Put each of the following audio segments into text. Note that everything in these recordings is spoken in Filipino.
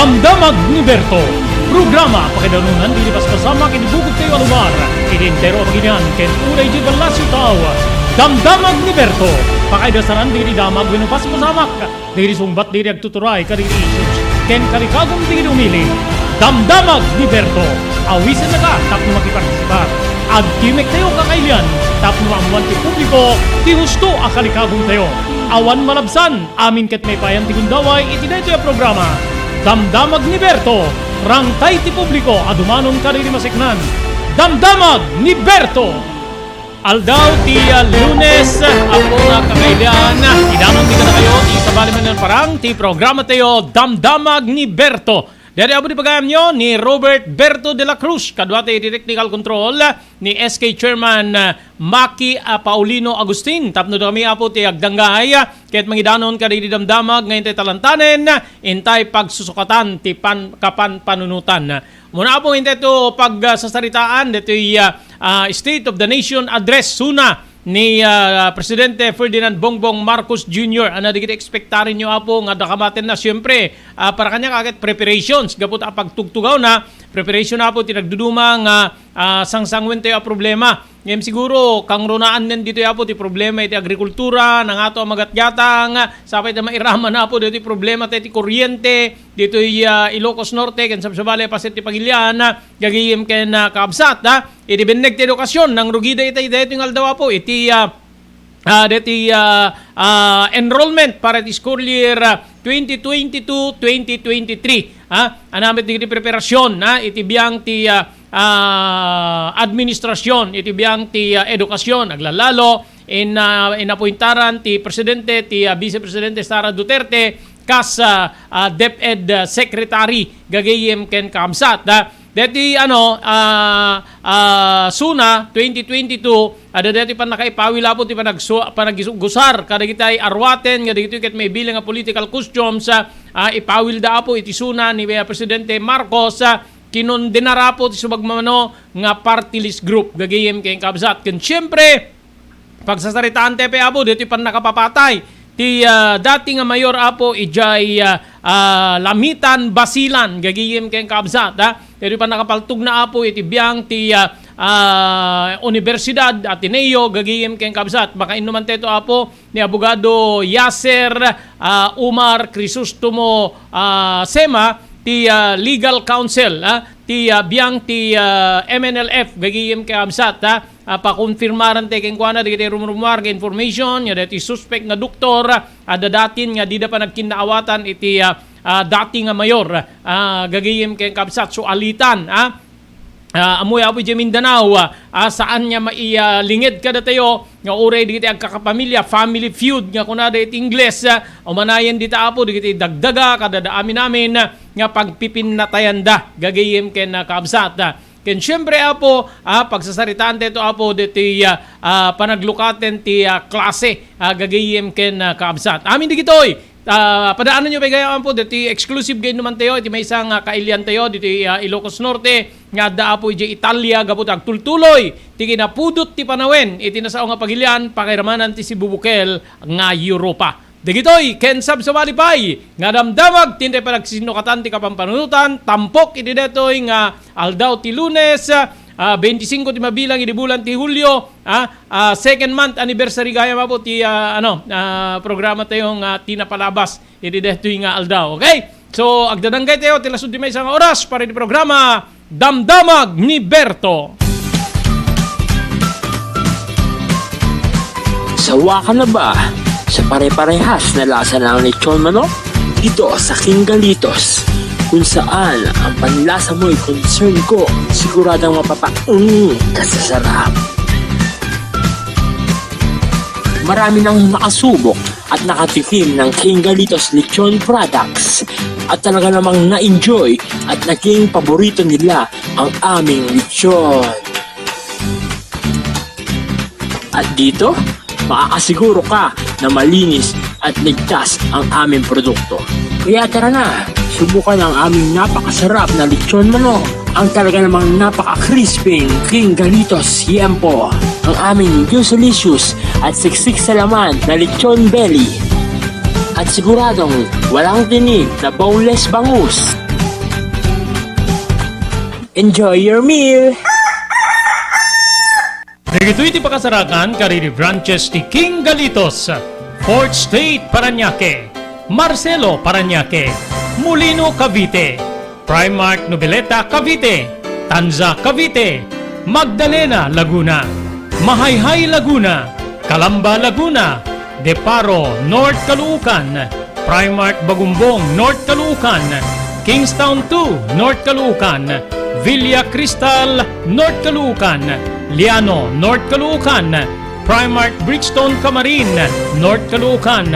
Damdamag ni Berto. Programa pakidanunan di pas pasama kinibugod kayo alumar. Identero paginian ken unay di balasyo tao. Damdamag ni Berto. Pakaidasaran diri damag winupas pasamak. Diri sumbat diri agtuturay kadiri issues. Ken kalikagong diri umili. Damdamag ni Berto. Awisan na ka tapno makipartisipar. Agtimek tayo kakailian. Tapno amuan ti publiko. Ti husto akalikagong tayo. Awan malabsan. Amin ket may payan ti gundaway iti daytoy a programa. Damdamag ni Berto. Rangtay ti publiko adumanon kadiri masiknan. Damdamag ni Berto. Aldaw ti Lunes ako nga kakailan. Idamang di ka na kayo isabali man ng parang ti programa tayo Damdamag ni Berto. Dari abo di pagayam nyo ni Robert Berto de la Cruz, kadwa tayo technical control ni SK Chairman Maki Paulino Agustin. Tapno kami apo ti agdanggay kahit mangidanon ka di damdamag ngayon tayo talantanen intay pagsusukatan ti kapan panunutan. Muna po hintay ito pagsasaritaan dito State of the Nation Address suna ni Presidente Ferdinand Bongbong Marcos Jr. Ano di kita ekspektarin nyo apo nga dakamaten na siyempre para kanya kakit preparations gapot pagtugtugaw na preparation na po tinagdudumang sangsangwen tayo a problema. Ngayon siguro kang runaan din dito apo ti problema iti agrikultura nang ato magatgatang sapay ta mairama na po dito problema tayo ti kuryente dito Ilocos Norte ken sabsabali paset ti Pagilian gagayem ken kaabsat iti beneg ti edukasyon nang rugida itay dito yung aldaw po iti enrollment para ti school year 2022-2023 anamit di preparasyon iti biyang ti administrasyon iti biyang ti edukasyon aglalalo inapointaran ti presidente ti Vice Presidente Sara Duterte kas DepEd Secretary gagayem ken kaamsat deti suna 2022 ada deti pan nakaipawila po ti panagusar kada kitay arwaten nga dito ket may bilang nga political costumes ipawil da po iti suna ni Presidente Marcos kinondenara po ti subagmano nga party list group gagayem ken kabsat ken syempre pagsasaritaan tepe apo dito pan nakapapatay ti dati nga mayor apo ijay Lamitan Basilan gagayem ken kabsat pero pa nakapaltug na apo iti biyang ti Universidad Ateneo gagayem ken kabsat baka inuman teto apo ni abogado Yasser Umar Crisostomo Sema ti legal counsel ti biyang ti MNLF gagayem ken kabsat pakonfirmaran te ken kuana di rumrumar nga information nga dati suspect nga doktor ada datin nga di da pa nagkinaawatan iti dati nga mayor gagayem ken kabsat so alitan amoy apoy di Mindanao saan nga mailingid kada tayo nga uray di kita agkakapamilya family feud nga kunada iti Ingles umanayan dita apo di kita dagdaga kada daamin namin nga pagpipinatayan da gagayem ken kabsat ken syempre apo pagsasaritaan dito apo diti panaglukaten ti klase gagayem ken kaabsat amin digitoy padaanan nyo pagayaan po diti exclusive game naman tayo iti may isang kailian tayo diti Ilocos Norte nga da apo iti Italia gapot agtultuloy ti kinapudot ti panawen iti nasao nga pagilian pakiramanan ti Sibubukel nga Europa. Digitoy, ken sab sa malipay, nga damdamag, tinday pa nagsinukatan ti kapampanunutan, tampok iti detoy nga aldaw ti Lunes, 25 ti mabilang iti bulan ti Hulyo, second month anniversary gaya po ti programa tayong tinapalabas iti detoy nga aldaw. Okay? So, agdadanggay tayo, tilasod di may isang oras para iti programa Damdamag ni Berto. Sawa ka na ba? Sa pare-parehas na lasa ng lechon manok dito sa King Galitos kung saan ang panlasa mo'y concern ko siguradang kasasarap. Marami nang nakasubok at nakatikim ng King Galitos lechon products at talaga namang na-enjoy at naging paborito nila ang aming lechon. At dito, makakasiguro ka na malinis at ligtas ang aming produkto. Kaya tara na, subukan ang aming napakasarap na lechon manok. Ang talaga namang napaka-crisping King Galitos Yempo. Ang aming juice-licious at siksik sa laman na lechon belly. At siguradong walang tinig na boneless bangus. Enjoy your meal! Dito iti pakasarakan kariri branches ti King Galitos, Fourth State Parañaque, Marcelo Parañaque, Molino Cavite, Primark Noveleta Cavite, Tanza Cavite, Magdalena Laguna, Mahayhay Laguna, Calamba Laguna, Deparo North Caloocan, Primark Bagumbong North Caloocan, Kingstown 2 North Caloocan, Villa Cristal North Caloocan, Liano North Caloocan, Primark Bridgestone Camarin North Caloocan,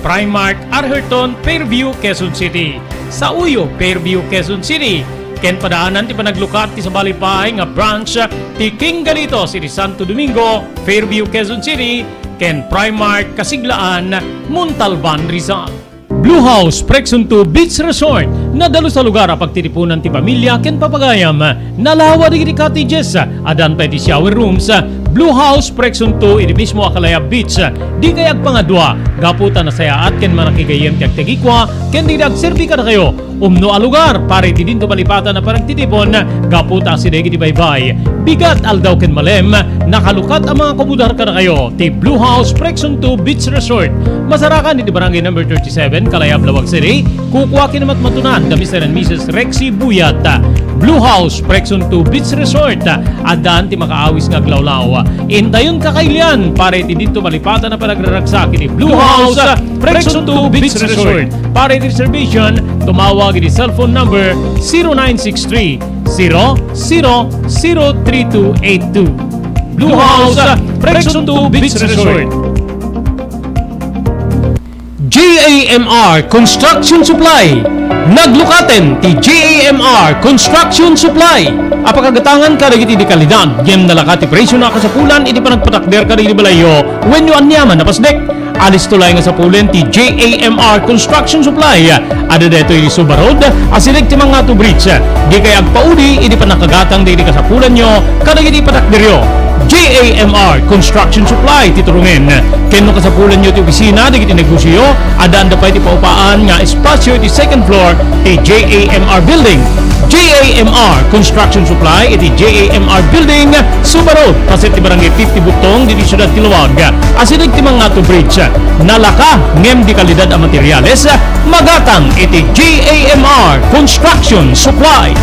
Primark Arherton Fairview Quezon City, Sauyo Fairview Quezon City, ken padaanan ti panaglukat ti sa Balipay nga branch ti King Galitos iti Santo Domingo Fairview Quezon City, ken Primark Kasiglaan Montalban Rizal. Blue House Prexon 2 Beach Resort nadalo sa lugar a pagtitipunan ti pamilya ken papagayam, nalawa di cottages adan pa ti shower rooms. Blue House Prexon 2 iti mismo Akalaya Beach, di kayag pangadwa gaputan na sayaat ken manakigayem ti agtegikwa ken di agserbi ka na kayo umno a lugar pare ti dinto palipatan na paragtitipon gaputa si degi di baybay bigat aldaw ken malem nakalukat ang mga komudar ka na kayo ti Blue House Prexon 2 Beach Resort. Masarakan iti barangay number 37 Kalayab Lawag City, kukuha kinamat matunan da Mr. and Mrs. Rexy Buyat. Blue House Prexon 2 Beach Resort adaan ti makaawis nga glawlaw. Intayon kakailian pare ti dito malipatan na panagraragsak iti Blue House Prexon 2 Beach Resort. Pare ti reservation tumawag iti cellphone number 0963 003282. Blue House Prexon 2 Beach Resort. GAMR Construction Supply. Naglukaten ti GAMR Construction Supply. Apakagatangan ka dagiti di kalidad, yem nalakati presyo na kasapulan iti panagpatakder ka di balayo when you anyaman na pasdek. Alis tulay nga sa pulen ti JAMR Construction Supply. Ada deto iti Suba Road, asilig ti mga to bridge. Di kay agpaudi iti panakagatang di kasapulan nyo kadagiti patakderyo. JAMR Construction Supply titurungin. Ken no kasapulan nyo ti opisina digiti negosyo, adaan da pa iti paupaan nga espasyo iti second floor ti JAMR Building. JAMR Construction Supply iti JAMR Building, Suba Road, pasit ti barangay 50 Butong diti Siyudad Tiluwag. Asilig ti mga to bridge. Nalaka ngem di kalidad a materyales, magatang iti JAMR Construction Supply.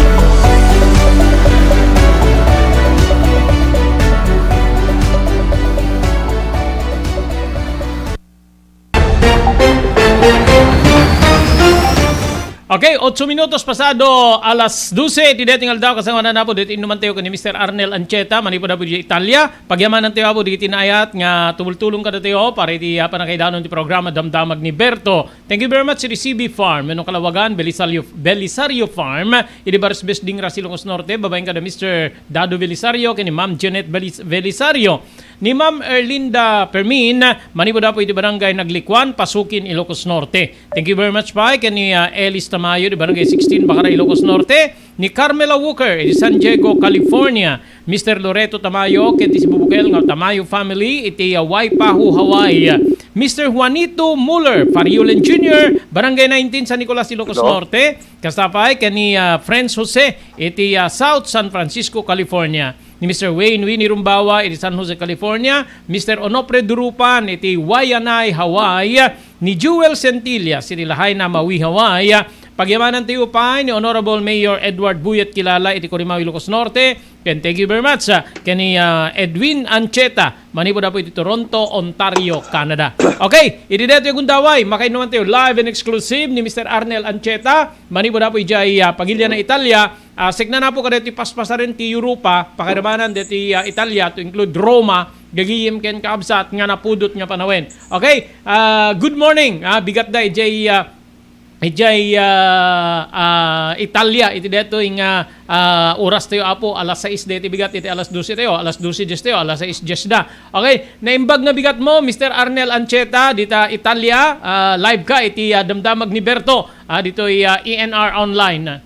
Okay, 8 minutos pasado alas 12. Ti dating aldaw kasama na po dito inuman tayo ni Mr. Arnel Ancheta, manipo na po di Italia. Pagyamanan tayo po di tinayat nga tumultulong ka na tayo para iti panakaidanon ti programa Damdamag ni Berto. Thank you very much si CB Farm, menong Kalawagan, Belisario Farm, iti Baris Besding Rasilongos Norte, babaeng ka na Mr. Dado Belisario, kini Ma'am Janet Belisario. Ni Ma'am Erlinda Permin, manipo na po iti barangay Naglikwan, Pasukin, Ilocos Norte. Thank you very much pa kini Elis Tamayo di barangay 16 Bacara, Ilocos Norte. Ni Carmela Walker di San Diego, California. Mr. Loreto Tamayo ken ti sibubukel nga Tamayo family iti Waipahu, Hawaii. Mr. Juanito Muller Fariolen Jr. barangay 19 San Nicolas, Ilocos Norte. Kasapay kani Friends Jose iti South San Francisco, California. Ni Mr. Wayne Winnie Rumbawa iti San Jose, California. Mr. Onopre Durupan iti Waianae, Hawaii. Ni Jewel Centilla iti Lahaina, Maui, Hawaii. Pagyamanan tayo pa ni Honorable Mayor Edward Buyat Kilala iti Corimao, Ilocos Norte. Ken thank you very much kani Edwin Ancheta manipo na po iti Toronto, Ontario, Canada. Okay, iti dito yung gundaway makainuman tayo live and exclusive ni Mr. Arnel Ancheta manipo na po iti pagilya na Italia. Signa na po kada iti paspasarin ti Europa pakiramanan diti Italia to include Roma gagiyem ken kaabsat nga napudot nga panawen. Okay, good morning. Bigat da Italia iti deto ing oras tayo apo alas 6 deti bigat iti alas 12 tayo alas 12 just tayo alas 6 just da. Okay, naimbag na bigat mo Mr. Arnel Ancheta dita Italia, live ka iti Damdamag ni Berto dito ENR online.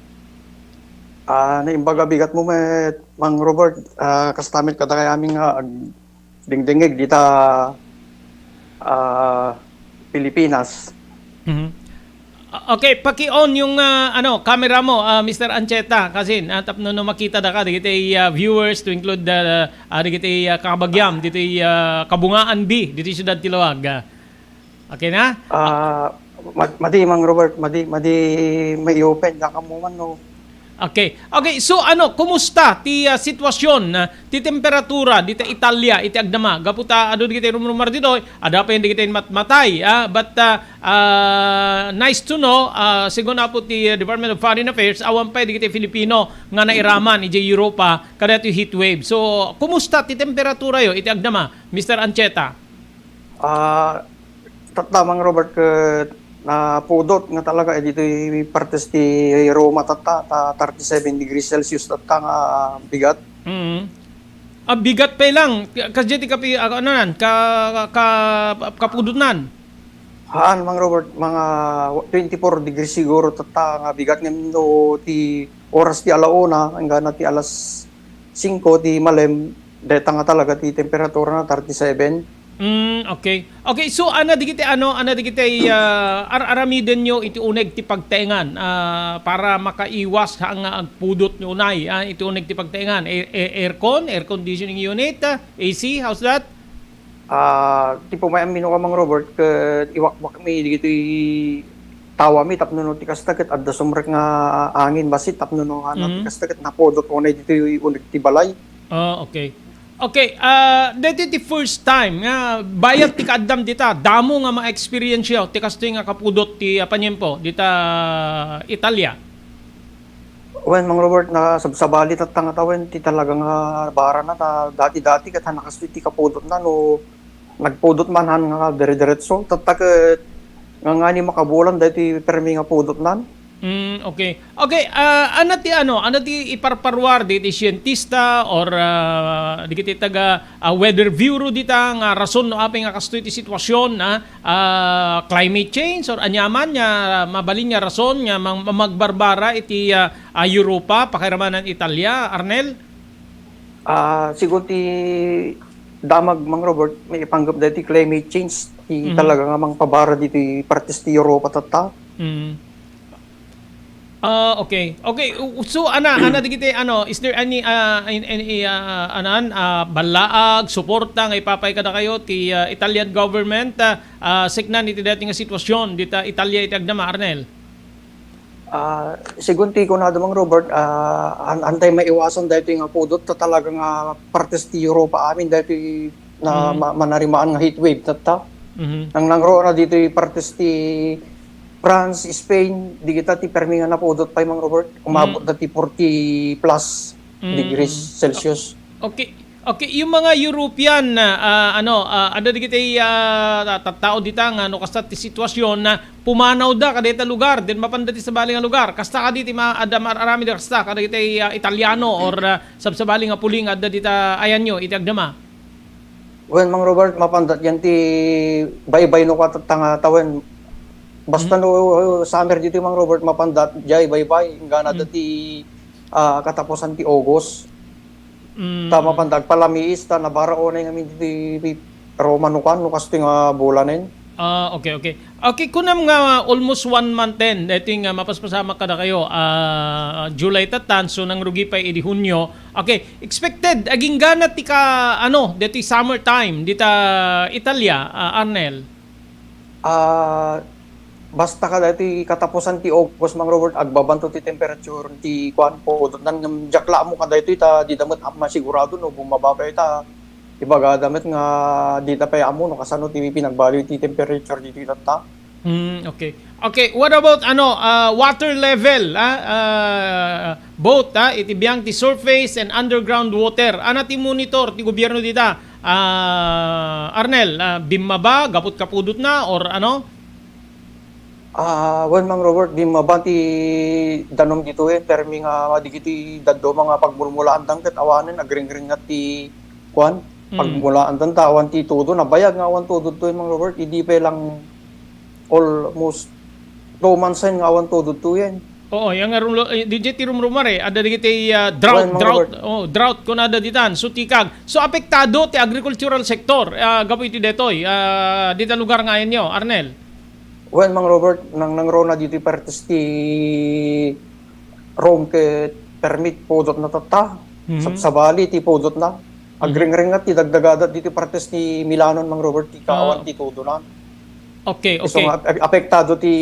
Naimbaga bigat mo Mang Robert, kastamit ka kay aming dingdingig dita Pilipinas. Mm-hmm. Okay, paki-on yung camera mo, Mr. Ancheta, kasi tapno no makita da ka dito viewers to include dito Kabagyam, dito Kabungaan B, dito Syudad Tilawag. Okay na? Madi Mang Robert, madi may open kakamuman no. Okay. Okay, so kumusta ti sitwasyon ti temperatura dito Italia iti agdama gaputa adu digiti rumrumar dito ada pa yung digiti matmatay but nice to know sigon na po ti Department of Foreign Affairs awan pa digiti Filipino nga nairaman iti Europa kada ti heat wave. So kumusta ti temperatura yo iti agdama Mr. Ancheta? Mang Robert na pudot nga talaga dito partes ti Roma ta 37 degrees Celsius tatta nga bigat. Bigat pa lang kasi ti kapi kapudot nan. Haan Mang Robert mga 24 degrees siguro tatta nga bigat ngem ti oras ti alauna hanggang ti alas 5 ti malem deta nga talaga ti temperatura na 37. Okay. Okay, so digiti aramiden nyo iti uneg ti pagtaengan para makaiwas ang agpudot nyo unay iti uneg ti pagtaengan. Air conditioning unit, AC, how's that? Tipo may amino ka Mang Robert iwakwak mi digiti tawa mi tapno no ti kastaket adda sumrek nga angin basit tapno no ti kastaket napudot unay dito uneg ti balay. Okay. Okay, dito the first time nga bayad ti kaadam dita damo nga ma-experience yo ti kastoy nga kapudot ti panyempo dita Italia. When Mang Robert na sabsabalit at tangatawan ti talagang bara na ta dati-dati kat nakastoy ti kapudot na no nagpudot man han nga dire-diretso tatak nga ni makabulan dati permi nga pudot nan. Okay. Okay, ano ti iparparwar di siyentista or di kiti taga weather bureau dita nga rason no apay nga kastoy ti sitwasyon na climate change or anyaman nya mabalin nga rason nga magbarbara iti Europa pakiramanan Italia, Arnel? Siguro ti damag Mang Robert may ipanggap dati climate change ti talaga nga mang pabara dito partes ti Europa tatta. Okay. Okay. So digiti is there any balaag suporta nga ipapay kada kayo ti Italian government signan iti dating nga sitwasyon dita Italia iti agdama Arnel? Sigunti ko na Mang Robert antay maiwasan dito nga pudot ta talaga nga partes ti Europa amin dito na manarimaan nga heat wave tatta. Nang nangro na dito partes ti France, Spain, di kita ti permi nga napudot pa Mang Robert. Umabot dati 40 plus degrees Celsius. Okay. Okay, yung mga European di kita tao dita nga kasta ti sitwasyon na pumanaw da kadita lugar, din mapandati sa baling nga lugar. Kasta kaditi arami da kasta kada kita Italiano or sabsabali nga puling adda dita ayan nyo iti agdama. When Mang Robert mapandat yan ti baybay no katatanga tawen. Basta no summer dito Mang Robert mapandat jay bye-bye nga dati katapusan ti August. Tama pandag palamiis ta nabara onay ngamin ti Roma no kasto nga bulanen. Okay. Okay, kunam nga almost 1 month din dating mapaspasama kada kayo July tatan so nang rugi pa idi Hunyo. Okay, expected aging gana ti ka dito summer time dita Italia Arnel. Basta ka dati katapusan ti August Mang Robert agbabanto ti temperature ti kuan po nan jakla mo kada ito di damet masigurado no bumaba pa ita ibaga damet nga di ta pa amo no kasano ti pinagbaliw ti temperature dito ita. Okay. Okay, what about water level both iti biyang ti surface and underground water ana ti monitor ti gobyerno dita Arnel bimma ba gaput kapudot na or ano? When Mang Robert, di mabanti danom dito termi nga madigiti daddo mga pagmulmulaan dangket awanen agring-ring nga ti kuan pagmulaan danta awan ti todo nabayag nga awan todo to Mang Robert idi pa lang almost 2 months nga awan todo to yan. Oo, yung digiti rumrumar ada digiti drought kun ada ditan so tikag. So apektado ti agricultural sector gapo iti detoy dita lugar nga inyo Arnel. Well, Mang Robert, nang rona dito partes ti Rome ke permit podot na tata. Sa bali ti podot na. Agring-ring at ti dagdagadat dito partes ni Milanon, Mang Robert, ti kaawan ti todo na. Okay, So, okay. apektado ti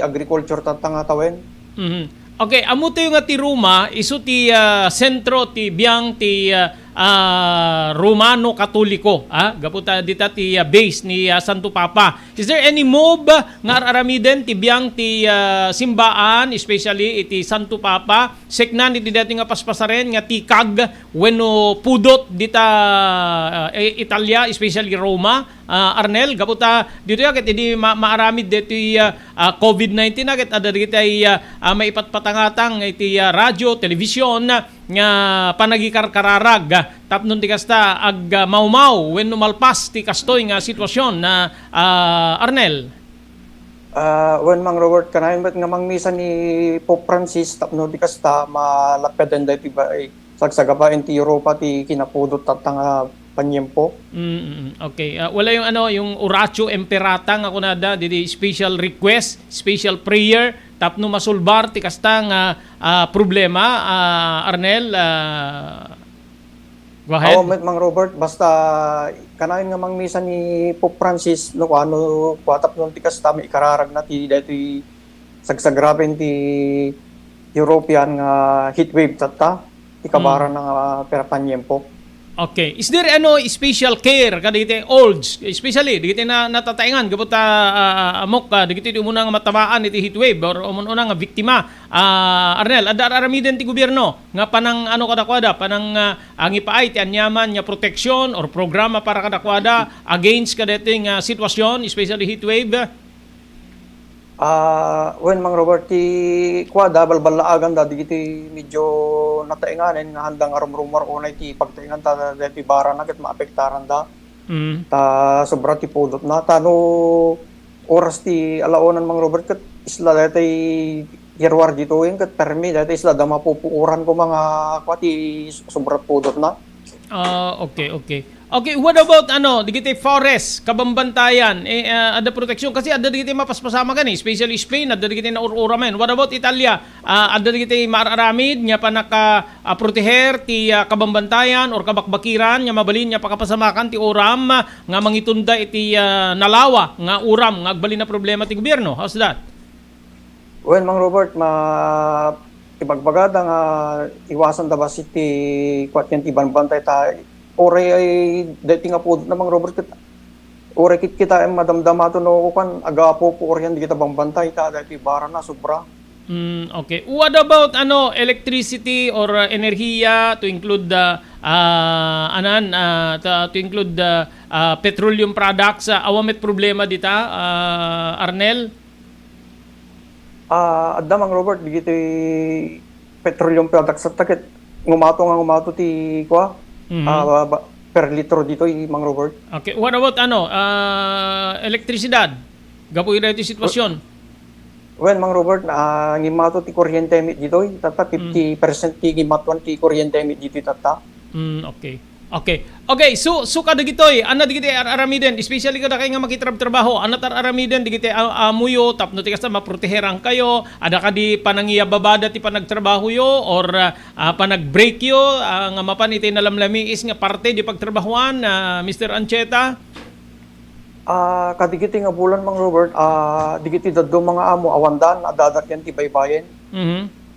agriculture tatang tawin. Mhm. Okay, amo tayo nga ti Roma, iso ti sentro ti biyang ti Romano Katoliko, gaputa dita ti base ni Santo Papa. Is there any move nga aramiden ti biyang ti simbaan, especially iti Santo Papa, seknan iti dati nga paspasaren nga ti kag wenno pudot dita Italia, especially Roma, Arnel, gaputa dito yaket idi maaramid dito COVID-19 naket ada dito ay maipatpatangatang iti radyo, telebisyon nga panagikarkararag tapnon ti kasta ag maumaw wenno malpas ti kastoy nga sitwasyon na Arnel. When Mang Robert kanayon bet nga mangmisa ni Pope Francis tapno di kasta malapyadan dahil ba ay sagsagabain ti Europa ti kinapudot tatang panyempo. Okay. Wala yung yung Oratio Imperata nga kunada didi special request, special prayer tapno masulbar ti kastang problema Arnel. Go ahead. Mang Robert, basta kanayon nga mangmisa ni Pope Francis no ano kwatap non ti kasta may ikararag na ti dati sagsagraben ti European nga heatwave tatta ti kabaran nga perapanyempo. Okay. Is there special care kadite olds, especially digiti na natataingan gabot amok digiti umuna nga matamaan iti heatwave or umuna nga biktima Arnel ada aramiden ti gobyerno nga panang kadakwada panang ang ipaay ti anyaman nga protection or programa para kadakwada against kadite nga sitwasyon especially heatwave. When Mang Robert ti kwada balbalaagan da digiti medyo natainganen nga handang arum-rumor unay ti pagtaingan ta dati bara na ket maapektaran da. Ta sobra ti pudot na tano oras ti alaonan Mang Robert ket isla dati yerwar dito ket permi dati isla da mapupuuran ko mga kwati sobra pudot na. Okay. Okay, what about digiti forest, kabambantayan, ada proteksyon kasi ada digiti mapaspasama kan especially Spain, ada digiti na uramen. What about Italia? Ada digiti mararamid nya panaka proteher ti kabambantayan or kabakbakiran nya mabalin nya pakapasamakan ti uram nga mangitunda iti nalawa nga uram nga agbalin na problema ti gobyerno. How's that? Well, Mang Robert, ibagbagada nga iwasan da ba ti kwat yan ti banbantay ta oray ay dating nga po namang Robert oray kita ay madamdamato no kan agapo po oryan di kita bangbantay ta dati bara na sobra. Okay. What about electricity or enerhiya to include to include petroleum products awamet problema dita Arnel? Adda Mang Robert digiti petroleum products sa takit ngumato ti kwa. Per litro dito Mang Robert. Okay, what about elektrisidad? Gapoy ito yung sitwasyon. Well, Mang Robert, ngimato ti kuryente mi dito, tata 50% ti ngimatuan ti kuryente mi dito tata. Okay, so kada gitoy, digiti aramiden, especially kada kay nga makitrabaho, aramiden digiti amuyo tapno ti kasta maproteheran kayo, ada kadi panangiya babada ti panagtrabaho yo or panag-break yo nga mapan iti nalamlami is nga parte di pagtrabahuan Mr. Ancheta. Kadigiti nga bulan Mang Robert, digiti daddo mga amo awandan adadat yan ti baybayen.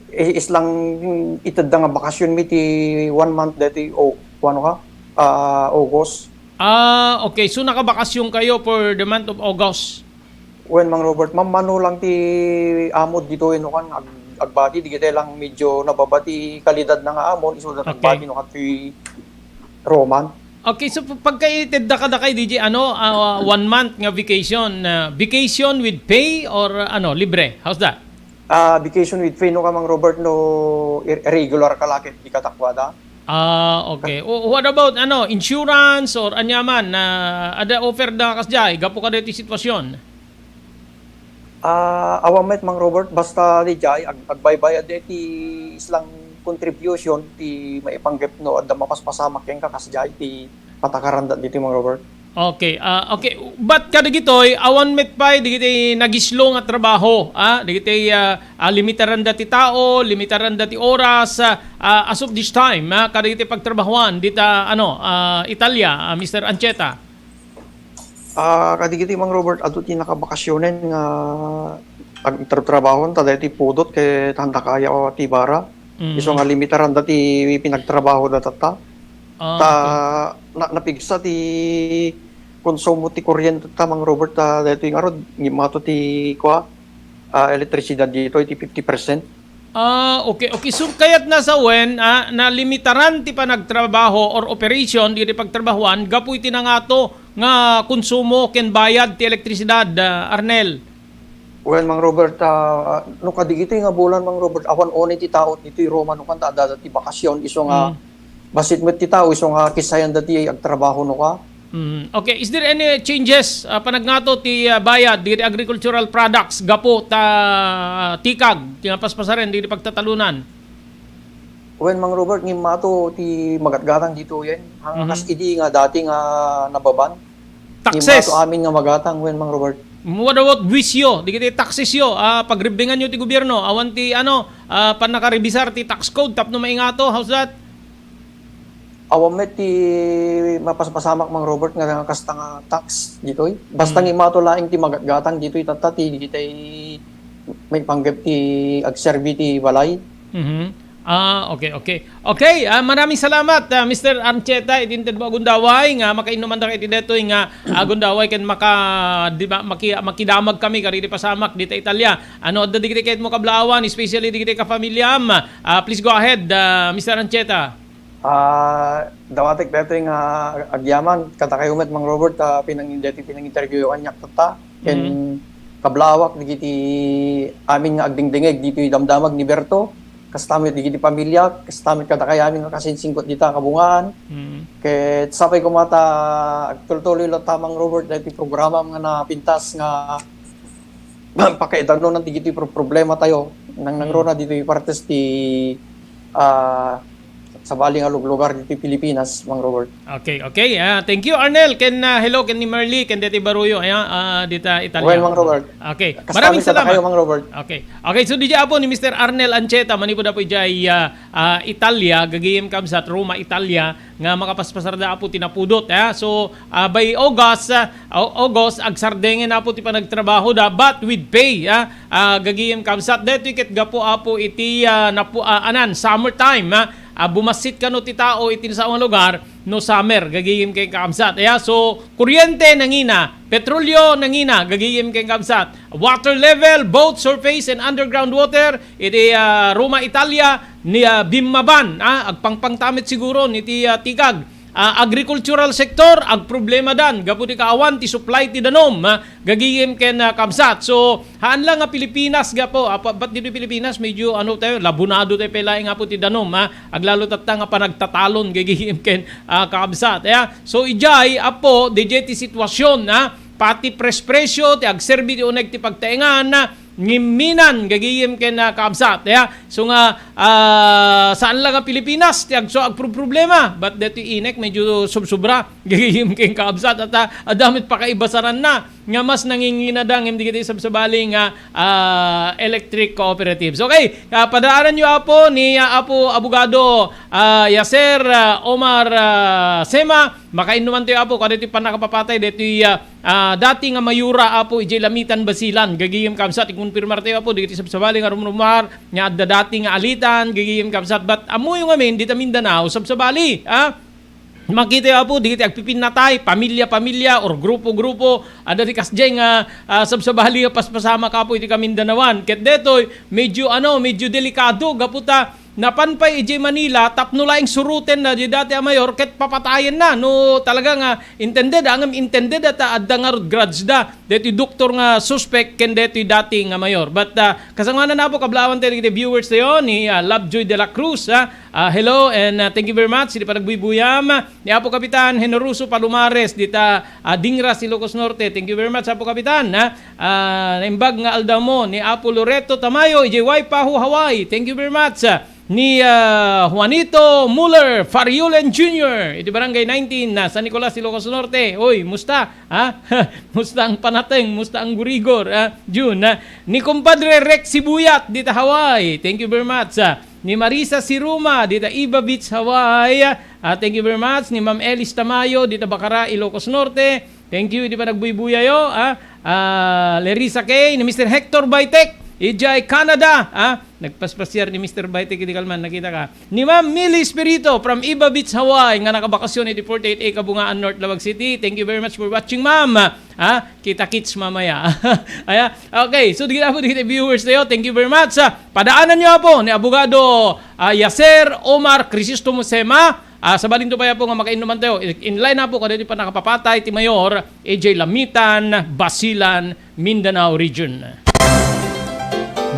Islang itad nga bakasyon mi ti 1 month dati August. Okay. So nakabakasyon kayo for the month of August. When Mang Robert, mamano lang ti amod dito kan agbati digiti lang medyo nababati kalidad na nga amon isudat agbati no kati Roman. Okay, so pagkaited dakay DJ 1 month nga vacation, vacation with pay or libre? How's that? Vacation with pay no ka Mang Robert no irregular kalakit di katakwada. Okay. What about insurance or anyaman na ada offer da kasjay gapo kada ti sitwasyon? Awamet Mang Robert basta di jay agbaybayad ti islang contribution ti maipanggep no adda mapaspasamak ken ka kasjay ti patakaran dito Mang Robert. Okay. but kadagitoy awan met pay digiti nagislo nga trabaho, digiti limitaran dati tao, limitaran dati oras, as of this time, kadagiti pagtrabahuan dita Italia, Mr. Ancheta. Kadigiti Mang Robert, ato ti nakabakasyonen nga agtrabaho ta dati pudot kay tanda kaya o tibara. Iso nga limitaran dati pinagtrabaho datata. Napigsa ti konsumo ti kuryente ta Mang Robert dati nga rod gimato ti elektrisidad dito ti 50%. Okay. So kaya't nasa na limitaran ti panagtrabaho or operation di pagtrabahuan gapoy ti nangato nga konsumo ken bayad ti elektrisidad, Arnel. Well, Mang Robert, no kadigito nga bulan Mang Robert, awan one ti tao dito Roma no kan dati ti bakasyon iso nga basit met ti tao iso nga kisayan dati agtrabaho no ka. Okay, is there any changes panagnato ti bayad di agricultural products gapo ta tikag ti paspasaren di pagtatalunan? Well, Mang Robert, mato ti magatgatang dito yan. Hangkas idi nga dati nga nababan. Taxes. Mato amin nga magatang Mang Robert. Muwadawat wisyo, di kiti taxes yo, pagribingan nyo ti gobyerno, awan ti panakarebisar ti tax code, tapno maingato, how's that? Awamet ti mapaspasamak Mang Robert nga kasta nga tax ditoy. Basta mato laing ti magatgatang ditoy tatati, di kitay may panggap ti agserbi ti balay. Okay. Okay, maraming salamat Mr. Ancheta itinted mo agundaway nga makainuman da iti detoy nga agundaway ken makidamag kami kari pasamak dita Italia. Ano adda digiti ket mo kablawan especially digiti ka pamilyam. Please go ahead Mr. Ancheta. Dawatek detoy nga agyaman katakayumet Mang Robert pinang-interview kanyak tata ken kablawak digiti amin nga agdingdingeg dito damdamag ni Berto. Kastamit digiti pamilya, kastamit kada kayamin nga kasinsingkot dita kabungaan. Ket sapay ko mata agtuloy lo tamang Robert dati programa nga napintas nga pakaidanon ng digiti problema tayo nang rona dito partes ti sa bali nga lugar dito Pilipinas, Mang Robert. Okay. Thank you Arnel. Ken hello ken ni Merly ken deti Baruyo dita Italia. Well, Mang Robert. Okay. Maraming salamat. Kayo, Mang Robert. Okay, so DJ apo ni Mr. Arnel Ancheta manipo da po jay Italia gagayem kam sa Roma, Italia nga makapaspasarda apo tinapudot so by August agsardengen apo ti panagtrabaho da but with pay gagayem kam sa deti ket gapo apo iti summertime bumasit ka no ti tao iti sa lugar no summer gagayem kay kamsat so kuryente nangina, petrolyo nangina gagayem kay kamsat, water level both surface and underground water iti Roma, Italia ni Bimmaban agpangpangtamit siguro niti tikag. Agricultural sector ag problema dan gapu ti kaawan ti supply ti danom gagiyem ken kamsat so haan lang nga Pilipinas gapo but dito Pilipinas medyo tayo labunado tayo pelay nga po ti danom aglalo tatta nga panagtatalon gagiyem ken kamsat so ijay apo DJ ti sitwasyon pati prespresyo ti agserbi ti uneg ti pagtaengan ngiminan gagiyem ken kamsat so nga saan lang ang Pilipinas ti agproblema but dito inek medyo subsubra gagiyem ken kamsat at adamit pa kaibasaran na nga mas nanginginadang hindi kita sabsabaling electric cooperatives. Okay, padaaran nyo apo ni apo abogado Yaser Omar Sema makainuman tayo apo kada iti panakapapatay dito dati nga mayura apo ijay lamitan basilan gagiyem kamsat ikunpirmar tayo apo dito sabsabaling rumrumar nga adda dati nga alitan gagiyem kamsat but amoy yung amin dito Mindanao sabsabali makita apo dito agpipinatay pamilya or grupo ada di kasjay nga sabsabali paspasama ka po iti Kamindanawan ket detoy medyo delikado gaputa napanpay iti Manila tapno laing suruten na di dati a mayor ket papatayen na no talaga nga intended at adda nga grudge da deti doktor nga suspect ken deti dati nga mayor but kasanganan na po kablawan tayo viewers tayo ni Lovejoy de la Cruz Hello and thank you very much. Di pa nagbubuyam. Ni Apo Kapitan Generoso Palomares dita Dingra, Ilocos Norte. Thank you very much Apo Kapitan. Naimbag nga aldamo ni Apo Loreto Tamayo, EJY Pahu, Hawaii. Thank you very much. Ni Juanito Muller Fariulen Jr. Iti Barangay 19 na San Nicolas, Ilocos Norte. Oy, musta? Musta ang panateng? Musta ang gurigor? June. Ni Compadre Rex Sibuyat dita Hawaii. Thank you very much. Ni Marisa Siruma dita Iba Beach, Hawaii. Thank you very much. Ni Ma'am Elis Tamayo dita Bacara, Ilocos Norte. Thank you. Di pa nagbuybuyayo. Lerisa Kay. Ni Mr. Hector Baitek EJY Canada, nagpaspasyar ni Mr. Baitek, hindi kalman, nakita ka. Ni Ma'am Millie Spirito from Iba Beach, Hawaii, nga nakabakasyon ni 48A Kabungaan, North Lawag City. Thank you very much for watching, ma'am. Kita-kits mamaya. Okay, so di po dito viewers tayo. Thank you very much. Padaanan niyo po ni Abogado Yaser Omar Crisostomo Sema. Sa balinto pa po nga makainuman tayo. In line na po kada di pa nakapapatay ti Mayor EJ Lamitan, Basilan, Mindanao Region.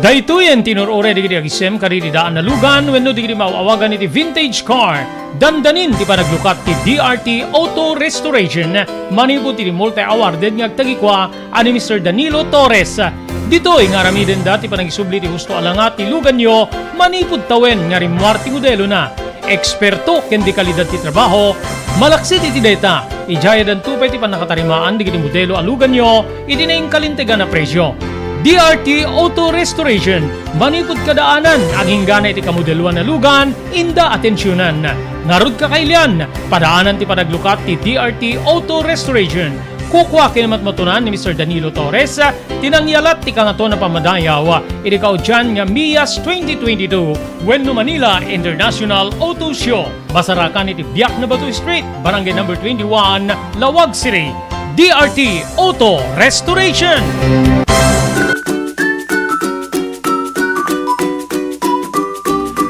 Daytoyen tinurore di agisem karididaan na lugan wenno di mauawagan iti vintage car. Dandanin di pa naglukat ti DRT Auto Restoration. Manipod ti multi-awarded nga agtagikwa ani Mr. Danilo Torres. Ditoy nga ramiden dati pa nagisubli ti husto alangat ti lugan nyo manipod tawen nga rimwar ti modelo na. Eksperto ken di kalidad ti trabaho, malaksit iti data. Ijayadan tupay ti panakatarimaan di modelo alugan nyo iti na kalintegan na presyo. DRT Auto Restoration, manipod kadaanan, aging gana iti kamodeluan na lugan, inda atensyonan. Narod ka kailian, padaanan ti panaglukat ti DRT Auto Restoration. Kukwa kinamat matunan ni Mr. Danilo Torres, tinangyalat ti kangato na pamadayaw, irikaw dyan nga Mias 2022, Wenno Manila International Auto Show. Basarakan iti Biak na Batu Street, Barangay number 21, Lawag City. DRT Auto Restoration.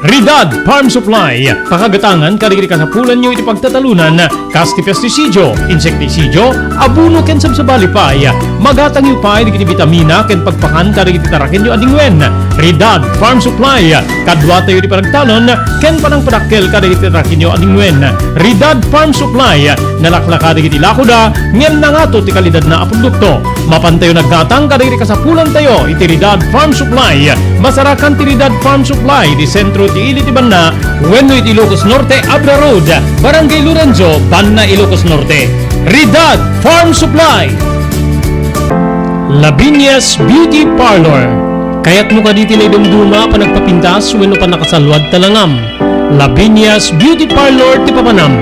Ridad Farm Supply, pakagatangan karigiri kasapulan nyo iti pagtatalunan, kasti pesticidio, insekticidio, abuno ken sabsabalipay, magatang yu pay digiti vitamina ken pagpakan karigiti taraken nyo adingwen. Ridad Farm Supply, kadwa tayo di paragtalon, ken panang padakkel karigiti taraken nyo adingwen. Ridad Farm Supply, nalaklaka digiti lakoda, ngem nangato ti kalidad na produkto. Mapantayo naggatang karigiti kasapulan tayo iti Ridad Farm Supply. Masarakan ti Ridad Farm Supply di sentro ti Iliti Banna, wenno iti Ilocos Norte, Abra Road, Barangay Lorenzo, Banna, Ilocos Norte. Ridad Farm Supply. Lavinia's Beauty Parlor. Kaya't mo ka diti na idumduma pa nagpapintas wenno pa nakasalwad talangam. Lavinia's Beauty Parlor ti Papanam.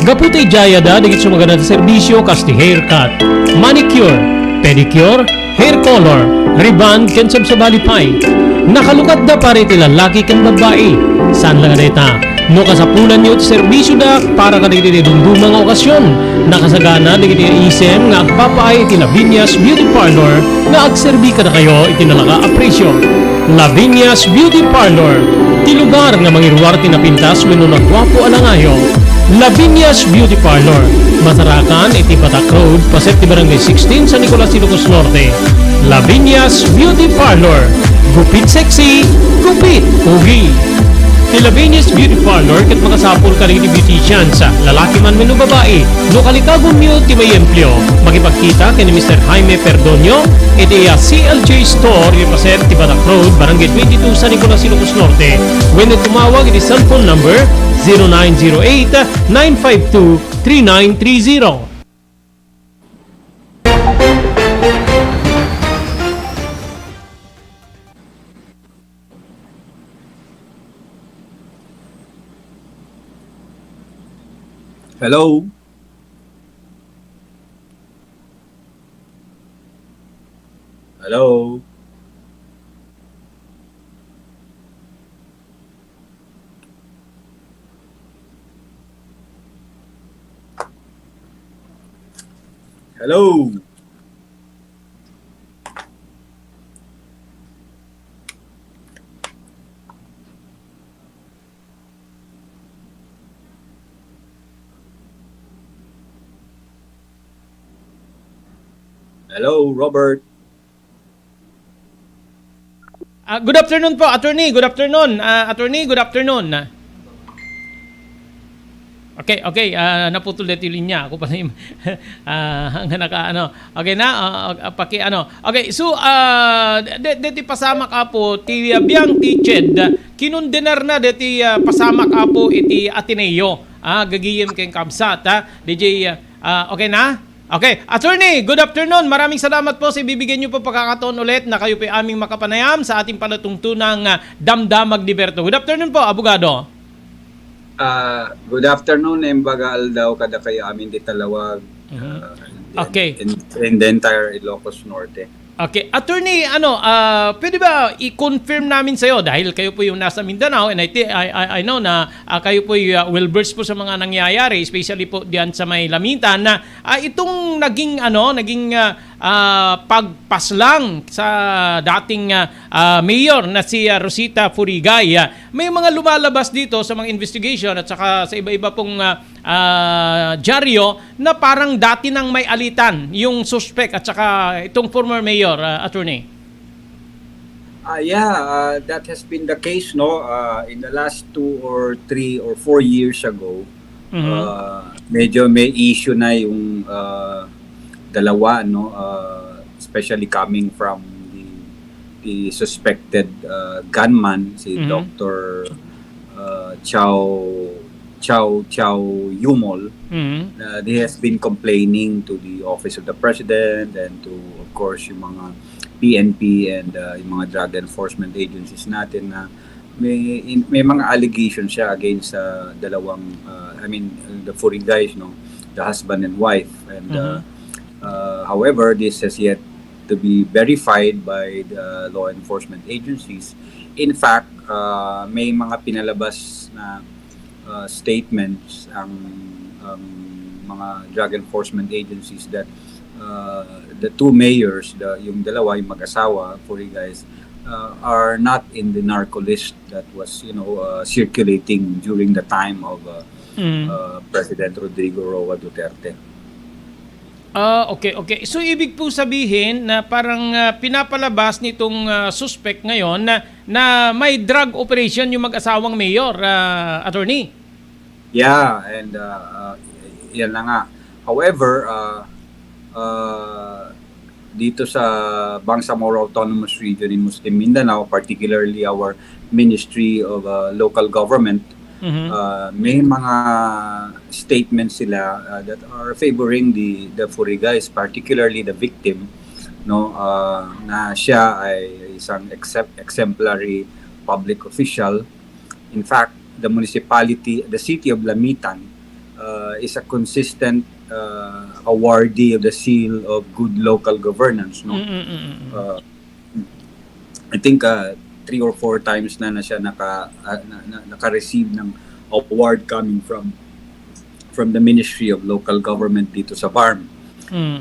Gaputay jayada digit sumagana ti serbisyo kasti haircut, manicure, pedicure, hair color, reband ken sabsabalipay. Nakalukat da pare ti lalaki ken babae. Saan lang adeta? No kasapulan nyo ti serbisyo da para kadagiti dumduma nga okasyon. Nakasagana digiti isem nga agpapaay iti Lavinia's Beauty Parlor nga agserbi ka na kayo iti nalaka apresyo. Lavinia's Beauty Parlor, ti lugar nga mangiruwar ti napintas wenno nagwapo alangayo. Lavinia's Beauty Parlor, Masarakan iti Patak Road, Paset ti Barangay 16 San Nicolas, Ilocos Norte. Lavinia's Beauty Parlor, gupit sexy, gupit pogi. Ti Lavinia's Beauty Parlor ket makasapul ka rin ti beautician sa lalaki man wenno babae. No kalikagon nyo ti may empleo. Makipagkita kay ni Mr. Jaime Perdonio iti CLJ Store iti Paset ti Patak Road, Barangay 22 San Nicolas, Ilocos Norte. When tumawag iti cellphone number 0908-952-3930. Hello? Hello? Hello? Hello, Robert. Good afternoon po, attorney. Good afternoon. Attorney, good afternoon. Okay, naputol dito yung linya. Ako pa yung hanggang naka Okay na, Okay, so dito pasama ka po ti biyang ti Ched. Kinundenar na dito pasama ka po iti Ateneo. Gagiyem kayong kamsat DJ okay na? Okay, attorney, good afternoon. Maraming salamat po sa ibibigay niyo po pagkakataon ulit na kayo po aming makapanayam sa ating palatungtunang Damdamag ni Berto. Good afternoon po, abogado. Good afternoon, Embagal daw kada kayo amin di Talawag. Okay. In the entire Ilocos Norte. Okay, attorney, pwede ba i-confirm namin sa iyo dahil kayo po yung nasa Mindanao and I know na kayo po well-versed po sa mga nangyayari, especially po diyan sa may Lamitan na itong naging pagpaslang sa dating mayor na si Rosita Furigay. May mga lumalabas dito sa mga investigation at saka sa iba-iba pong dyaryo na parang dati nang may alitan yung suspect at saka itong former mayor, attorney. That has been the case, no? In the last 2 or 3 or 4 years ago, medyo may issue na yung dalawa, no? Especially coming from the suspected gunman, si Dr. Chow Yumol. He has been complaining to the Office of the President and to, of course, yung mga PNP and yung mga drug enforcement agencies natin na may mga allegations siya against dalawang, the Furigays, no? The husband and wife. And however, this has yet to be verified by the law enforcement agencies. In fact, may mga pinalabas na statements ang mga drug enforcement agencies that the two mayors, yung dalawa, yung mag-asawa, Furigays, are not in the narco list that was, circulating during the time of President Rodrigo Roa Duterte. Okay. So ibig po sabihin na parang pinapalabas nitong suspect ngayon na may drug operation yung mag-asawang mayor, attorney. Yeah, and yan na nga. However, dito sa Bangsamoro Autonomous Region in Muslim Mindanao, particularly our Ministry of Local Government, may mga statements sila that are favoring the Furigays, particularly the victim, no, na siya ay isang exemplary public official. In fact, the city of Lamitan is a consistent awardee of the seal of good local governance, no. I think 3 or 4 times na siya naka-receive ng award coming from the Ministry of Local Government dito sa BARM.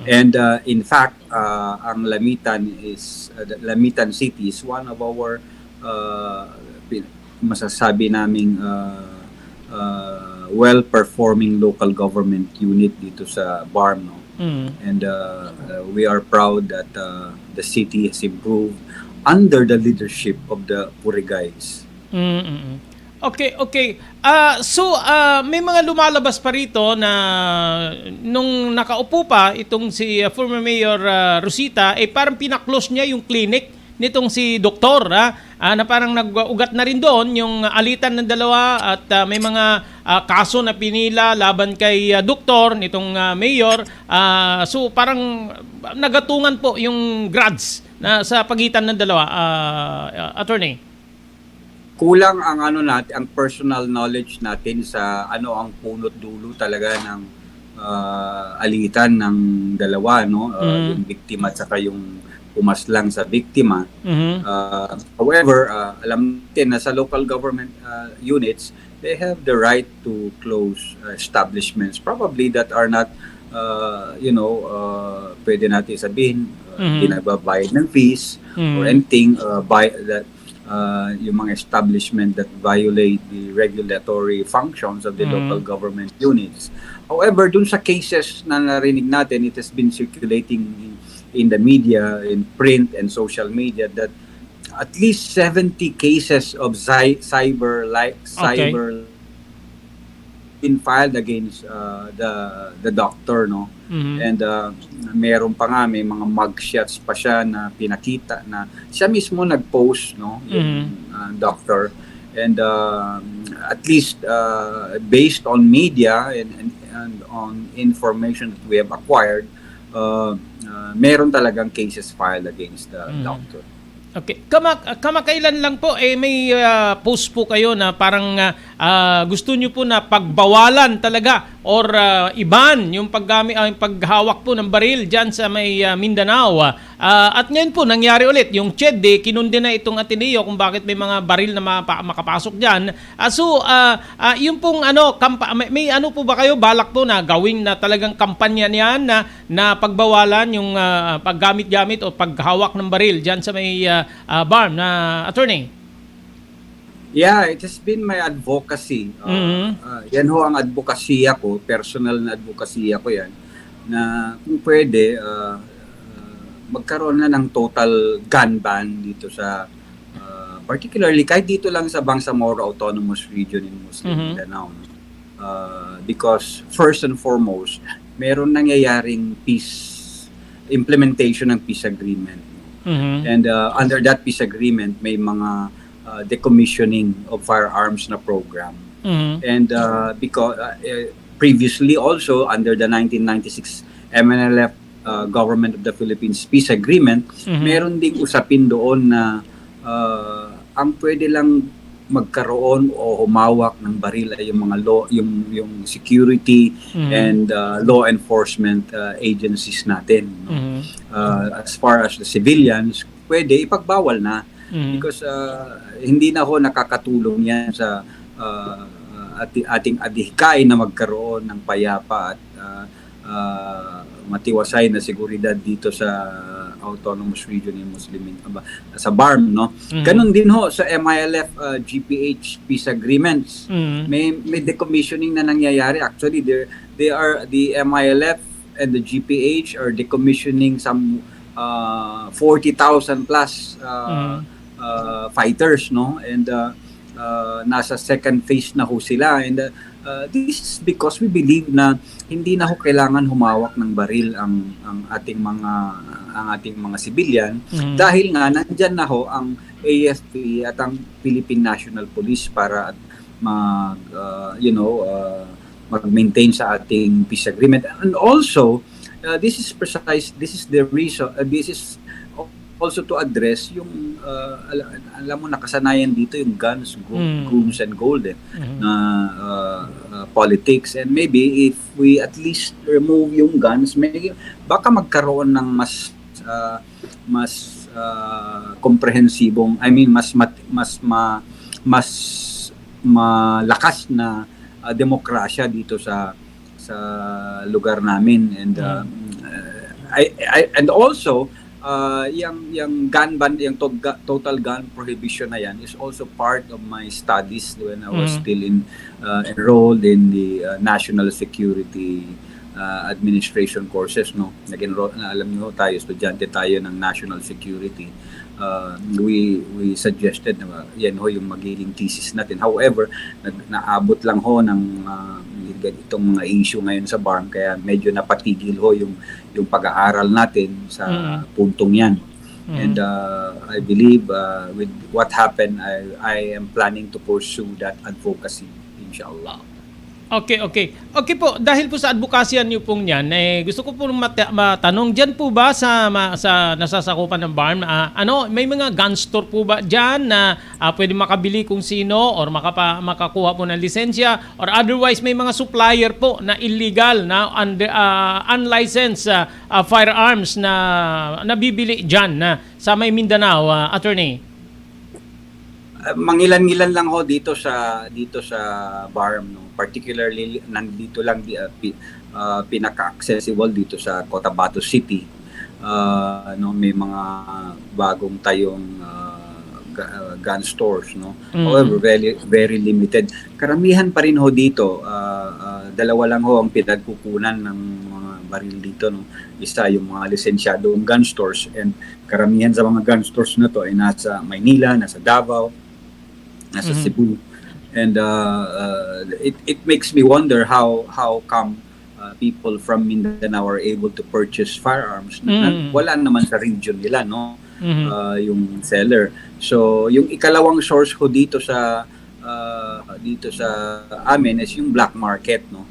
And in fact, ang Lamitan City is one of our masasabi naming well-performing local government unit dito sa BARM, no? And we are proud that the city has improved under the leadership of the Furigays. Okay. So may mga lumalabas pa rito na nung nakaupo pa itong si former Mayor Rosita, parang pinaklose niya yung clinic nitong si doktor, na parang nag-ugat na rin doon yung alitan ng dalawa at may mga kaso na pinila laban kay doktor nitong mayor. So parang nagatungan po yung grudge na sa pagitan ng dalawa, attorney. Kulang ang ang personal knowledge natin sa ang punot dulo talaga ng alitan ng dalawa, no? Yung biktima at saka yung pumaslang sa biktima. However, alam natin na sa local government units, they have the right to close establishments probably that are not pwede natin sabihin pinagbabayad ng fees or anything yung mga establishment that violate the regulatory functions of the local government units. However, dun sa cases na narinig natin, it has been circulating in the media, in print and social media, that at least 70 cases of cyber been filed against the doctor, no? And meron pa nga, may mga mugshots pa siya na pinakita na siya mismo nag-post, no, yung doctor. And at least based on media and on information that we have acquired, meron talagang cases filed against the doctor. Okay. Kamakailan lang po may post po kayo na parang gusto niyo po na pagbawalan talaga or iban yung paghawak po ng baril diyan sa may Mindanao. At ngayon po nangyari ulit yung CHED kinundi na itong Ateneo kung bakit may mga baril na makapasok diyan. Yung pong may ano po ba kayo balak po na gawing na talagang kampanya niyan na pagbawalan yung paggamit-gamit o paghawak ng baril diyan sa may BARM na attorney? Yeah, it has been my advocacy. Yan ho ang advokasya ko, personal na advokasya ko yan, na kung pwede, magkaroon na ng total gun ban dito sa, particularly kahit dito lang sa Bangsamoro Autonomous Region in Muslim Mindanao. Because first and foremost, meron nangyayaring implementation ng peace agreement. And under that peace agreement, may mga decommissioning of firearms na program. And because previously also under the 1996 MNLF Government of the Philippines Peace Agreement, meron ding usapin doon na ang pwede lang magkaroon o humawak ng baril ay yung mga yung security and law enforcement agencies natin, no? As far as the civilians, pwede ipagbawal na because hindi na ho nakakatulong yan sa ating adhikain na magkaroon ng payapa at matiwasay na seguridad dito sa Autonomous Region in Muslim sa BARM, no? Ganon din ho sa MILF GPH peace agreements. May decommissioning na nangyayari. Actually, they are the MILF and the GPH are decommissioning some 40,000 plus fighters, no? And nasa second phase na ho sila. And this is because we believe na hindi na ho kailangan humawak ng baril ang ating mga civilian dahil nga nandiyan na ho ang AFP at ang Philippine National Police para mag-maintain sa ating peace agreement. And also this is the reason, this is also to address yung alam mo nakasanayan dito yung guns, goons and gold na politics, and maybe if we at least remove yung guns, maybe baka magkaroon ng mas komprehensibong, I mean mas malakas na demokrasya dito sa lugar namin. And and also yung gun ban, yung total gun prohibition na yan is also part of my studies when I was still enrolled in the National Security Administration courses, no? Nag-enroll na, alam niyo tayo, estudyante tayo ng National Security. We suggested na yan ho yung magiging thesis natin. However, naabot lang ho ng itong mga issue ngayon sa BARM, kaya medyo napatigil ho yung pag-aaral natin sa puntong yan. And I believe with what happened, I am planning to pursue that advocacy, inshallah. Okay po, dahil po sa advokasyan niyo pong yan, gusto ko po matanong, dyan po ba sa nasasakupan ng BARM, may mga gun store po ba dyan na pwede makabili kung sino or makakuha po ng lisensya, or otherwise may mga supplier po na illegal na unlicensed firearms na nabibili dyan sa may Mindanao, attorney? Mangilan-ngilan lang ho dito sa BARM, no? Particularly nandito lang pinaka-accessible dito sa Cotabato City. No, may mga bagong tayong gun stores, no. However, very very limited. Karamihan pa rin ho dito, dalawa lang ho ang pinagkukunan ng mga baril dito, no. Isa yung mga lisensyadong gun stores, and karamihan sa mga gun stores na to ay nasa Maynila, nasa Davao, nasa Cebu. And it makes me wonder how come people from Mindanao are able to purchase firearms na wala naman sa region nila, no? Yung seller. So yung ikalawang source ko dito sa amin is yung black market, no?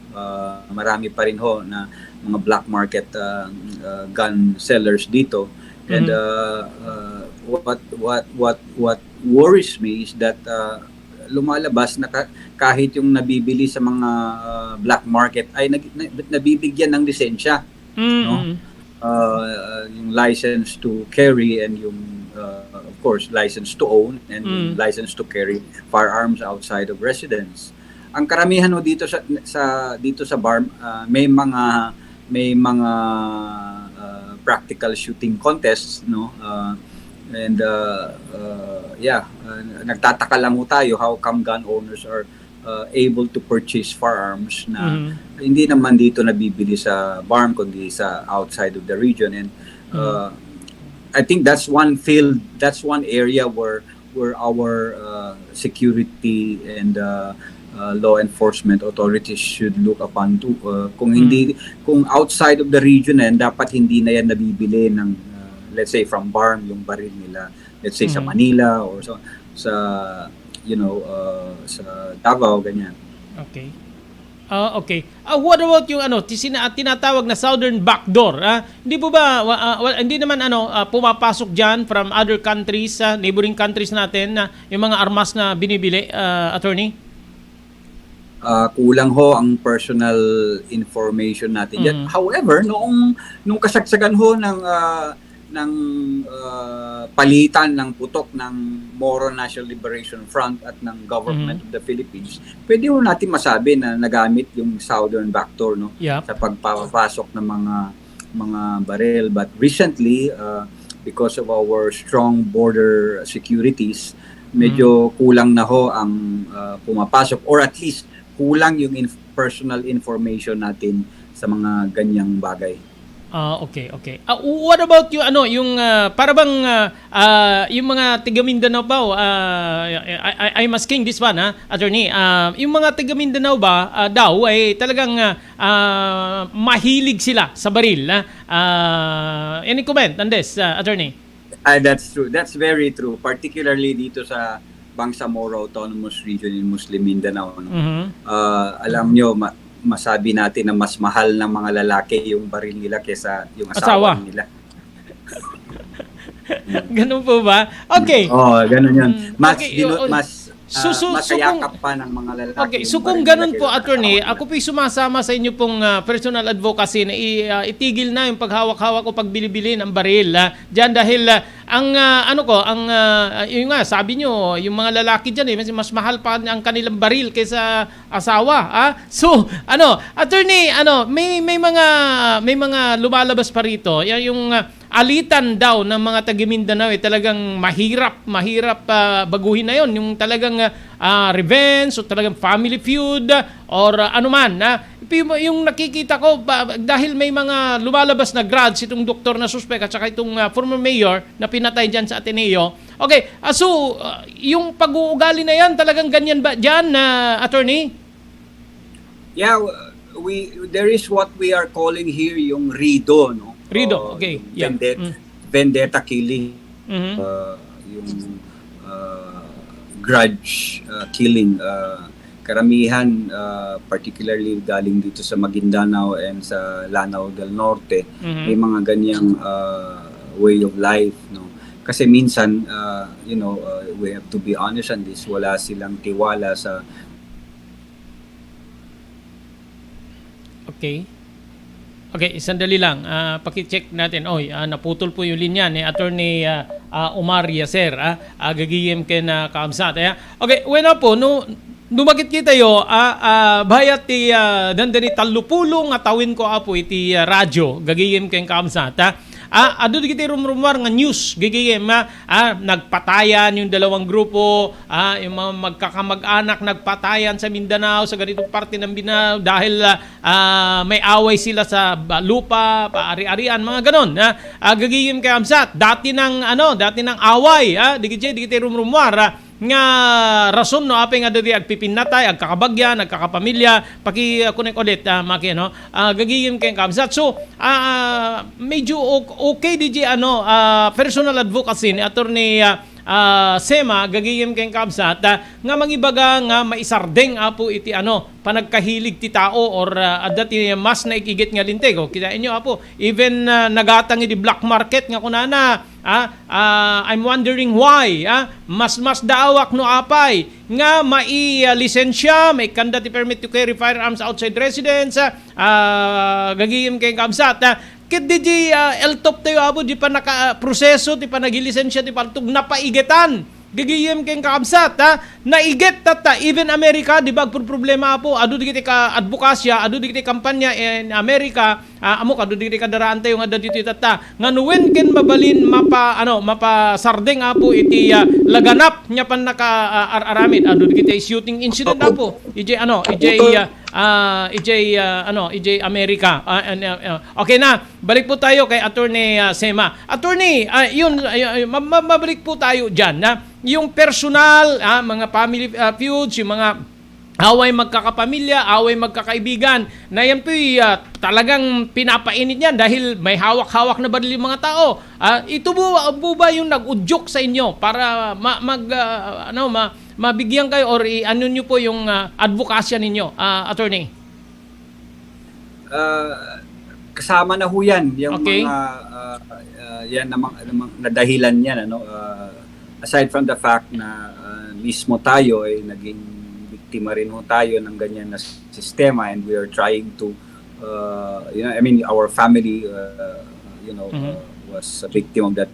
Marami pa rin ho na mga black market gun sellers dito. And what worries me is that lumalabas na kahit yung nabibili sa mga black market ay nabibigyan ng lisensya, no? Yung license to carry and yung of course license to own and license to carry firearms outside of residence. Ang karamihan no dito sa bar may mga practical shooting contests, no? Nagtataka lang ho tayo how come gun owners are able to purchase firearms na hindi naman dito nabibili sa barn kundi sa outside of the region. And I think that's one area where our security and law enforcement authorities should look upon to. Kung outside of the region dapat hindi na yan nabibili ng let's say from barn yung baril nila, let's say sa Manila or sa Davao, ganyan. Okay. Okay. What about yung tinatawag na southern backdoor? Hindi po ba hindi naman pumapasok diyan from other countries, neighboring countries natin na yung mga armas na binibili, attorney? Kulang ho ang personal information natin diyan. However, nung kasagsagan ho ng palitan ng putok ng Moro National Liberation Front at ng Government of the Philippines, pwede ho natin masabi na nagamit yung southern backdoor, no? Yep. Sa pagpapasok ng mga baril. But recently, because of our strong border securities, medyo kulang na ho ang pumapasok, or at least kulang yung personal information natin sa mga ganyang bagay. Okay. What about yung para bang yung mga taga Mindanao ba, I'm asking this one, attorney, yung mga taga Mindanao ba daw ay talagang mahilig sila sa baril? Any comment on this, attorney? That's true. That's very true. Particularly dito sa Bangsamoro Autonomous Region in Muslim Mindanao. No? Alam nyo, masabi natin na mas mahal ng mga lalaki yung baril nila kaysa yung asawa nila. Ganun po ba? Okay. Ganun yun. Mas kayakap pa ng mga lalaki. Okay, so kung ganun po, attorney, ako po'y sumasama sa inyo pong personal advocacy na itigil na yung paghawak-hawak o pagbili-bili ng baril. Diyan dahil yung nga, sabi nyo, yung mga lalaki dyan, mas mahal pa ang kanilang baril kaysa asawa. So, attorney, may mga lumalabas pa rito. Yung alitan daw ng mga taga Mindanao talagang mahirap baguhin na yon, yung talagang revenge o talagang family feud or anuman. Yung nakikita ko dahil may mga lumalabas na grads itong doktor na suspect at saka itong former mayor na pinatay dyan sa Ateneo. Okay, so yung pag-uugali na yan talagang ganyan ba dyan, attorney? Yeah, there is what we are calling here yung RIDO, no? RIDO, okay. Yeah. Vendetta killing. Yung grudge killing. Karamihan, particularly galing dito sa Maguindanao and sa Lanao del Norte, may mga ganyang way of life, no? Kasi minsan, we have to be honest on this, wala silang tiwala sa... Okay, sandali lang. Paki-check natin. Naputol po yung linya ni Attorney Omar Yacer. Gagiyem ken kaamsat. Okay, wala po. Dumagit kita yo, bayat ti dandani talupulong atawin ko apo iti radyo. Gagiyem ken kaamsat. Ado di kita rumrumar nga news gigayem nagpatayan yung dalawang grupo, yung mga magkakamag-anak nagpatayan sa Mindanao, sa ganitong parte ng Mindanao dahil may away sila sa lupa, paari-arian, mga ganon. Gagayem kay Amsat, dati ng away, di kita rumrumar nga rason no apay nga diri agpipinatay, agkakabagyan, agkakapamilya, connect ulit maki no. Gagiyim kay kabsat. So medyo okay DJ personal advocacy ni attorney Sema gagiyem kay kabsat nga mangibaga nga maisardeng apo iti panagkahilig ti tao or adati mas naikigit nga linteg kita inyo apo even nagatang iti black market nga kunana I'm wondering why mas daawak no apay nga lisensya may kanda ti permit to carry firearms outside residence gagiyem kay kabsat kit di eltop tayo abo di pa naka-proseso, di pa nagilisensya, di pa napaigetan. Gigiyem keng kakabsat, naiget tata, even Amerika, di ba, problema po, adu di ka advokasya, adu di kampanya in Amerika, adu di ka daraan tayo nga dito tata, nga nuwen ken mabalin, mapasardeng apo iti laganap, niya pan naka-aramid, adu di shooting incident apo, EJ Amerika. Okay na, balik po tayo kay Attorney Sema. Attorney, mabalik po tayo dyan. Yung personal, mga family feuds, yung mga away magkakapamilya, away magkakaibigan, na yan po'y talagang pinapainit yan dahil may hawak-hawak na baril yung mga tao. Ito po ba yung nag-udyok sa inyo para mabigyan kayo or nyo po yung advokasya ninyo, attorney? Kasama na ho yan, yung okay. mga yan namang nadahilan yan, aside from the fact na mismo tayo ay naging biktima rin ho tayo ng ganyan na sistema, and we are trying to our family was a victim of that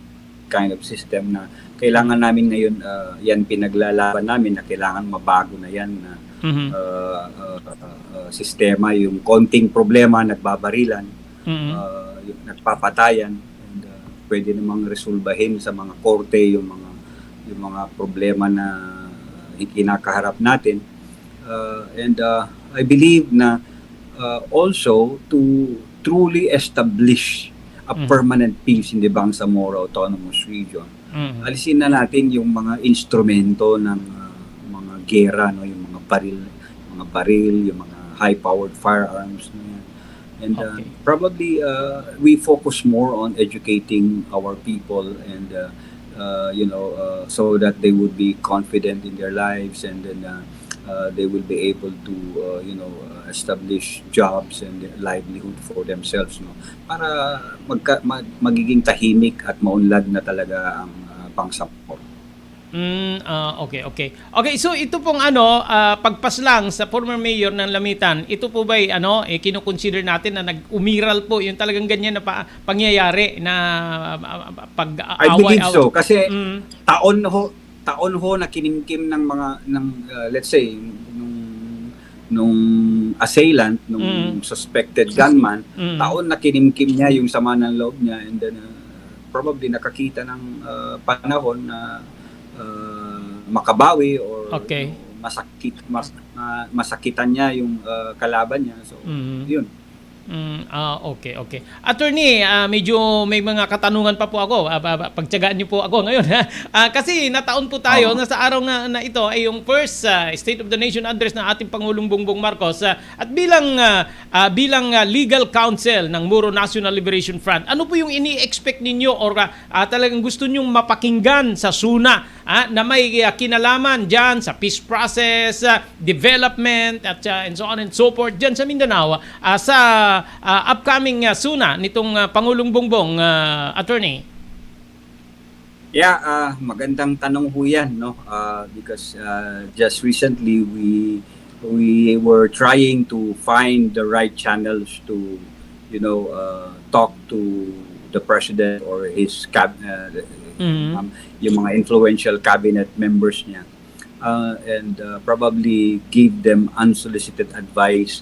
kind of system na kailangan namin ngayon yan pinaglalaban namin na kailangan mabago na yan na sistema, yung konting problema nagbabarilan, yung nagpapatayan, and pwede namang resolbahin sa mga korte yung mga problema na kinakaharap natin, and I believe na also to truly establish a permanent peace in the Bangsamoro Autonomous Region. Alisin na natin yung mga instrumento ng mga gera, yung mga baril, yung mga high-powered firearms na yan. And probably we focus more on educating our people and so that they would be confident in their lives, and then they will be able to establish jobs and livelihood for themselves, para magiging tahimik at maunlad na talaga ang Bangsamoro. Okay, so ito pong pagpaslang sa former mayor ng Lamitan, ito po ba kino-consider natin na nag-umiral po yung talagang ganyan na pangyayari na pag-away? I believe so, kasi taon ho na kinimkim ng mga let's say nung assailant, nung suspected gunman, taon na kinimkim niya yung sama ng loob niya, and then probably nakakita ng panahon na makabawi or masakitan niya yung kalaban niya. So, yun. Okay. Attorney, medyo may mga katanungan pa po ako. Pagtiyagaan niyo po ako ngayon. Kasi nataon po tayo na sa araw na ito ay yung first State of the Nation address ng ating Pangulong Bongbong Marcos. At bilang legal counsel ng Moro National Liberation Front, ano po yung ini-expect ninyo or talagang gusto nyong mapakinggan sa SUNA na may kinalaman dyan sa peace process, development, at and so on and so forth dyan sa Mindanao sa upcoming SUNA nitong Pangulong Bongbong, attorney? Yeah, magandang tanong ho yan, because just recently we were trying to find the right channels to talk to the president or his yung mga influential cabinet members niya, and probably give them unsolicited advice,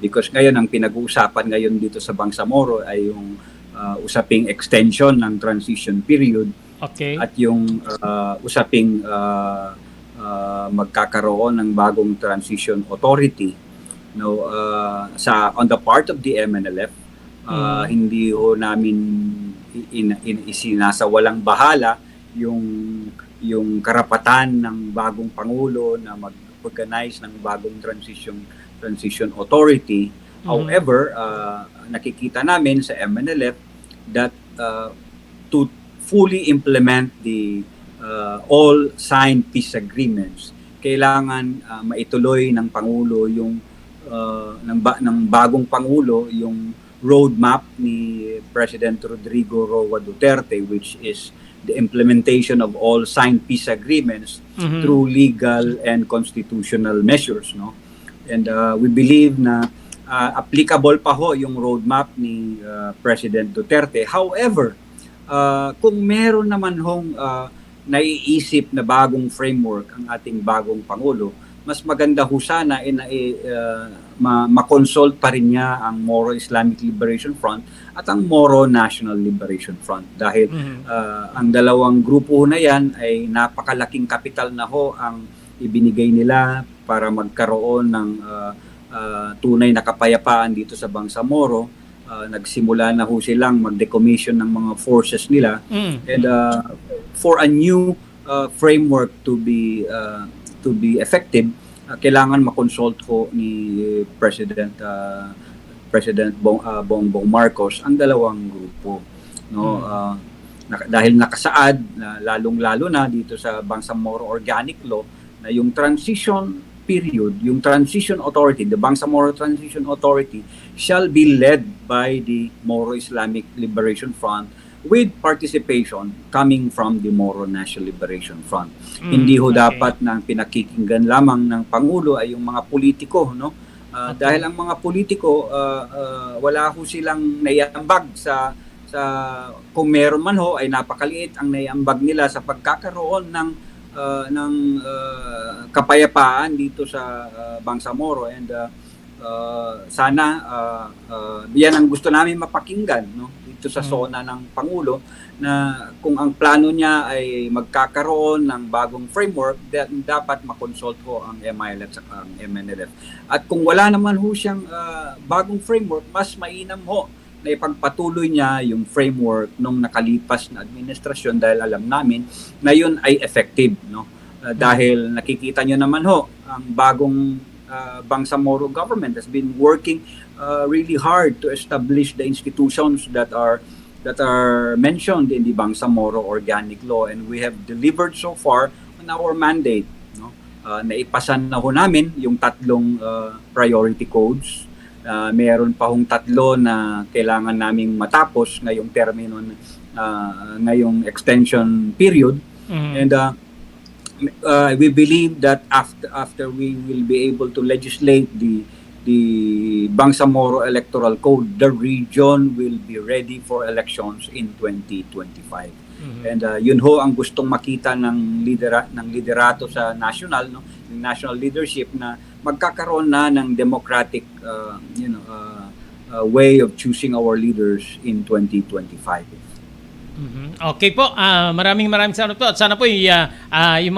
because ngayon ang pinag-uusapan ngayon dito sa Bangsamoro ay yung usaping extension ng transition period, at yung usaping magkakaroon ng bagong transition authority on the part of the MNLF. Hindi ho namin isinasawalang bahala yung yung karapatan ng bagong pangulo na mag-organize ng bagong transition authority. However, nakikita namin sa MNLF that to fully implement the all signed peace agreements, kailangan maituloy ng pangulo yung ng bagong pangulo yung roadmap ni President Rodrigo Roa Duterte, which is the implementation of all signed peace agreements through legal and constitutional measures, no? And we believe na applicable pa ho yung roadmap ni President Duterte. However, kung meron naman hong naiisip na bagong framework ang ating bagong Pangulo, mas maganda ho sana ma-consult pa rin niya ang Moro Islamic Liberation Front at ang Moro National Liberation Front. Dahil ang dalawang grupo na yan ay napakalaking kapital na ho ang ibinigay nila para magkaroon ng tunay na kapayapaan dito sa Bangsamoro. Nagsimula na ho silang mag-decommission ng mga forces nila. And for a new framework to be effective, kailangan ma-consult ho ni President Bongbong Marcos ang dalawang grupo, no? Dahil nakasaad na lalong-lalo na dito sa Bangsamoro Organic Law na yung transition period, yung transition authority, the Bangsamoro Transition Authority shall be led by the Moro Islamic Liberation Front with participation coming from the Moro National Liberation Front. Hindi ho dapat na pinakikinggan lamang ng Pangulo ay yung mga politiko, no? Dahil ang mga politiko wala ho silang naiambag sa kung meron man ho ay napakaliit ang naiambag nila sa pagkakaroon ng kapayapaan dito sa Bangsamoro. And sana yan ang gusto namin mapakinggan, no, dito sa SONA ng Pangulo, na kung ang plano niya ay magkakaroon ng bagong framework, dapat makonsult ho ang MILF at ang MNLF. At kung wala naman ho siyang bagong framework, mas mainam ho na ipagpatuloy niya yung framework nung nakalipas na administrasyon, dahil alam namin na yun ay effective, no? Dahil nakikita nyo naman ho, ang bagong Bangsamoro government has been working really hard to establish the institutions that are mentioned in the Bangsamoro Organic Law, and we have delivered so far on our mandate, no? Naipasan na ho namin yung 3 priority codes. Meron pa hong 3 na kailangan naming matapos ngayong termino, ngayong extension period. And we believe that after we will be able to legislate the Bangsamoro Electoral Code, the region will be ready for elections in 2025. And yun ho ang gustong makita ng liderato sa national, no, ng national leadership, na magkakaroon na ng democratic way of choosing our leaders in 2025. Okay po, maraming salamat po. At sana po yung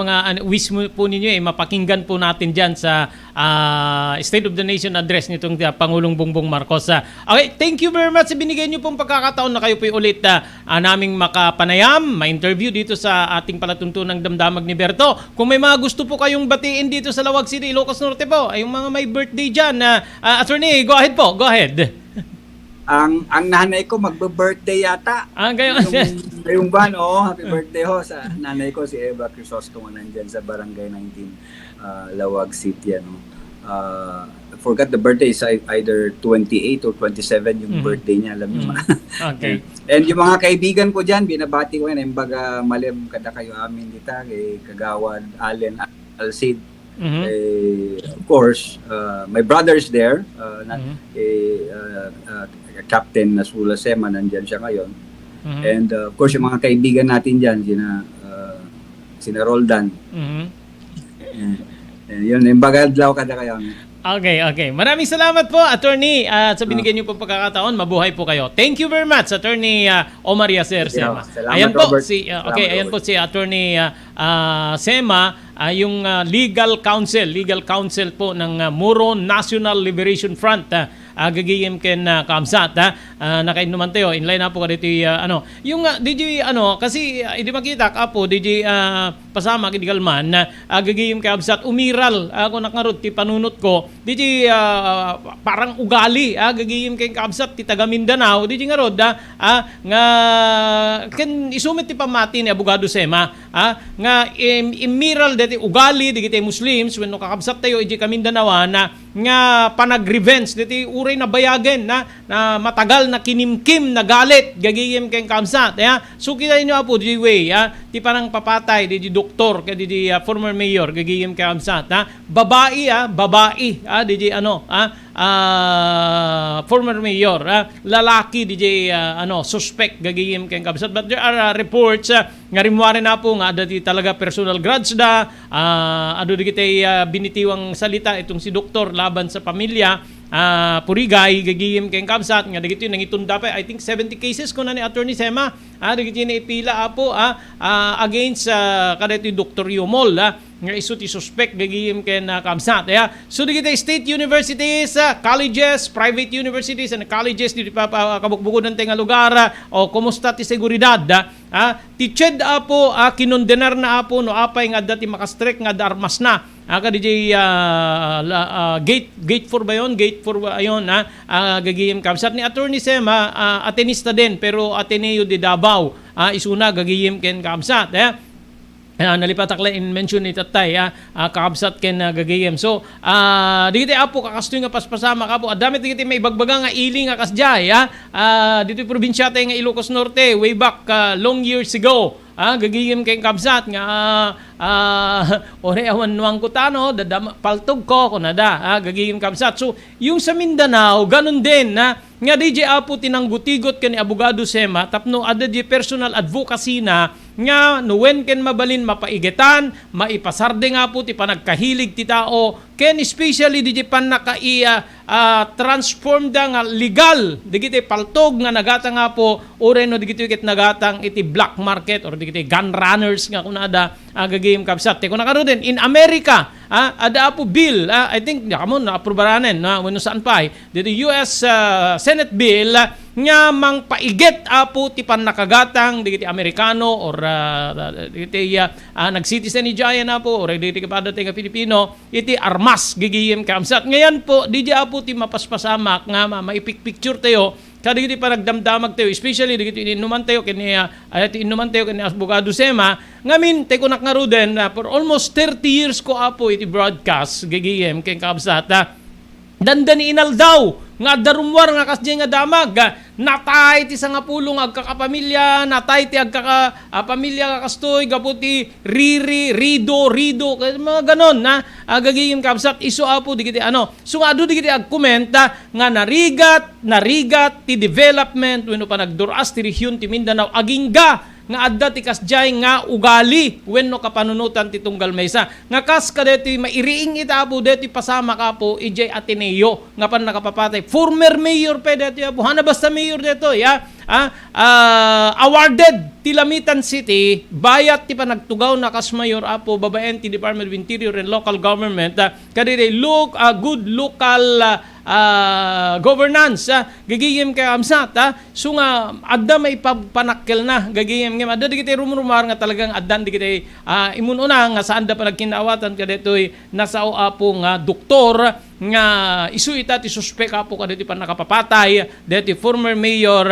mga wish po ninyo mapakinggan po natin dyan sa State of the Nation address nitong Pangulong Bongbong Marcos. Okay, thank you very much sa binigay niyo pong pagkakataon na kayo po ulit naming makapanayam, ma-interview dito sa ating palatuntunang Damdamag ni Berto. Kung may mga gusto po kayong batiin dito sa Lawag City, Ilocos Norte po, ay yung mga may birthday dyan, attorney, go ahead po, go ahead. Ang nanay ko magbe-birthday yata. Ngayong buwan, happy birthday ho sa nanay ko, si Eva Crisostomo, nandyan sa Barangay 19, Lawag City. I forgot the birthday, is either 28 or 27 yung birthday niya, alam niyo. Okay. And yung mga kaibigan ko dyan, binabati ko yan, imbaga malim kada kayo amin dita, kay Kagawad Allen Alcid. Of course, my brother's there, Captain Nasula Sema, nandyan siya ngayon. And of course, yung mga kaibigan natin dyan, sina Roldan. And yun, yung bagadlaw kada kayo. Okay. Maraming salamat po, attorney, sa binigyan niyo po pagkakataon. Mabuhay po kayo. Thank you very much, attorney Omar Yasser Sema. Ayan po ayan po si attorney Sema, yung legal counsel po ng Moro National Liberation Front. gagayim ken kamsat nakainuman tayo inline na po kadito yung DJ kasi hindi makita apo DJ pasama kidigalman gagayim kamsat umiral ako nakarot ti panunot ko DJ parang ugali gagayim ken kamsat ti taga Mindanao DJ nga rod nga ken isumit ti pamati ni abogado Sema nga imiral dati ugali digiti Muslims when no kakabsat tayo iji Kamindanawan nga panag-revenge dati uray na bayagen na matagal na kinimkim na galit gagiyem kay kamsat so kita inyo apo di way ti parang papatay di doktor kay di former mayor gagiyem kay kamsat babae di former mayor lalaki di suspect gagiyem kay kamsat but there are reports nga rimwari na po nga dati talaga personal grudge ado di kita binitiwang salita itong si doktor laban sa pamilya Purigay gagiyem kay kamsat nga dagiti nangitunda pa I think 70 cases ko na ni Attorney Sema dagiti na ipila apo against kadati Dr. Yumol nga isu ti suspect gagiyem kay kamsat so dagiti state universities colleges private universities and colleges di kabukbukudan nga lugar o kumusta ti seguridad ti ched apo kinondenar na apo no apay nga dati makastrek nga darmas na DJ gate 4 ba yun? Gate 4 ba yun? Gagiyem kamsat ni Attorney Sema, Atenista din, pero Ateneo de Davao. Isuna, gagiyem ken kamsat. Nalipatakla in mention ni tatay kakabsat ken gagayem so digiti apo kakastoy nga paspasama ka po adami digiti may bagbaga nga ili nga kasjay dito probinsya tay nga Ilocos Norte way back long years ago gagayem kay kabsat nga ore awan nuang kutano paltog ko kunada gagayem kabsat so yung sa Mindanao ganun din nga DJ apo tinanggutigot ken ni abogado Sema tapno ada di personal advocacy na nga nuwen ken mabalin mapaigetan maipasarde nga po ti panagkahilig ti tao ken especially di pan transform da nga legal digiti paltog nga nagata nga po ore no digiti ket nagatang iti black market or digiti gun runners nga kunada gagayem kapsat te kun nakaro din in America ada po bill I think kamo na aprobaranen wenno saan pa dito US Senate bill nga mang paiget apo ti panakagatang digiti Amerikano or digiti nag-citizen ni Jaya na po or digiti kapada ti Pilipino iti armas gigiyem kamsat ngayon po DJ apo ti mapaspasamak nga maipicture tayo kadigiti panagdamdamag tayo especially digiti inuman tayo kini abogado Sema ngamin tay kunak nga ruden for almost 30 years ko apo iti broadcast gigiyem ken kamsat dandani inal daw nga darumwar nga kasdi nga damag natay ti sangapulong agkakapamilya natay ti agkakapamilya nga kastoy gaputi rido mga ganon gagiyem kapsat isu apo digiti so nga adu digiti agkoment nga narigat ti development wenno pa nagduras ti rehiyon ti Mindanao agingga nga adda ti kasjay nga ugali wenno kapanunutan ti tunggal maysa nga kas kadeti mairiing itapo deti pasama ka po EJ Ateneo nga pan nakapapatay former mayor pa deti po hana basta mayor deto awarded ti Lamitan City bayat ti panagtugaw na kas mayor apo babaen ti Department of Interior and Local Government kadeti good local governance gagiyem kay amsat so nga adda may panakkel na gagiyem ngem adda digiti rumrumar nga talagang addan digiti imununa nga saan da panagkinawatan kadetoy nasao apo nga doktor nga isu ita ti suspek apo kadeti pan nakapapatay deti former mayor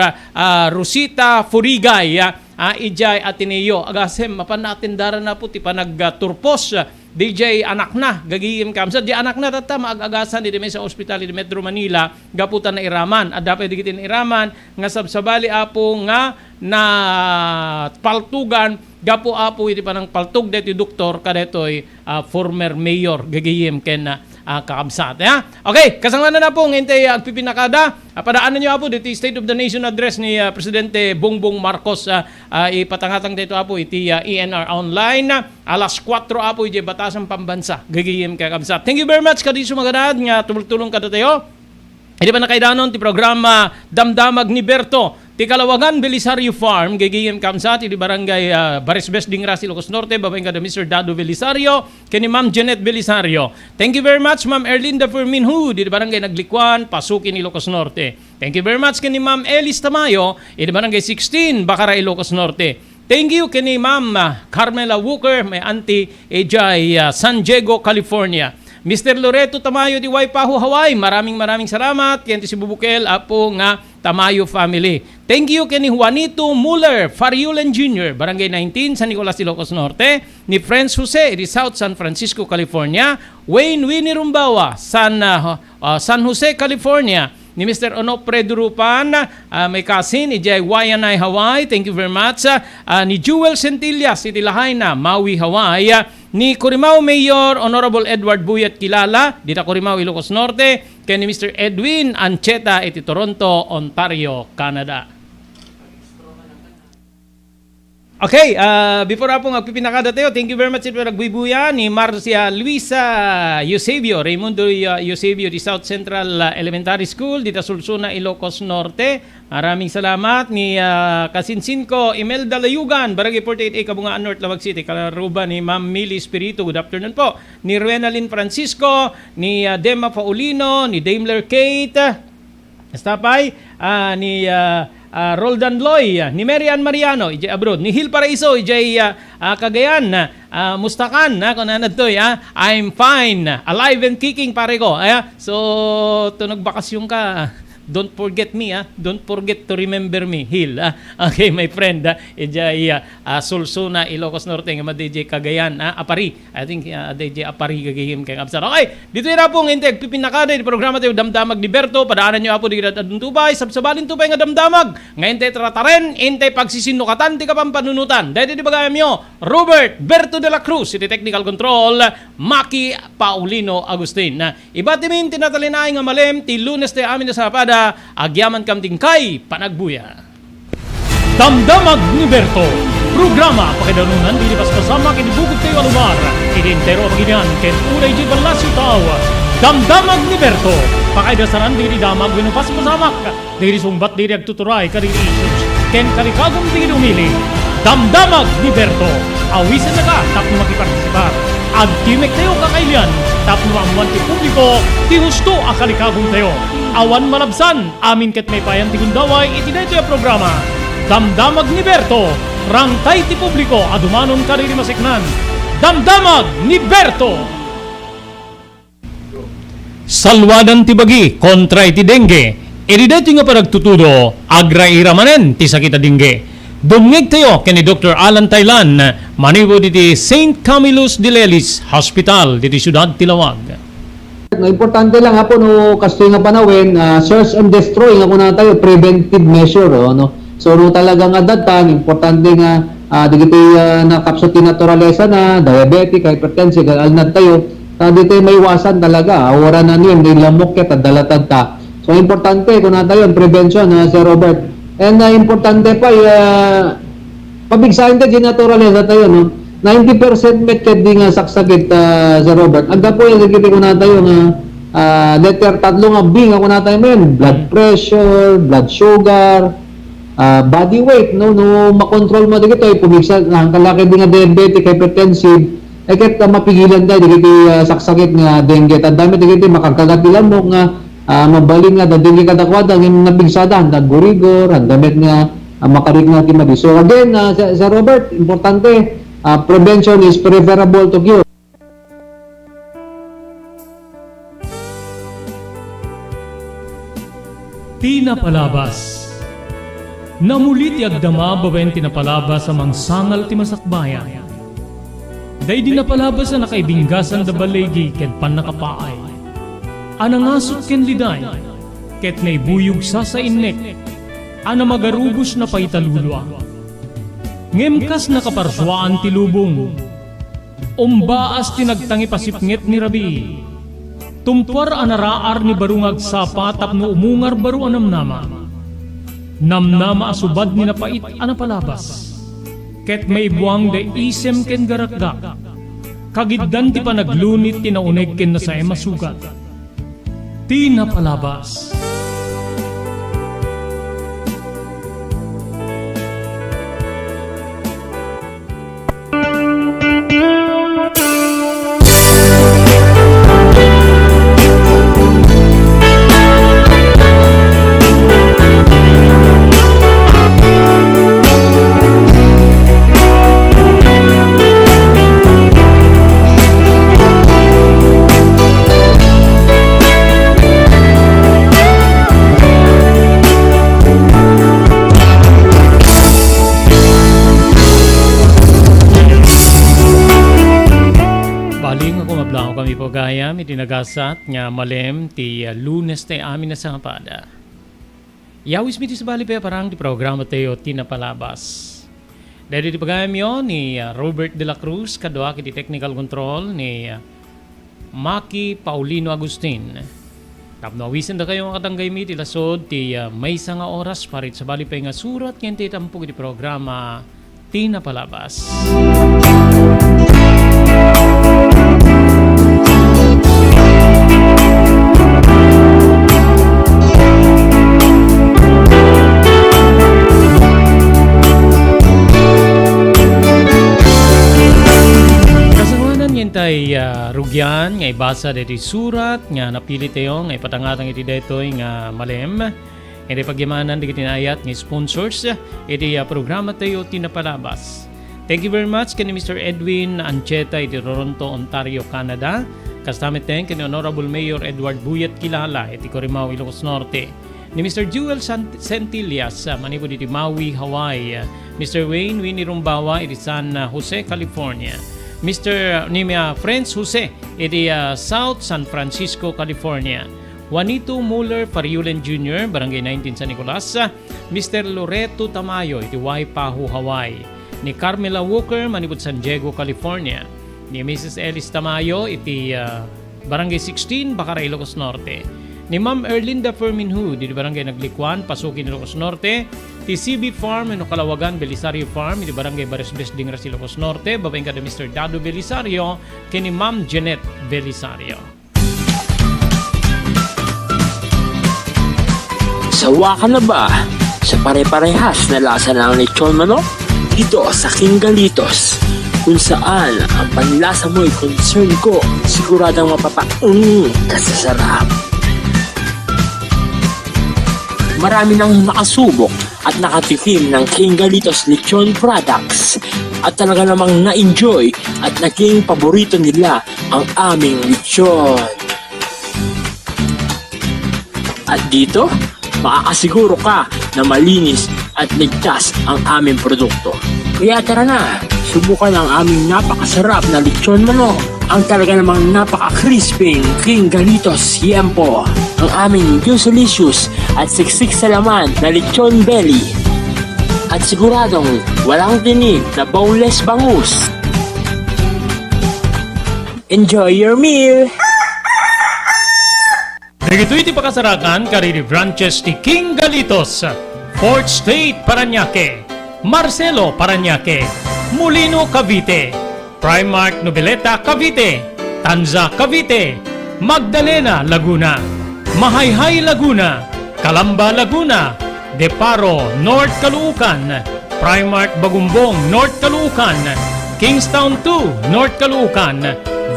Rosita Furigay Ijay Ateneo agasem mapanatindaran na po ti panagturpos DJ anak na gagiyem kamsat di anak na tata maagagasan di sa ospital di Metro Manila gaputan na iraman at dapat digiti na iraman nga sabsabali apo nga na paltugan gapo apo iti panang paltug deti doktor kadetoy former mayor gagiyem ken kakamsat okay kasanglanan na po ngintay agpipinakada padaanan nyo apo dito State of the Nation address ni Presidente Bongbong Marcos ipatangatang dito apo iti ENR online alas 4 apo iti batasang pambansa gagiyem kakamsat. Thank you very much kadi sumaganad nga tumultulong kada tayo. Hindi pa nakaidanon ti programa Damdamag ni Berto Tikalawagan, Belisario Farm, gagayim kamsa, ti barangay Barisbes Dingra, Ilocos Norte, babaeng kada Mr. Dado Belisario, kini Ma'am Janet Belisario. Thank you very much, Ma'am Erlinda Ferminhu, di barangay Naglikwan, Pasukin, Ilocos Norte. Thank you very much kini Ma'am Elis Tamayo, di barangay 16, Bacara, Ilocos Norte. Thank you kini Ma'am Carmela Walker, may auntie Ejay, San Diego, California. Mr. Loreto Tamayo di Waipahu, Hawaii, maraming salamat. Kaya si Bubukel, apo nga Tamayo family. Thank you kini Juanito Muller, Fariulan Jr., Barangay 19, San Nicolas, Ilocos Norte. Ni Friends Jose, di South San Francisco, California. Wayne Winnie Rumbawa, San Jose, California. Ni Mr. Onopre Durupan, may cousin, ni Jay Wayanay, Hawaii. Thank you very much. Ni Jewel Centilla, City Lahaina, Maui, Hawaii. Ni Corimao Mayor, Honorable Edward Buyat Kilala, dita Corimao, Ilocos Norte. Kaya ni Mr. Edwin Ancheta, iti Toronto, Ontario, Canada. Okay, before po magpipinakada tayo, thank you very much ito nagbubuya ni Marcia Luisa Eusebio, Raimundo Eusebio di South Central Elementary School, dito Sulsuna, Ilocos Norte. Maraming salamat ni Kasinsin ko, Imelda Layugan, Barangay 48A, Kabungaan North, Lavag City, Kalaruba ni Ma'am Millie Espiritu, good afternoon po. Ni Renalyn Francisco, ni Dema Paulino, ni Daimler Kate, Estapay, ni Roldan Loy, ni Marian Mariano, ijay abroad, ni Hill Paraiso, ijay Cagayan, Mustakan, kung nanatoy, I'm fine, alive and kicking pare ko. So, tunog bakasyon ka. Don't forget me, don't forget to remember me, Hill. Okay, my friend, ijay Sulsuna, Ilocos Norte, nga DJ Cagayan, Apari. I think DJ Apari gagayim kay Kapsar. Okay, dito na pong integ pipinakada di programa tayo Damdamag ni Berto. Padaanan nyo apo di adun tubay, sabsabalin tubay nga damdamag. Ngayon tayo trataren, intay pagsisinukatan, di ka pang panunutan. Dahil di bagay nyo, Robert Berto de la Cruz, iti technical control, Maki Paulino Agustin. Ibatimin tinatalinaay nga malem, ti Lunes tayo amin na sa pada, agyaman kam kay panagbuya. Damdamag ni Berto, programa pakidanunan dili pas kasama kinibugod kayo alumar, identero paginyan ken unay di balasyo tao. Damdamag ni Berto, pakaidasaran dili damag winupas pasamak, dili sumbat dili agtuturay kadili issues, ken kalikagong dili umili. Damdamag ni Berto, awisan na ka tapno makipartisipar. Agtimek tayo kakailian, tapno maamuan ti publiko, ti husto akalikagong tayo. Awan malabsan, amin ket may payan ti gundaway, iti dito yung programa. Damdamag ni Berto, rangkay ti publiko, adumanon kariri masiknan. Damdamag ni Berto! Salwadan ti bagi, kontra iti dengue. Iti dito nga paragtutudo, agrairamanen ti sakita dengue. Dumngeg tayo kani Dr. Alan Taylan, maniwo diti St. Camillus de Lelis Hospital, diti Siyudad Tilawag. Importante lang po no kastoy nga panawin, search and destroy nga kuna tayo preventive measure no. So no talaga nga datan importante nga digiti na kapsati naturalesa na diabetic, hypertensive, alnad tayo. Dito may iwasan talaga. Ora na niyan ni lamok ket dalatad ta. So importante kuna tayo prevention Sir Robert. And importante pa pabigsahin ta di naturalesa tayo no. 90% meted di nga saksagit Sir Robert. Agda po yung nagkiti ko na tayo nga letter tatlo nga B nga ko na tayo men. Blood pressure, blood sugar, body weight, no makontrol mo dito ay pumigsa ang kalaki di nga diabetic, hypertensive, ay ket mapigilan tayo dito saksagit nga dengue. Tandami dito makagkagatilan mo nga mabalin nga da dengue kadakwada ng nabigsada, nagurigor, andamit nga makarig nga timadi. So again, Sir Robert, importante prevention is preferable to cure. Tinapalabas. Namulit agdama babaen tinapalabas sa mangsangal ti masakbayan. Day dinapalabas na nakaibinggasan da balegi ken panakapaay. Anangasot ken liday ket naibuyog sa innek. Ana magarubos na paitalulwa. Ngemkas na kaparswaan ti lubong. Umbaas tinagtangi pasipnget ni Rabi. Tumpar anaraar ni barungag sapa tapno umungar baru anamnama. Namnama asubad ni napait anapalabas. Ket may buwang de isem ken garakdak. Kagiddan ti panaglunit tinauneg ken na sa masugat. Tinapalabas. po gayam iti nagasat nga malem ti Lunes tayo amin na sangapada. Yawis mi ti sabali pa parang di programa tayo tinapalabas. Dahil di pagayam yon ni Robert De La Cruz, kadwa kiti technical control ni Maki Paulino Agustin. Tapnawisan da kayo ang katanggay mi ti lasod ti may nga oras parit sabali pa nga surat nga ti tampok iti programa tinapalabas. Tay rugyan nga ibasa deti surat nga napili tayo nga ipatangatang iti detoy nga malem. Iti pagyamanan di kitinayat nga sponsors iti programa tayo tinapalabas. Thank you very much kani Mr. Edwin Ancheta iti Toronto, Ontario, Canada. Kastamit tayo kani Honorable Mayor Edward Buyat Kilala iti Corimao, Ilocos Norte. Ni Mr. Jewel Centillas manipod iti Maui, Hawaii. Mr. Wayne Winnie Rumbawa iti San Jose, California. Mr. Nimia Friends Jose, iti South San Francisco, California. Juanito Muller Fariulen Jr., Barangay 19 San Nicolas. Mr. Loreto Tamayo, iti Waipahu, Hawaii. Ni Carmela Walker, manipod San Diego, California. Ni Mrs. Ellis Tamayo, iti Barangay 16, Bacara, Ilocos Norte. Ni Ma'am Erlinda Ferminhu, di Barangay Naglikwan, Pasukin, Ilocos Norte. Ti CB Farm, Kalawagan, Belisario Farm, di Barangay Baresbes, Dingras, Ilocos Norte. Babaeng kada Mr. Dado Belisario, kini Ma'am Jeanette Belisario. Sawa ka na ba sa pare-parehas na lasa ng lechon manok? Dito sa King Galitos, kung saan ang panlasa mo'y concern ko, siguradang kasasarap. Marami nang nakasubok at nakatikim ng King Galitos Lechon products at talaga namang na-enjoy at naging paborito nila ang aming lechon. At dito, makakasiguro ka na malinis at ligtas ang aming produkto. Kaya tara na, subukan ang aming napakasarap na lechon manok. Ang talaga namang napaka-crispy King Galitos Yempo. Ang aming juice-licious at siksik sa laman na lechon belly. At siguradong walang tinig na boneless bangus. Enjoy your meal! Nagito iti pakasarakan kariri branches ti King Galitos, Fort State, Parañaque, Marcelo, Parañaque, Molino, Cavite, Primark Noveleta, Cavite, Tanza, Cavite, Magdalena, Laguna, Mahayhay, Laguna, Calamba, Laguna, Deparo, North Caloocan, Primark Bagumbong, North Caloocan, Kingstown 2, North Caloocan,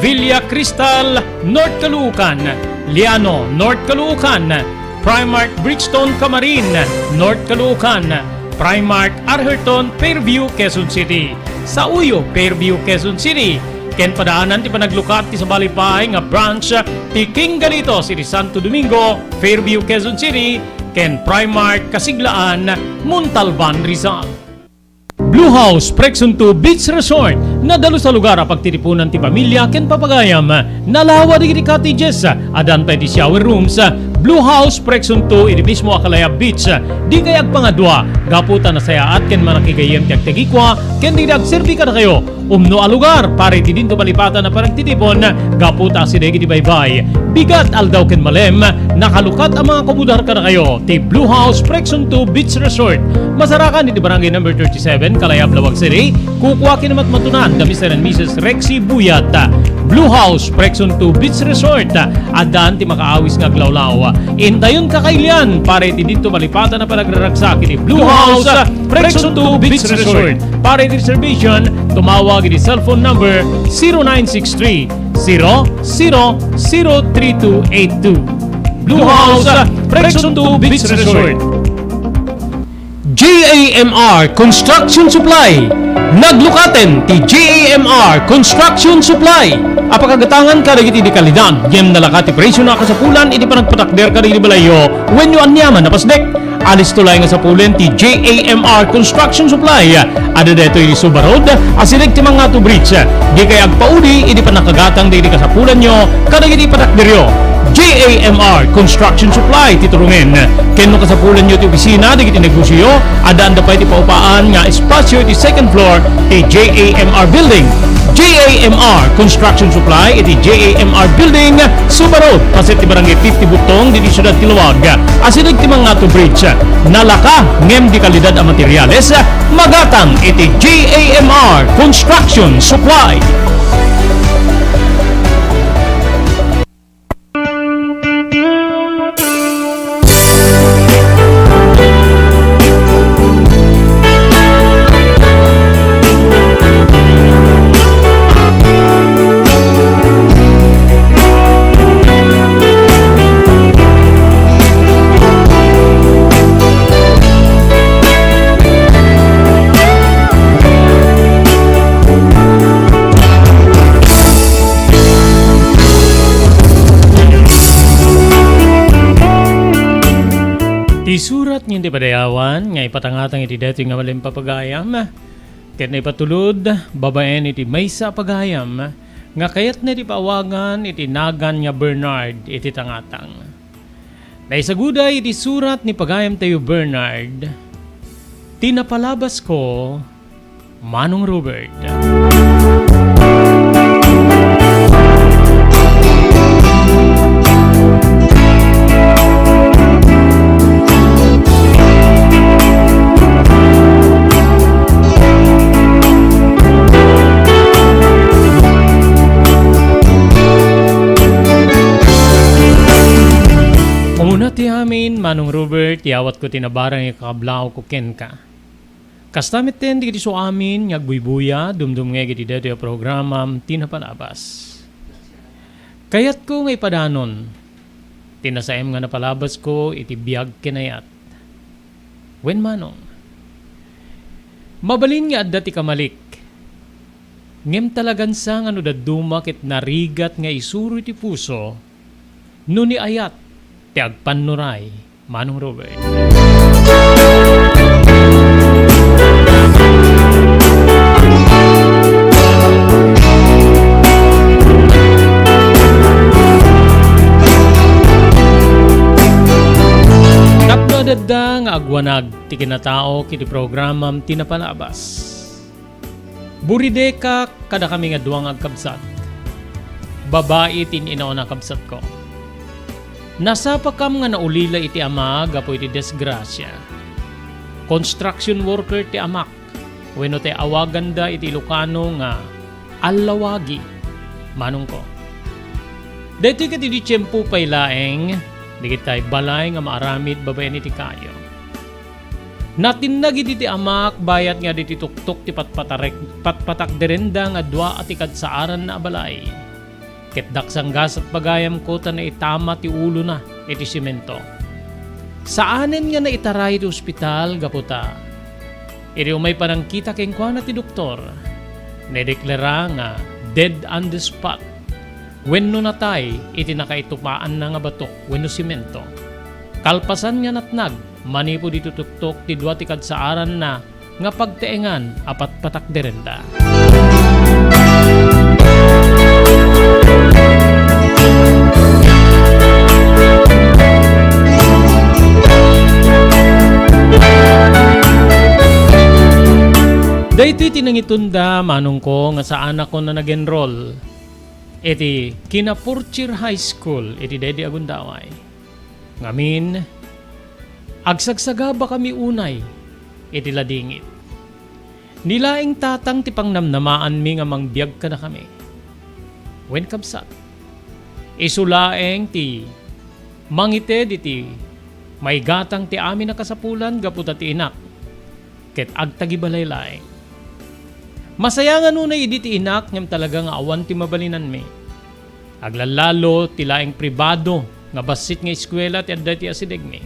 Villa Cristal, North Caloocan, Liano, North Caloocan, Primark Bridgestone, Camarin, North Caloocan, Primark Arherton, Fairview, Quezon City. Sa Uyo, Fairview, Quezon City. Ken padaanan ti panaglukat ti sa balipay nga branch ti King Galitos iti Santo Domingo, Fairview, Quezon City. Ken Primark Kasiglaan, Montalban, Rizal. Blue House Prexon 2 Beach Resort nadalo sa lugar a pagtitipunan ti pamilya ken papagayam nalawa di cottages adan pa ti shower rooms. Blue House Prexon 2 iti mismo Akalaya Beach di kayag pangadwa gaputan na saya at ken manakigayem ti agtegikwa ken di agserbi ka na kayo umno a lugar pare ti dinto palipatan na parang titipon gaputa si degi di baybay bigat aldaw ken malem nakalukat ang mga komudar ka na kayo ti Blue House Prexon 2 Beach Resort masarakan iti barangay number 37 Kalayab, Lawag City. Kukuha kinamat matunan da Mr. and Mrs. Rexy Buyat. Blue House Prexon 2 Beach Resort. Adaan ti makaawis nga glawlaw. Indayon kakailian pare ti dito malipatan na panagraragsak iti Blue House Prexon 2 Beach Resort. Pare ti reservation tumawag iti cellphone number 0963 003282. Blue House Prexon 2 Beach Resort. JAMR Construction Supply. Naglukaten ti JAMR Construction Supply. Apakagatangan ka iti di kalidad. Yem nalakat ti presyo na kasapulan iti panagpatakder ka iti balayo. When you anyaman napasdek. alis tulay nga sa pulen ti JAMR Construction Supply. Ada dito yung Subarod, asilig ti mga to bridge. Di kay agpauli, hindi pa nakagatang di kasapulan nyo, kada hindi patakdiryo. JAMR Construction Supply titurungin. Ken no kasapulan nyo ti opisina di kiti negosyo, adaan da pa iti paupaan nga espasyo iti second floor ti JAMR Building. JAMR Construction Supply iti JAMR Building Subarod pasit ti barangay 50 Butong di siyudad Tiluwag. Asinig ti mga to bridge. Nalaka ngem di kalidad ang materyales magatang iti JAMR Construction Supply. Isurat ng hindi padayawan, nga ipatangatang iti dito nga maling papagayam, ket na ipatulod, babaen iti maysa pagayam, nga kayat na iti paawagan iti nagan nga Bernard iti tangatang. Naisaguday iti surat ni pagayam tayo Bernard, tinapalabas ko, Manong Robert. Ti amin, Manong Robert, yawat ko tinabarang ikakablaw ko ken ka. Kastamit ten di kiti so amin, ngagbuibuya, dumdum nga kiti dito yung programam, tinapalabas. Kayat ko nga ipadanon, tinasaem nga napalabas ko, iti biyag kinayat. Wen Manong, mabalin nga adda ti kamalik, ngem talagan sa nga no daduma ket narigat nga isuro iti puso, no ni ayat, ti agpanuray, Manong Robert. Tapno nga agwanag ti kinatao kiti programam tinapalabas. Burideka kada kami nga duwang agkabsat. Babae tininaw na kabsat ko. Nasa pakam nga naulila iti ama gapo iti desgrasya. Construction worker ti amak. Wenno ti awagan da iti Ilocano nga allawagi. Manong ko. Dito iti di tiyempo pay laeng, digit tay balay nga maaramid babayan iti kayo. Natinag iti amak bayat nga diti tuktok ti patpatakderenda nga dua ati kadsaaran na abalay. Ket daksanggas at pagayam ko ta na itama ti ulo na iti simento. Saanen nga na itaray ti ospital gaputa. Iti umay panangkita keng kwa na ti doktor. Nedeklara nga dead on the spot. Wenno natay iti nakaitupaan na nga batok wenno simento. Kalpasan nga natnag manipo dito tuktok ti dua ti kadsaaran na nga pagteengan apat patakderenda. Daytoy tinangitunda manong ko nga sa anak ko na nag-enroll iti Kinapurchir High School iti Dedi Agundaway. Ngamin agsagsagaba kami unay iti ladingit. Nilaing tatang ti pangnamnamaan mi nga mangbiag ka na kami. Wen kabsat. Isulaeng ti mangited iti may gatang ti amin na kasapulan gaputa ti inak. Ket agtagibalay laeng. Masaya nga nunay idi ti inak ngem talaga nga awan ti mabalinan mi. Aglalalo ti laeng pribado nga basit nga eskwela ti adda ti asideg mi.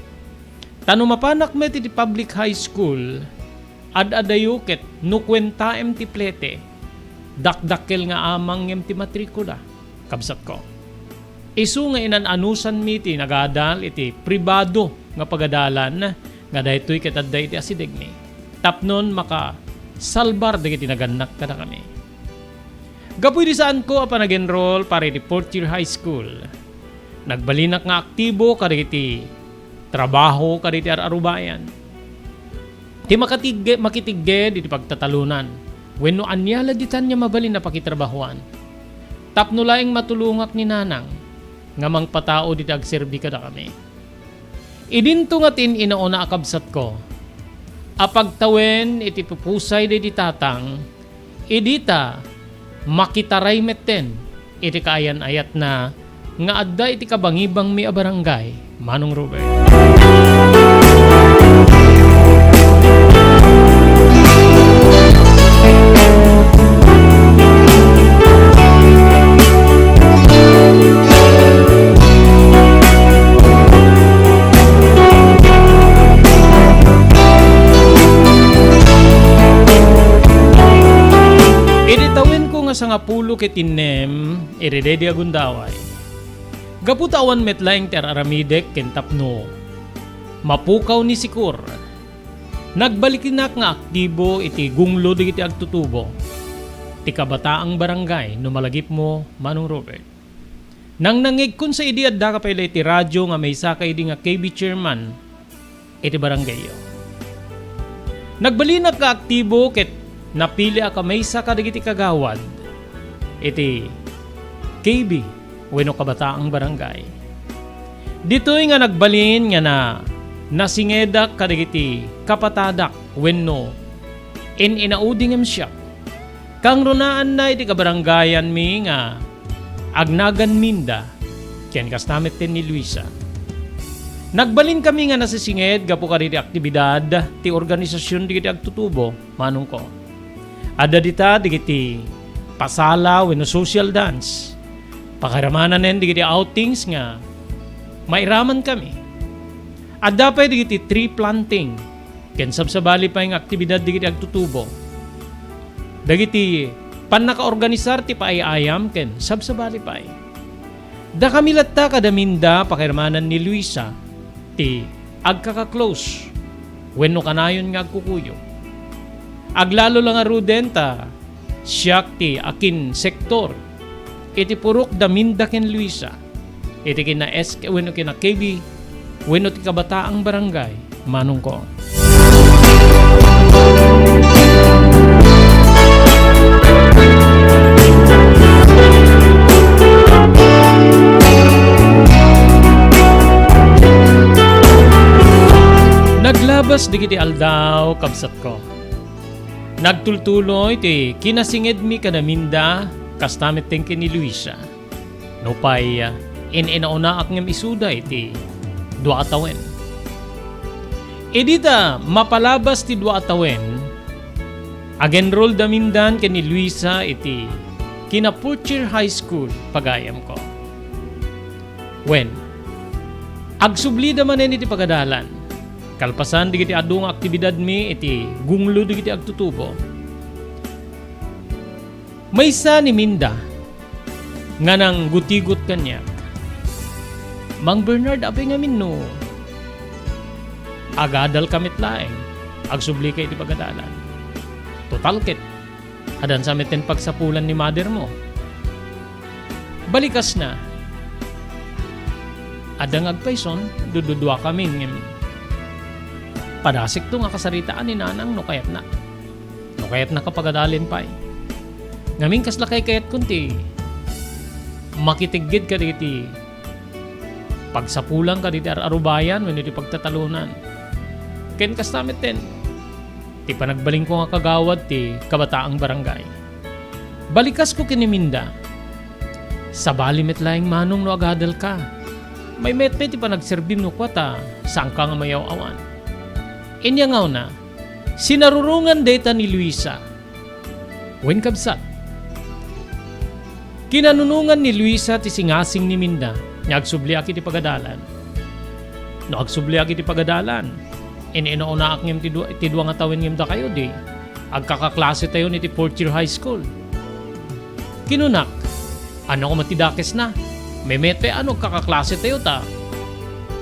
Tano mapanak met ti public high school ad-adayo ket nukwentaem ti plete. Dakdakkel nga amang ngem ti matrikula. Kabsat ko. Isu nga inananusan mi ti nagadal iti pribado nga pagadalan Nga dahito'y kitadda iti asidig mi. Tapnon maka salbar dagiti naganak kada kami. Gapoy di saan ko apa nag-enroll para iti 4th year high school. Nagbalinak nga aktibo kadagiti trabaho kadagiti arubayan. Ti makitigge di pagtatalunan. Wenno anyala ditan niya mabalin na pakitrabahuan. Tapno laing matulungak ni nanang nga mangpatao di agserbi kada kami. Idinto nga tin inauna akabsat ko. Apagtawen iti pupusay di tatang idita makitaray metten iti kaayan ayat na nga adda iti kabangibang mi a barangay Manong Robert. Iditawin ko nga sa nga pulo kitinem iridedi agundaway. Gaputawan metlaing ter aramidek ken tapno. Mapukaw ni sikur. Nagbalikinak nga aktibo iti gunglo digiti agtutubo. Ti kabataang barangay no malagip mo Manong Robert. Nang nangig kun sa idi adda ka pala iti radyo nga may sakay di nga KB chairman iti barangay yo. Nagbalinak ka aktibo ket napili ka may saka digiti kagawad iti KB wenno kabataang barangay. Ditoy nga nagbalin nga na nasingedak kadagiti kapatadak wenno inaudingem siya. Kang runaan na iti kabarangayan mi nga agnagan minda ken kastamit ten ni Luisa. Nagbalin kami nga nasisinged gapo kaditi aktibidad ti organisasyon digiti agtutubo manong ko. Ada dita digiti pasala wenno social dance. Pakaramanan nen digiti outings nga mairaman kami. Adda pa digiti tree planting ken sabsabali pa yung aktibidad digiti agtutubo. Dagiti panakaorganisar ti paayayam ken sabsabali pa. Da kami latta kadaminda pakirmanan ni Luisa ti agkaka-close wenno kanayon nga agkukuyo. Aglalo lang nga rudenta siyak ti akin sektor iti purok daminda ken Luisa iti kina SK wenno kina KB wenno ti kabataang barangay manong ko. Naglabas digiti aldaw kabsat ko. Nagtultuloy ti kinasinged mi kanaminda kastamit tengke ni Luisa. No pay inauna ak ngem isuda iti dua atawen. Edita mapalabas ti dua atawen agenroll damindan ken ni Luisa iti kina Purcher High School pagayam ko. When agsubli da manen iti pagadalan. Kalpasan digiti adu nga aktibidad mi iti gunglo digiti agtutubo. Maysa ni Minda nga nang gutigot kanyak. Mang Bernard apay nga minno. Agadal kamit laeng. Agsubli kay iti pagadalan. Total ket. Adan sa meten pagsapulan ni mother mo. Balikas na. Adang agpayson dududwa kami ngem. Padasik to nga kasaritaan ni nanang no kayat na kapagadalin pa. Ngamin kasla kayat kunti makitigid ka diti pagsapulang ka diti arubayan wenno diti pagtatalunan. Ken kastamit ten ti panagbaling ko nga kagawad ti kabataang barangay. Balikas ko kiniminda. Sabali met laing manong no agadal ka. May metpe ti panagserbim no kwata saan ka nga mayaw awan. Inya nga na, sinarurungan data ni Luisa. Wen kabsat. Kinanunungan ni Luisa ti singasing ni Minda, niya agsubli aki ti pagadalan. No agsubli aki ti pagadalan, inauna ak ngem ti dua nga tawen ngem da kayo di, agkakaklase tayo ni ti 4th year high school. Kinunak, ano ko matidakes na, may mete ano kakaklase tayo ta,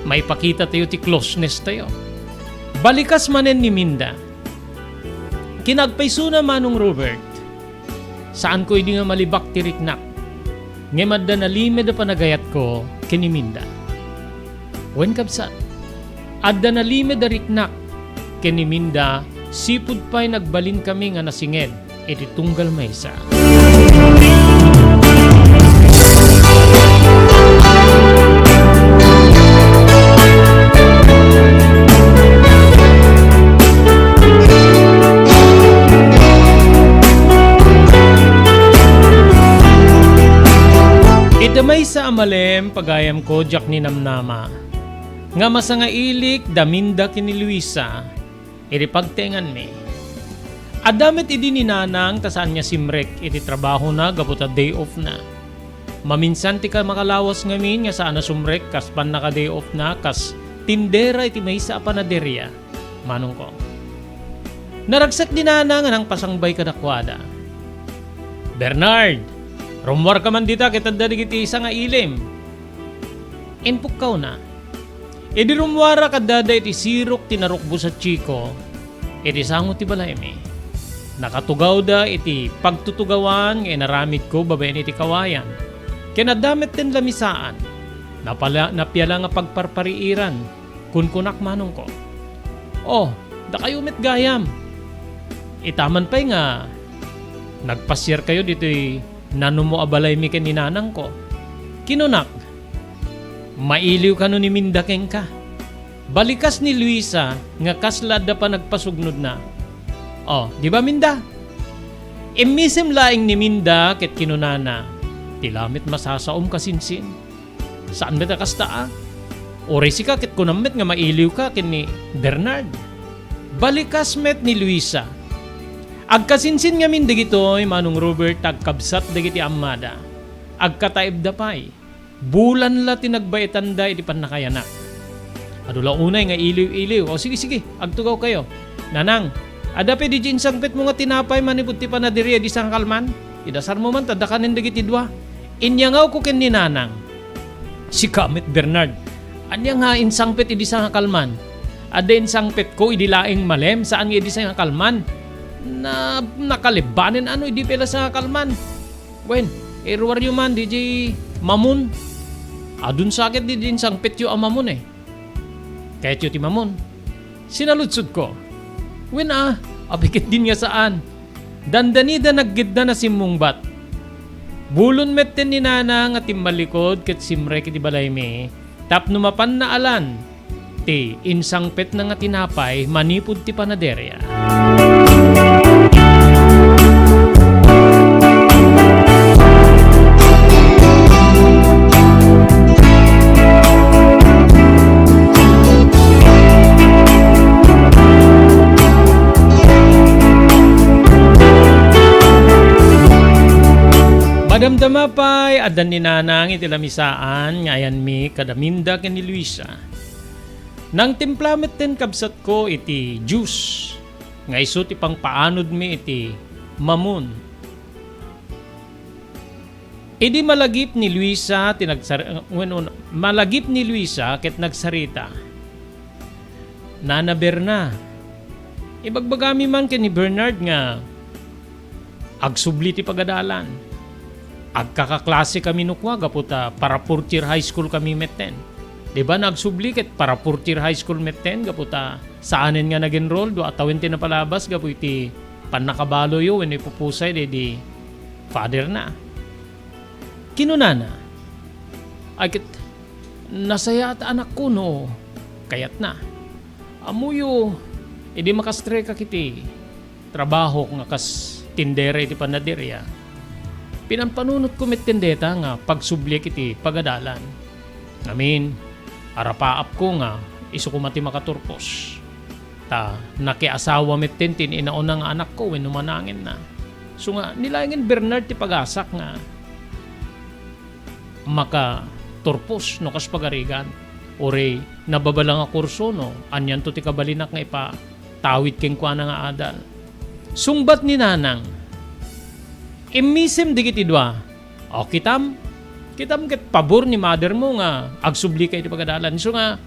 may pakita tayo ti closeness tayo. Balikas manen ni Minda. Kinagpayso na manong Robert. Saan ko hindi nga malibak tiriknak. Ngemad da nalimed da panagayat ko kini Minda. Wen kabsat. Adda nalimed da riknak kini Minda. Sipud pa'y nagbalin kami nga nasinged. Iti tunggal maysa. Itamay sa amalem pagayam ko jak ni Namnama. Nga masanga ilik daminda kini Luisa. Iti pagtengan mi. Adamit idi ni Nanang tasaan niya simrek iti trabaho na gaputa day off na. Maminsan ti ka makalawas ngamin nga saan na sumrek kaspan naka day off na kas tindera iti may sa panaderya. Manong ko. Naragsak ni Nanang anang pasangbay kadakwada. Bernard! Rumwar ka man dita kita dadigiti isa nga ilim. Inpukkaw na. Idi rumwara kadada iti sirok tinarukbo sa chiko. Iti sangot ti balay mi. Nakatugaw da iti pagtutugawan nga inaramid ko babayan iti kawayan. Kinadamit din lamisaan. Napyala nga pagparpariiran. Kunkunak manong ko. Oh, da kayo met gayam. Itaman pa'y nga. Nagpasyar kayo dito'y nano mo abalay mi ken ni Nanang ko. Kinunak. Mailiw ka no ni Mindakeng ka. Balikas ni Luisa nga kaslad da pa nagpasugnod na. Oh, di ba Minda? Imisim laing ni Minda ket kinunana. Tilamit masasaom kasinsin. Saan ba ta kasta? Ore si ka ket kunammet nga mailiw ka ken ni Bernard. Balikas met ni Luisa. Agkasinsin nga min digitoy manong Robert agkabsat digiti ammada. Agkataib da pay. Bulan la tinagbaitan da iti panakayanak. Adula unay nga iliw-iliw. O sige, agtugaw kayo. Nanang, adape di jinsang pet mo nga tinapay manipud ti panadiriya di sang kalman. Idasar mo man tadakanin digiti dua. Inyangaw ko ken ni Nanang. Si Kamit Bernard. Anya nga insang pet idi sang kalman. Ada insang pet ko idi laing malem saan nga idi sang kalman. Na nakalibanin ano idi pela sa kalman. Wen, irwar yu man di mamun. Adun sakit di din sang petyo ang mamun eh. Kahit yu ti mamun. Sinalutsud ko. Wen abikit din nga saan. Dandanida naggidda na simmungbat. Bulon metten ni Nanang at timbalikod ket simrek iti balay mi. Tap numapan na alan. Ti insang pet na nga tinapay manipud ti panaderya. Madamdama pa'y adan ni Nanang iti lamisaan ngayan mi kadaminda ken ni Luisa. Nang timplamet ten kabsat ko iti juice. Nga iso ti pang paanod mi iti mamun. Idi malagip ni Luisa malagip ni Luisa ket nagsarita. Nana Berna. Ibagbagami man ken ni Bernard nga agsubli ti pagadalan. Agkakaklase kami nukwa gaputa para Purtier High School kami metten. Diba nagsubli ket para Purtier High School metten gaputa saanen nga nag-enroll do atawin ti napalabas gapu iti pannakabalo yo when ipupusay di father na. Kinunana. Ay ket nasaya at anak ko no. Kayat na. Amuyo idi makastre ka kiti. Trabaho nga kas tindere iti panaderya. Pinampanunot ko met tendeta nga pagsublik iti pagadalan. Amin, arapaap ko nga iso ko mati makaturpos. Ta nakiasawa met tintin inauna nga anak ko when numanangin na. So nga nilangin Bernard ti pagasak nga makaturpos no kas pagarigan. Ore nababalang nga kurso no anyan to ti kabalinak nga ipa tawid ken kuana nga adal. Sungbat ni Nanang imisim digiti dua. O kitam ket pabor ni mother mo nga agsubli kay iti pagadalan. So nga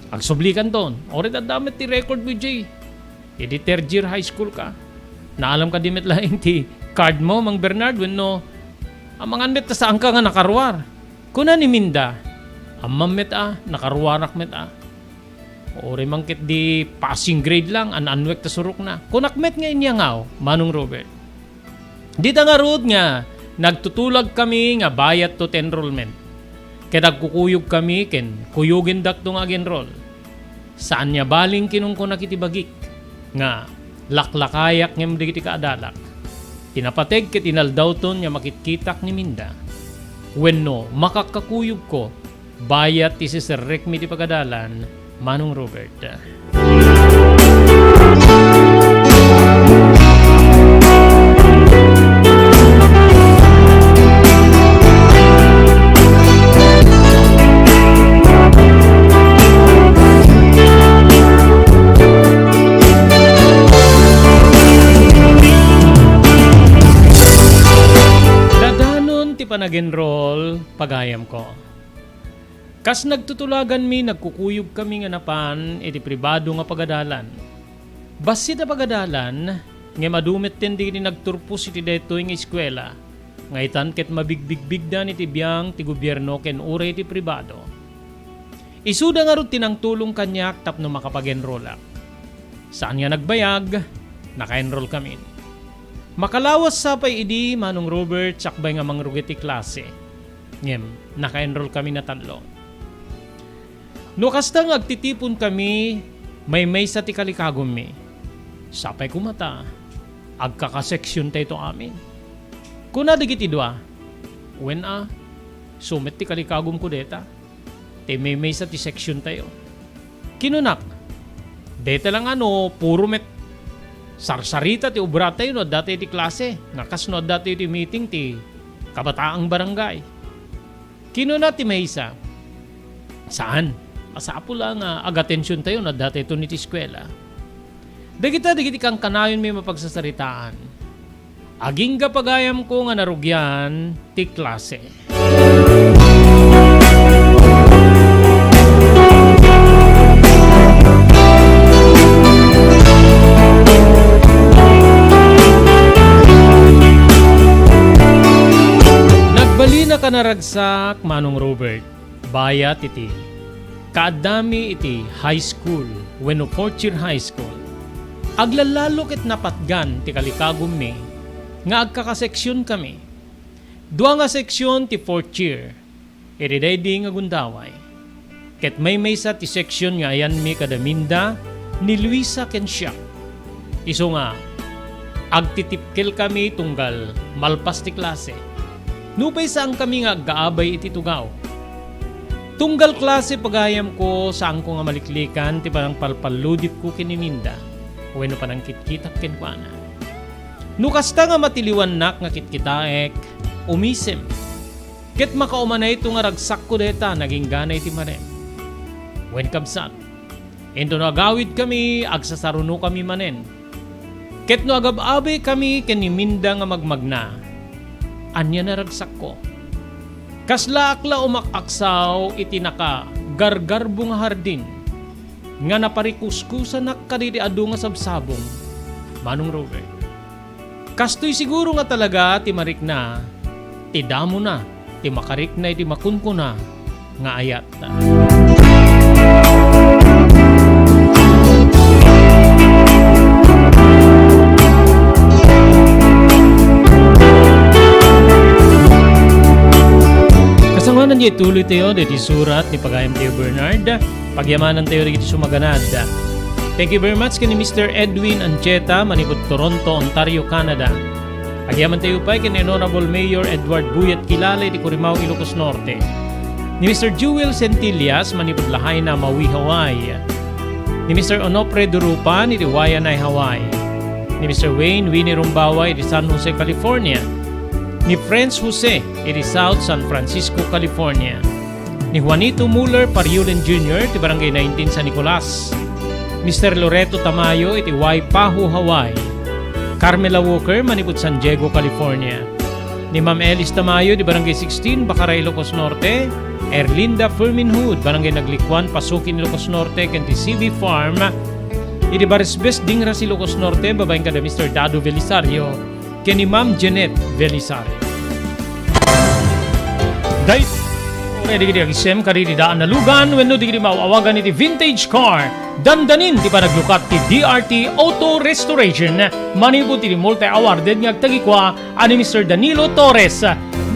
Agsublikan ton. Orit at damit ti record mo, Jay. Iti third year high school ka. Naalam ka dimit laing ti card mo, Mang Bernard, wenno ang mga net saan ka nga nakarwar. Kuna ni Minda, amam met nakarwarak met Ori mangkit di passing grade lang, anwek ta suruk na. Kunakmet nga inyangaw, Manong Robert. Di ta nga road nga, nagtutulag kami nga bayat to enrollment. Kaya nagkukuyog kami ken kuyugin dakto nga enroll. Saan niya baling kinong ko nakitibagik? Nga, laklakayak nga mdi kiti kaadalak. Tinapateg ket inaldawton nga makitkitak ni Minda. Wenno, makakakuyog ko, bayat ti sisirrek mi ti pagadalan, Manong Robert. Dadanon ti panag-enroll pagayam ko. Kas nagtutulagan mi, nagkukuyog kami nga napan, iti pribado nga pagadalan. Basit na pagadalan, nga madumit din di nagturpos iti detoy nga eskwela, nga itan ket mabigbig-bigdan iti biyang ti gobyerno ken uray iti pribado. Isuda nga ron tinang tulong kanyak tapno makapag-enrollak. Saan nga nagbayag, naka-enroll kami. Makalawas sa pay idi, Manong Robert, sakbay nga mangrugiti klase. Ngem, naka-enroll kami na 3. No kasta nga agtitipon kami, may sa ti kalikagom mi. Sapay kumata, agkakaseksyon tayo amin. Kuna digit idwa, when sumit ti kalikagom ko deta, te may sa ti seksyon tayo. Kinunak, deta lang puro met sarsarita ti ubra tayo no dati ti klase, nakas no dati ti meeting ti kabataang barangay. Kinuna ti maysa, saan? Asapo lang ag-atensyon tayo na dati ito niti eskwela. Dagiti kang kanayon may mapagsasaritaan. Aging kapagayam ko nga narugyan ti klase. Nagbali na ka naragsak, Manong Robert. Bayat iti kaadami iti high school, wenno 4th year high school. Aglalalo ket napatgan ti kalikagom mi, nga agkakaseksyon kami. Dua nga seksyon ti 4th year, iridaydi nga gundaway. Ket may sa ti seksyon nga ayan mi kada Minda, ni Luisa ken siya. Iso nga, agtitipkel kami tunggal malpas ti klase. Nupay saan kami nga aggaabay iti tugaw. Tunggal klase pagayam ko saan ko nga maliklikan ti parang palpaludit ko kiniminda o ano panang kitkitak kenkwana. Nukasta nga matiliwanak nga kitkitaek, umisem. Ket makaumanay ito nga ragsak ko deta naging ganay ti marem. When kabsat, ento no agawid kami, agsasaruno kami manen. Ket no agababe kami kiniminda nga magmagna. Anya na ragsak ko. Kasla akla umakaksaw itinaka gargarbong hardin nga naparikuskusan nakadiriado nga sabsabong, Manong Robert. Kastoy siguro nga talaga ti marik na, ti damo na, ti makarik na iti makunko na nga ayat. Kasamanan niya ituloy tayo dito surat ni Pagayam Teo Bernard. Pagyamanan tayo dito sumaganad. Thank you very much kini Mr. Edwin Ancheta, manipod Toronto, Ontario, Canada. Pagyaman tayo pa kini Honorable Mayor Edward Buyat Kilala di Corimao, Ilocos Norte. Ni Mr. Jewel Centillas, manipod Lahaina, Maui, Hawaii. Ni Mr. Onofre Durupan, di Wayanay, Hawaii. Ni Mr. Wayne Winnie Rumbaway, di San Jose, California. Ni Franz Jose, di South San Francisco, California. Ni Juanito Muller Pariulen Jr., ti Barangay 19 San Nicolas. Mr. Loreto Tamayo, iti Waipahu, Hawaii. Carmela Walker, manipod San Diego, California. ni Ma'am Elis Tamayo di Barangay 16, Bakaray, Ilocos Norte. Erlinda Fulminhood, Barangay Naglikwan, Pasukin, Ilocos Norte, Kenti CB Farm. Idi Barisbes, Dingra, Ilocos Norte, babaeng kada Mr. Dado Belisario, kani Ma'am Janet Belisario. Dahil Pwede kiti ang isem kari di daan na lugan wenno di kiti mauawagan iti vintage car. Dandanin ti panaglukat ti DRT Auto Restoration. Manipod ti multi-awarded nga agtagikwa ani Mr. Danilo Torres.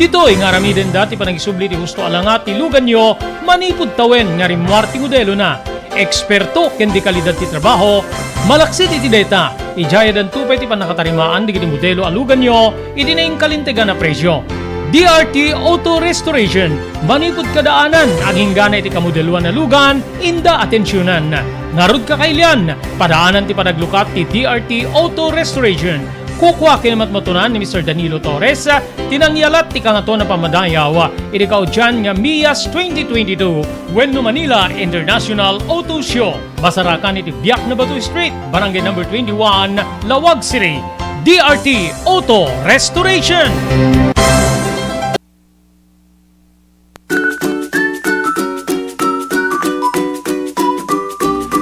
Dito'y nga ramiden dati panagisubli ti husto alangat ti lugan nyo manipod tawen nga rimwarti modelo na. Eksperto ken di kalidad ti trabaho. Malaksit iti data. Ijaya dan tupay ti panakatarimaan di kiti modelo alugan nyo iti na kalintegan na presyo. DRT Auto Restoration, manipod kadaanan, aging gana iti kamodeluan na lugan, inda atensyonan. Ngarud ka kailian, padaanan ti panaglukat ti DRT Auto Restoration. Kukwa kinamatmatunan ni Mr. Danilo Torres, tinangyalat ti kangato na pamadayaw, iti kaudyan nga MIAS 2022, Wenno Manila International Auto Show. Basarakan iti Biak na Batu Street, Barangay number 21, Lawag City. DRT Auto Restoration.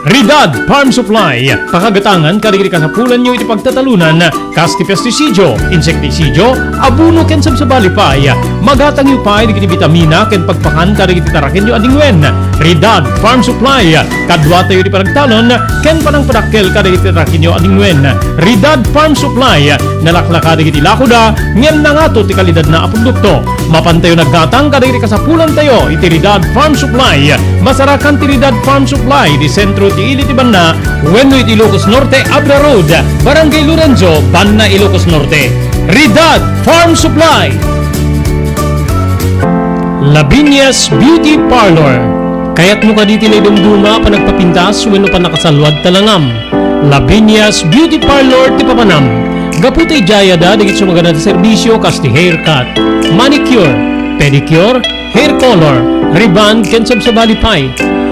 Ridad Farm Supply, pakagatangan kadagiti kasapulan nyo iti pagtatalunan, kasti pesticidio, insekticidio, abuno ken sabsabalipay, magatang yu pay digiti vitamina ken pagpakan kadagiti taraken yu adingwen. Ridad Farm Supply, kadwa tayo di panagtalon ken panang padakkel kadagiti taraken yu adingwen. Ridad Farm Supply, nalaklaka digiti lakoda, ngem nangato ti kalidad na produkto. Mapantayo naggatang kadagiti kasapulan tayo iti Ridad Farm Supply. Masarakan ti Ridad Farm Supply di sentro ti Iliti Banna, wenno iti Ilocos Norte, Abra Road, Barangay Lorenzo, Banna, Ilocos Norte. Ridad Farm Supply. Labinyas Beauty Parlor. Kaya't mo ka diti na idumduma pa nagpapintas wenno pa nakasalwad talangam. Labinyas Beauty Parlor ti Papanam. Gaputay jaya da digit sumagana ti serbisyo kas ti haircut, manicure, pedicure, hair color, ribbon ken sabsabalipay.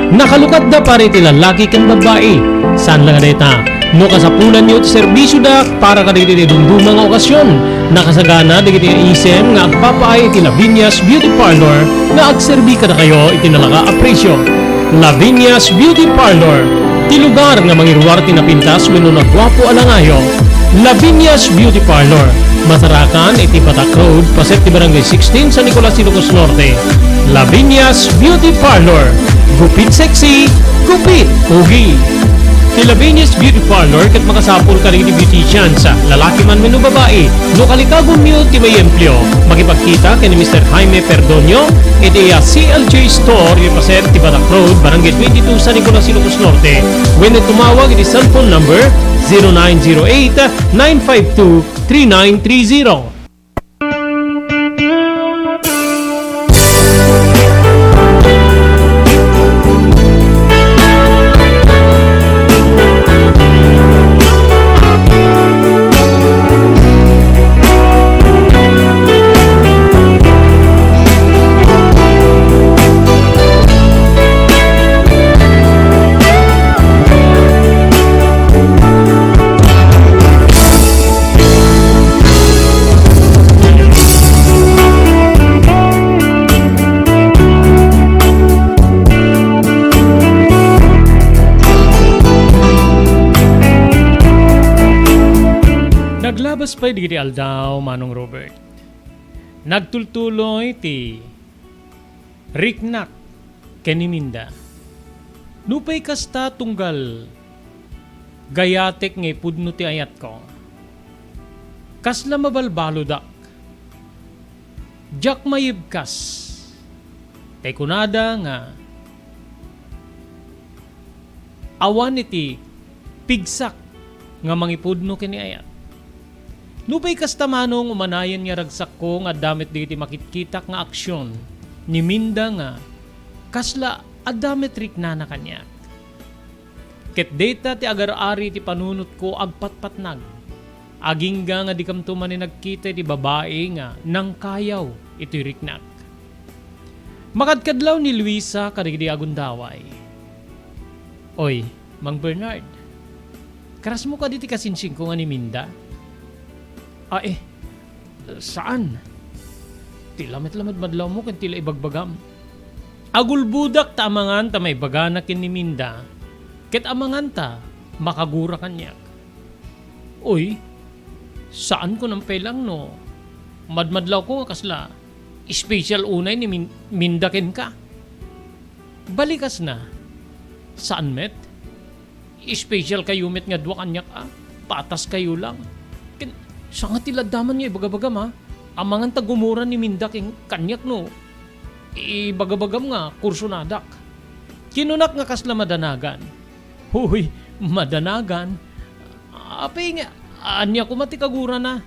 Nakalukat da pare ti lalaki ken babae. Saan lang deta? No kasapulan niyo ti serbisyo da para kadagiti dumdumang nga okasyon. Nakasagana digiti isem nga agpapaay ti Lavinyas Beauty Parlor nga agserbi kada kayo iti nalaka a presyo. Lavinyas Beauty Parlor, ti lugar nga mangiruwar ti napintas wenno nagwapo alangayo. Lavinyas Beauty Parlor, Masarakan iti Patak Road, Paset ti Barangay 16 sa Nicolas, Ilocos Norte. Lavinyas Beauty Parlor, gupit sexy, gupit pugi. Ti Lavinyas Beauty Parlor ket makasapol ka rin ni beautician sa lalaki man wenno babae. No kalikagon niyo ti may empleo. Makipagkita kay ni Mr. Jaime Perdonio iti CLJ Store iti Paset ti Patak Road, Barangay 22 sa Nicolas, Ilocos Norte. Wenno tumawag iti cellphone number 0908-952-3930. Naglabas pa'y digiti aldaw, Manong Robert. Nagtultuloy ti riknak keniminda. Nupay kasta tunggal gayatek nga pudno ti ayat ko. Kasla mabalbalodak. Jak mayibkas. Tay kunada nga awan iti pigsak nga mangipudno kini ayat. Nupay kastamanong umanayan nga ragsak ko nga damit digiti makitkitak nga aksyon ni minda nga kasla adamit riknana kanyak. Ket data ti agar-ari ti panunot ko agpatpatnag. Agingga nga di kamto man nagkita ti babae nga nang kayaw iti riknak. Makadkadlaw ni Luisa kadigdi agundaway. Oy, Mang Bernard, karas mo ka diti kasinsing ko nga ni minda? Saan? ti lamit-lamit madlaw mo ken tila ibagbagam. Agulbudak ta amangan ta may bagana ken ni Minda. Ket amangan ta makagura kanyak. Uy, saan ko nang pelang no? Madmadlaw ko nga kasla. Special unay ni Minda ken ka. Balikas na. Saan met? Special kayo met nga dua kanyak patas kayo lang. Ken sa nga tiladaman niya ibagabagam amangan ta gumura ni Minda ken kanyak no. Ibagabagam nga kurso nadak. Kinunak nga kasla madanagan. Huy, madanagan. Apay nga, anya ko matikagura na.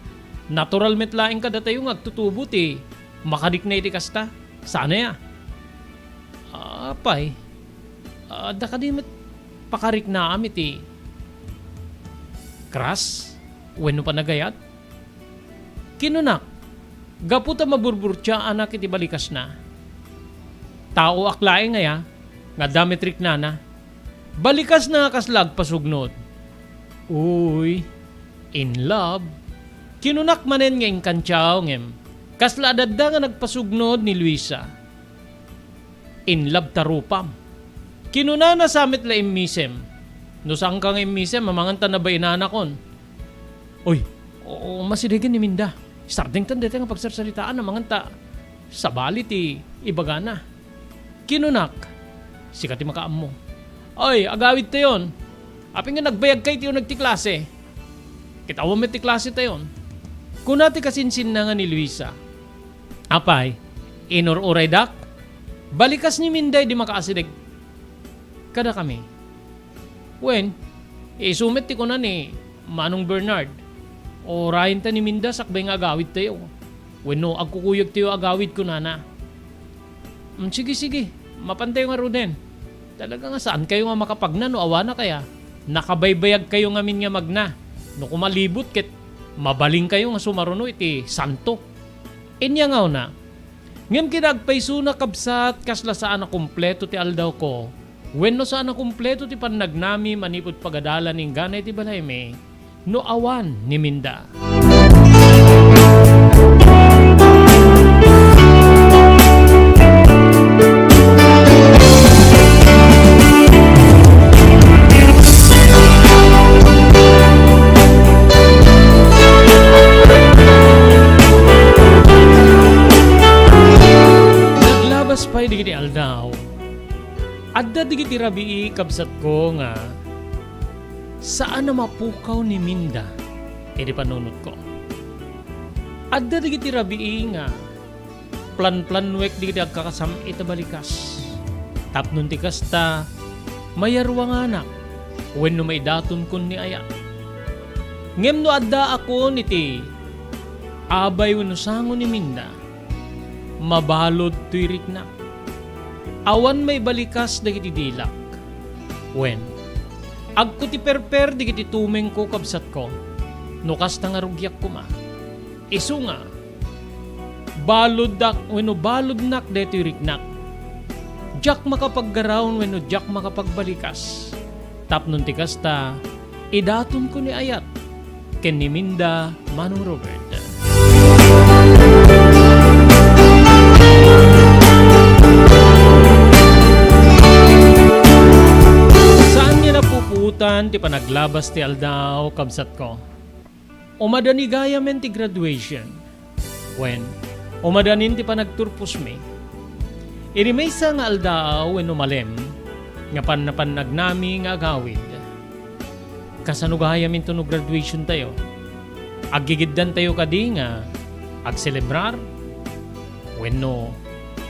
Natural met laing kada tayo nga agtutubo ti. Makadik na iti kasta. Sana ya? Apay. Da ka di met pakarik na amit Kras? Weno pa nagayat? Kinunak. Gaputa maburburtya anak iti balikas na. Tao aklae nga nga dametrik na. Balikas na kaslag pasugnod. Uy, in love. Kinunak manen nga inkantyaw ngem. Kasla adadda nga nagpasugnod ni Luisa. In love tarupam. Kinuna na samit la immisem. No saan kang immisem, mamanganta na ba inanakon? Uy, masidigin ni Minda. Starting tan dito nga pagsarsalitaan na manganta. Sa balit ibagana. Kinunak, sikat makaam mo. Oy, agawid tayon. Aping nga nagbayag kay tiyo nagtiklase. Kitawa mo tiklase tayon. Kunati kasinsin na nga ni Luisa. Apay, inor-uray dak. Balikas ni Minday di makaasilig. Kada kami. Wen, isumit ti ko na ni Manong Bernard. Orayin ta ni Minda sakbay nga agawid tayo. Wen no, agkukuyog tayo agawid ko na. Sige. Mapantay nga Ruden. Talaga nga saan kayo nga makapagna no awana kaya? Nakabaybayag kayo nga min nga magna. No kumalibot ket mabaling kayo nga sumaruno iti santo. Inya nga na. Ngem kinagpayso na kabsat kasla saan na kumpleto ti aldaw ko. Wenno saan na kumpleto ti pannagnami manipod pagadala ning ganay ti balayme. No awan ni Minda. Pay digiti aldaw. Adda digiti rabii kabsat ko nga saan na mapukaw ni Minda iti panunot ko. Adda digiti rabii nga plan-planwek digiti agkakasam ita balikas. Tapnon ti kasta mayarwa nga anak wenno may daton kun ni aya. Ngem no adda ako niti abay wenno sango ni Minda mabalod tuirik na. Awan may balikas dagiti dilak. Wen, agko ti perper dagiti tumeng ko kabsat ko. Nukas na nga rugyak ko ma. Isu nga, balod dak, weno balod nak deti riknak. Jak makapaggaraon weno jak makapagbalikas. Tapnon ti kasta, idaton ko ni ayat. Ken ni Minda Manong Robert. Ti panaglabas ti aldaw kabsat ko. Umadani gaya men ti graduation. When umadanin ti panagturpos me. Irimesa nga aldaw when umalem nga pannapanag nami nga agawid. Kasano gaya men to no graduation tayo. Aggigiddan tayo kadi nga agselebrar. When no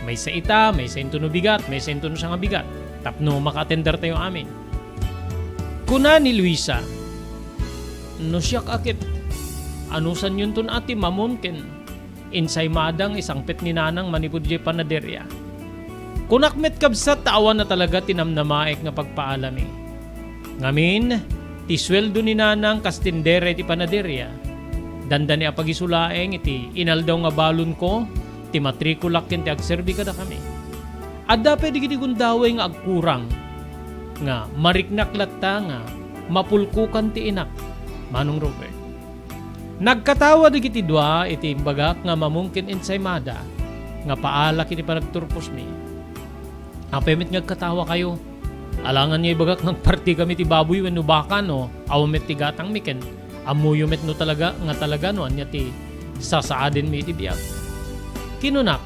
may sa ita, may sa into no bigat, may sa into no nga bigat. Tapno maka-attender tayo amin. Kuna ni Luisa, no siyak akit, anusan yun ton ati mamunkin, insay madang isang pet ni nanang manipod di panaderya. Kunakmet kabsat taawan na talaga tinamnamaik nga pagpaalami. Ngamin, ti sweldo ni nanang kastindere ti panaderya, dandani apagisulaeng iti inaldaw nga balon ko, ti matrikulak ken ti agserbi kada kami. Adda pwede kiti gundaway nga agkurang, nga mariknak latta nga mapulkukan ti inak Manong Robert. Nagkatawa digiti dua iti bagak nga mamungkin ensaymada nga paala kiti panagturpos mi. Apemit nga katawa kayo. Alangan niya ibagak ng party kami ti baboy wenno baka no. Awamet ti gatang miken. Amuyo met no talaga nga talaga no anya ti sasaadin mi ti biag. Kinunak.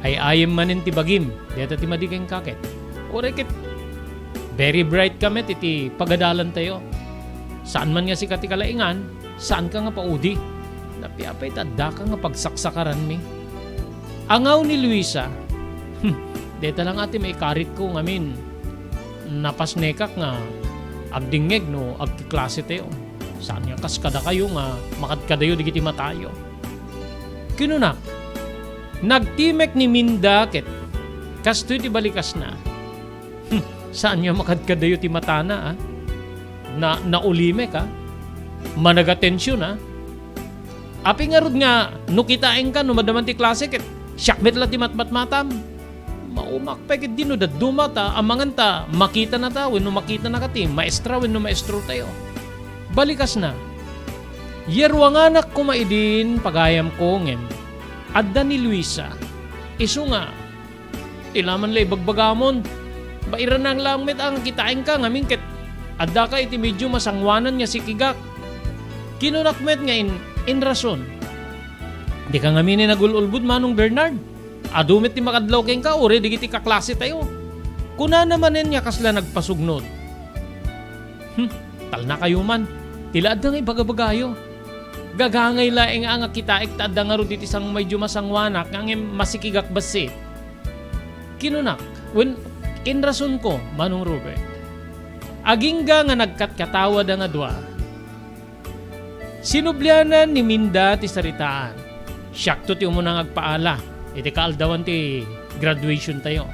Ay ayem manin ti bagim. Deta ti madigeng kaket. Orekit. Very bright kami ti pagadalan tayo. Saan man nga si kati kalaingan, saan ka nga paudi? Napiapay tadda ka nga pagsaksakaran mi. Angaw ni Luisa. Deta lang ati may karit ko ngamin. Napasnekak nga agdingeg no agkiklase tayo. Saan nga kaskada kayo nga makadkadayo digiti matayo. Kinunak. Nagtimek ni Minda ket kastoy ti balikas na. Saan nga makadkadayo ti matana ah? Naulimek ha? Managatensyon ha? Api nga rod nga, nukitain ka, numadaman ti klase, ket syakmet la ti matmatam. Maumakpay ket dino daduma ta, amangan ta, makita na ta, wenno makita na kati, maestra wenno maestro tayo. Balikas na. Yerwanganak ko maidin, pagayam ko ngem, adda ni Luisa, iso nga, tilaman la ibagbagamon, bairan ang langmet ang kitain ka, ngamin ket, adda ka iti medyo masangwanan nga si Kigak. Kinunakmet nga in rason. Di ka nga mini nagululbud manong Bernard. Adumit ti makadlaw keng ka, ore di kiti kaklase tayo. Kuna namanen niya kasla nagpasugnod. Tal na kayo man. Tila adda nga ibagabagayo. Gagangay laeng nga kitaik ta adda nga ro diti sang medyo masangwanak nga masikigak basi. Kinunak. In rason ko, manong Robert. Agingga nga nagkatkatawa da nga dua. Sinublyanan ni Minda ti saritaan. Syakto ti umunang agpaala. Iti kaaldawan ti graduation tayo.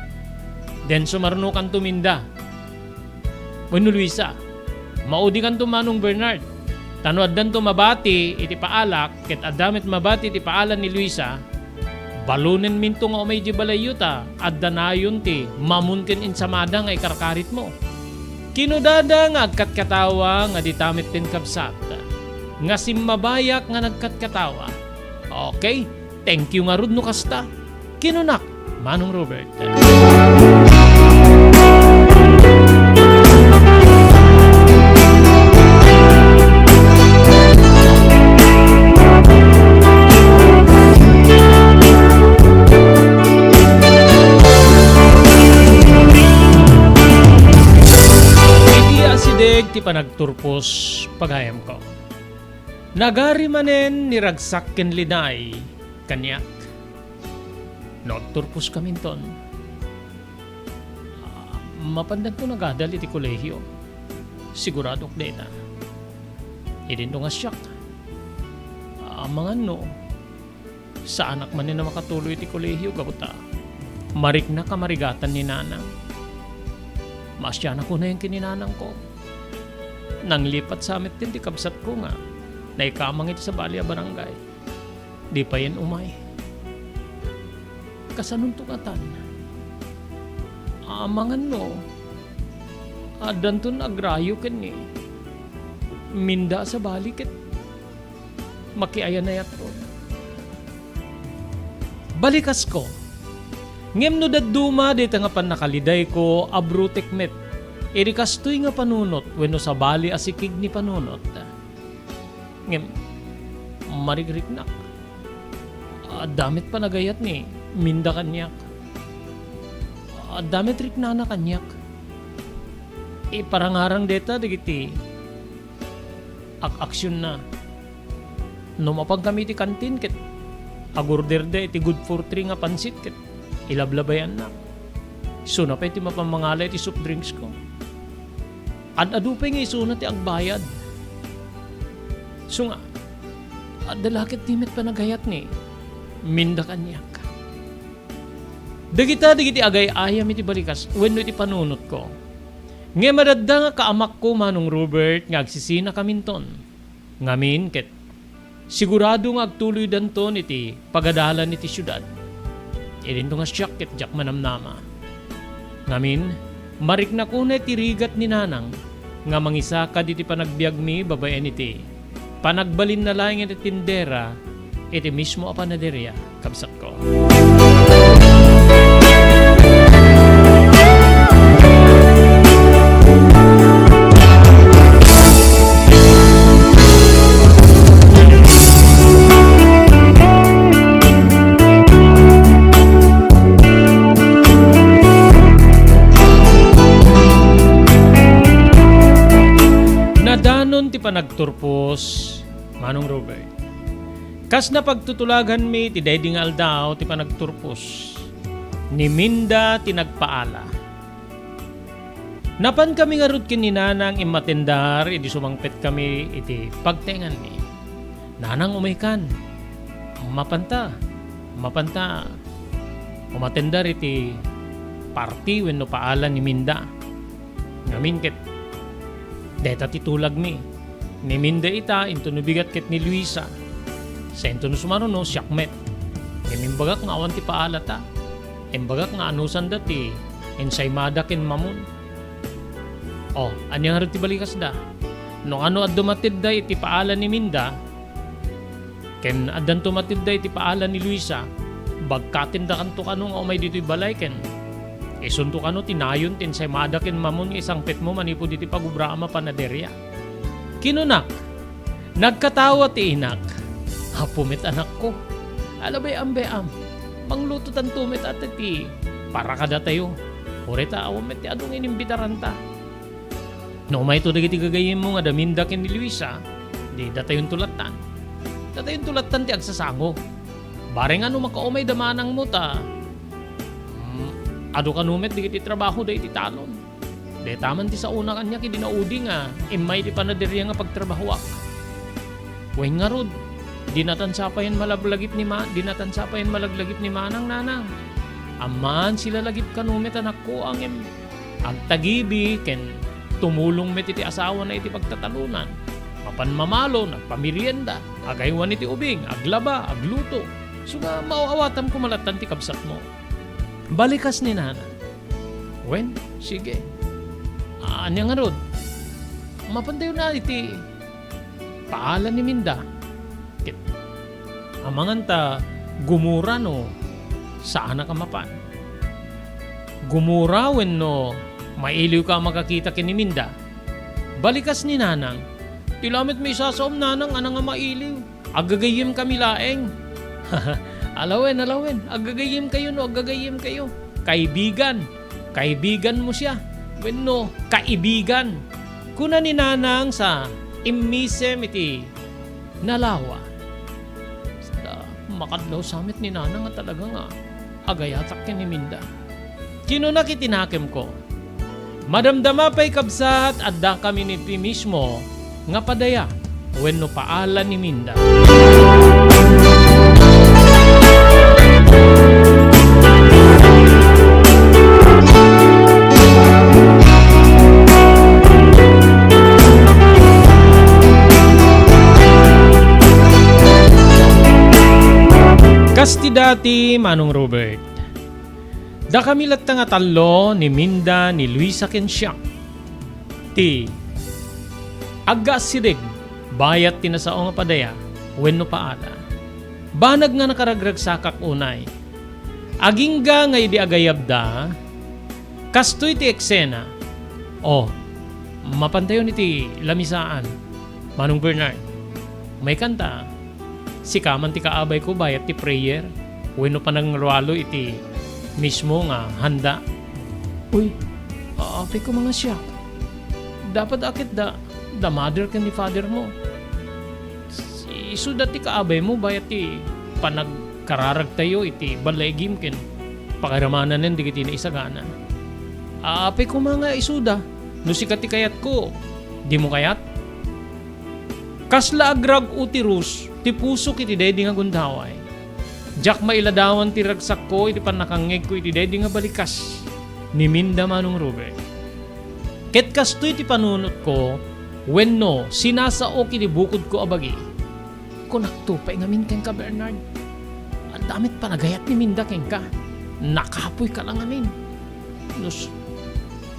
Den sumarno kan to Minda. Wenno Luisa. Maudi kan to manong Bernard. Tano addan to mabati iti paalak ket addamet mabati iti paalan ni Luisa. Balunen minto nga umay di balayuta adda nayon ti mamunken insamada nga ikarkarit mo. Kinudada nga agkatkatawa nga ditamit tin kabsat. Nga simmabayak nga nagkatkatawa. Okay, thank you nga rod no kasta. Kinunak, manong Robert. Ti panagturpos pagayam ko. Nagari manen ni ragsak ken linay kanyak. Nagturpos kami ton. Mapandan ko nagadal iti kolehiyo. Siguradok deta. Idin nga siyak. Mga no. Sa anak manen na makatuloy iti kolehiyo gabuta. Marik na kamarigatan ni nanang. Masya na ko na yung kininanang ko. Nang lipat sa amit din, di kabsat ko nga. Naikamang ito sa Balya Barangay. Di pa yan umay. Kasanuntungatan. Amangan no. Adan to nagrayo ken ni. Minda sa baliket. Makiayan na yatro. Balikas ko. Ngem no daduma dito nga pan nakaliday ko abrutek met. Irikastoy nga panunot wenno sa bali asikig ni panunot. Ngem marigriknak. Damit pa nagayat ni Minda kanyak. Damit riknana kanyak. Parangarang deta digiti aksyon na. Numapag kami ti kantin ket agorder de iti good for three nga pansit ket ilablabayan na. So na pa iti mapamangalay iti soft drinks ko. Adupay nga isuna ti agbayad. So nga, adalakit timit pa nagayat ni Minda kanyak. Dagita digiti agay ayam iti balikas wenno iti panunot ko. Nga madadda nga kaamak ko manong Robert nga agsisina kaminton. Ngamin ket sigurado nga agtuloy danton iti pagadalan iti syudad. Idin nga siyak ket jak manamnama. Ngamin marik na kunay tirigat ni nanang nga mangisa ka diti panagbiag mi babayan iti. Panagbalin na lang iti tindera iti mismo a panaderya kabsat ko. Nadanon ti panagturpos, Manong Robert. Kas na pagtutulagan mi ti daydi nga aldaw ti panagturpos. Ni Minda ti nagpaala. Napan kami nga rod kininanang imatendar, iti sumangpet kami iti pagtengan mi. Nanang umaykan. Mapanta. Umatendar iti party wenno paala ni Minda. Ngamin ket deta titulag mi. Ni Minda ita into nubigat ket ni Luisa. Sa into no sumano no syakmet. Imimbagak nga awan ti paala ta. Imbagak nga anusan dati ensaymada ken mamun. Oh, anyang harap ti balikas da. No ano ad dumatid da iti paala ni Minda. Ken addan tumatid da iti paala ni Luisa. Bagkatin da kanto kano nga umay dito'y balay ken. Isunto kano tinayon tin ensaymada ken mamun isang pet mo manipo diti pagubrama panaderya. Kinunak. Nagkatawa ti inak. Hapumit anak ko. Alabay ambeam. Mangluto tan tumit at ti para kada tayo. Oreta awamit ti adong inimbitaran ta. No may to dagiti gagayem mo nga daminda ken ni Luisa. Di datayon tulatan. Datayon tulatan ti agsasango. Bare nga no makaumay damanang mo ta. Ado kanumet digiti trabaho da iti talon. De taman ti sa una kanya ki dinaudi nga imay ti panaderya nga pagtrabahowak. Wen nga rod. Dinatansapay malaglagip ni manang nanang. Aman sila lagip kanumet anak ko ang agtagibi ken tumulong met iti asawa na iti pagtatalunan. Mapanmamalo, nagpamirienda, agaywan iti ubing, aglaba, agluto. So nga mauawatam kumalatan ti kabsat mo. Balikas ni nana. Wen, sige. Anya nga rod. Mapantayo na iti paala ni Minda. Amangan ta gumura no saan na kamapan. Gumura wen no mailiw ka makakita kini Minda. Balikas ni nanang. Tilamit may sasaom nanang anang nga mailiw. Agagayim kami laeng. Alawen. Agagayim kayo no, agagayim kayo. Kaibigan mo siya. Wen no, kaibigan. Kuna ni nanang sa immisem iti nalawa. Makadlaw samit ni nanang nga talaga nga agayatak ken ni Minda. Kinuna kitinakem ko. Madamdama pa'y kabsat adda kami ni ti mismo nga padaya wenno paala ni Minda. Kasti dati, Manong Robert. Da kami latta nga talo ni Minda ni Luisa ken siya. Ti agga sirig bayat tinasao nga padaya wenno paala. Banag nga nakaragrag sakak unay. Agingga nga idi agayab da kastoy ti eksena. Oh, mapantayon iti lamisaan. Manong Bernard. May kanta. Si kaman ti kaabay ko bayat ti prayer. Wenno pa nang rualo iti mismo nga handa. Uy, aapay ko mga siya. Dapat akit da mother ka ni father mo. Isu dati kaabay mo bayat ti panagkararag tayo iti balegim ken pakaramanan nen digiti na isagana. Aapay ko mga isuda. No sikat ti kayat ko. Di mo kayat? Kasla agrag utirus, ti puso iti dedi nga gundaway. Jak mailadawan ti ragsak ko, iti panakangeg ko iti dedi nga balikas. Ni Minda Manong Robert. Ket kastoy ti panunot ko, wenno sinasao iti bukod ko abagi. Kunaktupay ngamin ken ka Bernard. Ang damit pa nagayat ni Minda ken ka. Nakapoy ka lang ngamin.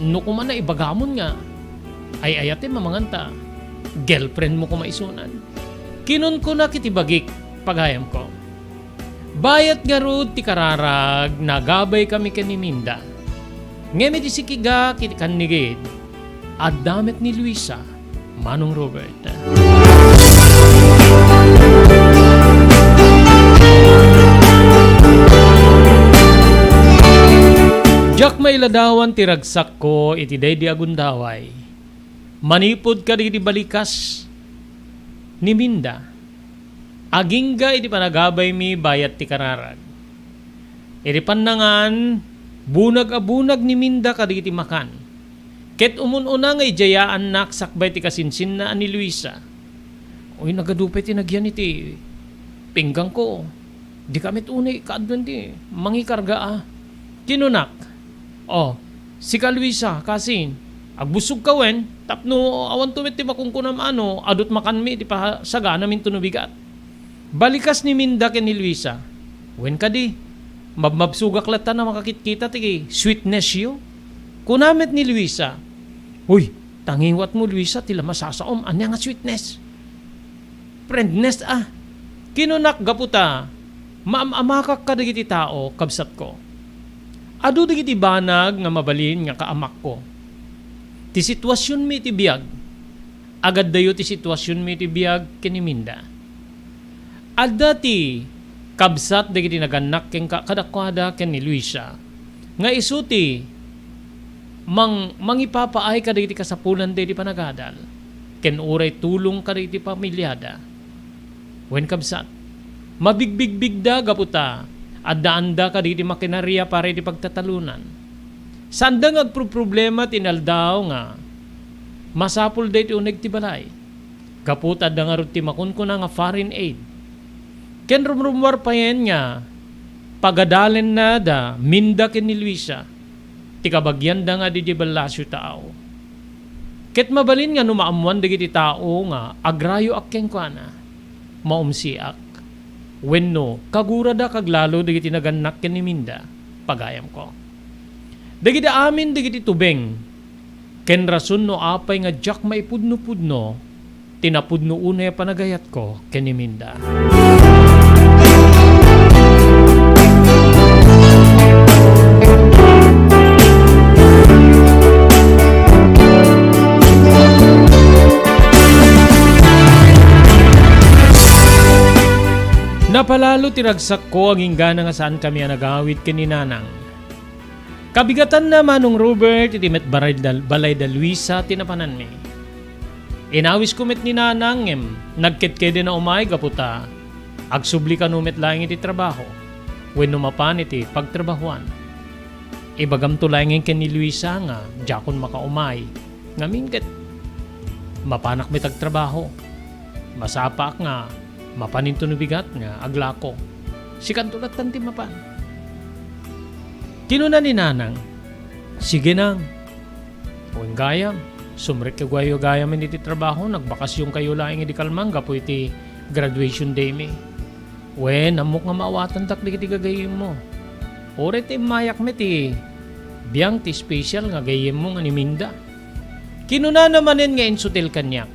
No kuman na ibagamon nga, ay ayatin mamanganta. Girlfriend mo ko maisunan. Kinon ko na kitibagik pagayam ko. Bayat nga rod ti kararag, nagabay kami kaniminda. Ngeme di sikiga kiti kanigid, at damet ni Luisa, Manong Robert. Jak may ladawan ti ragsak ko iti day di agundaway. Manipod ka di balikas ni Minda. Agingga iti panagabay mi bayat ti kararag. Iti panangan, bunag-abunag ni Minda ka di makan. Ket umununa nga ijayaan naksakbay ti kasinsin na ni Luisa. Uy, nagadupay ti nagyan iti pinggang ko. Di kamit unay kaadwan ti mangikarga Kinunak. Si ka Luisa, kasin, agbusog ka wen, tapno awan tumit ti makungkunam adot makan mi, ti pasaga namin tunubigat. Balikas ni Minda ken ni Luisa, wen ka di, mabmabsugak lata na makakitkita ti sweetness yo. Kunamit ni Luisa, uy, tangiwat mo Luisa, tila masasaom, anya nga sweetness. Friendness Kinunak gaputa, maamamakak ka digiti tao, kabsat ko. Adu digiti banag nga mabalin nga kaamak ko. Ti sitwasyon mi ti biyag. Agad dayo ti sitwasyon mi ti biyag kiniminda. Adda ti kabsat digiti naganak ken kadakwada ken ni Luisa. Nga isuti mangipapaay ka digiti kasapulan digiti panagadal. Ken uray tulong ka digiti pamilyada. Wen kabsat mabigbig-bigda gaputa. Adda-anda ka di makinarya para di pagtatalunan. Sanda nga problema tinaldaw nga masapul day ti uneg ti balay. Kaput adda nga ruti makunkuna nga foreign aid. Ken rumrumwar pa yan nga pagadalen na da Minda ken ni Luisa. Ti kabagyan da nga di balasyo tao. Ket mabalin nga numaamuan dagiti tao nga agrayo akkeng kuana. Maumsiak. Wenno, kagura da kaglalo dagiti naganak ken ni Minda, pagayam ko. Dagiti amin dagiti tubeng, ken rason no apay nga jak maipudno-pudno, tinapudno unay panagayat ko ken ni Minda. Napalalo tiragsak ko ang ingana nga saan kami nagawit kininanang. Kabigatan na Manong Robert iti met balay da Luisa tinapanan mi. Inawis ko met ni nanang nagketkede na umay gaputa. Agsubli ka numet lang iti trabaho. When numapan iti pagtrabahuan. Ibagam to lang ken ni Luisa nga jakon makaumay. Ngamin ket mapanak mi tagtrabaho. Masapak nga mapaninto no bigat nga aglako. Sikan tulat tanti mapan. Kinuna ni nanang, sige nang. Huwag gayam. Sumrik ka gayam iti trabaho. Nagbakasyon kayo laing iti kalmang. Gapo iti graduation day mi. Wen, amok nga maawatan takli iti gagayim mo. Ore ti mayak met ti biyang ti special nga gayim mo nga ni Minda. Kinuna namanin nga insutil kanyak.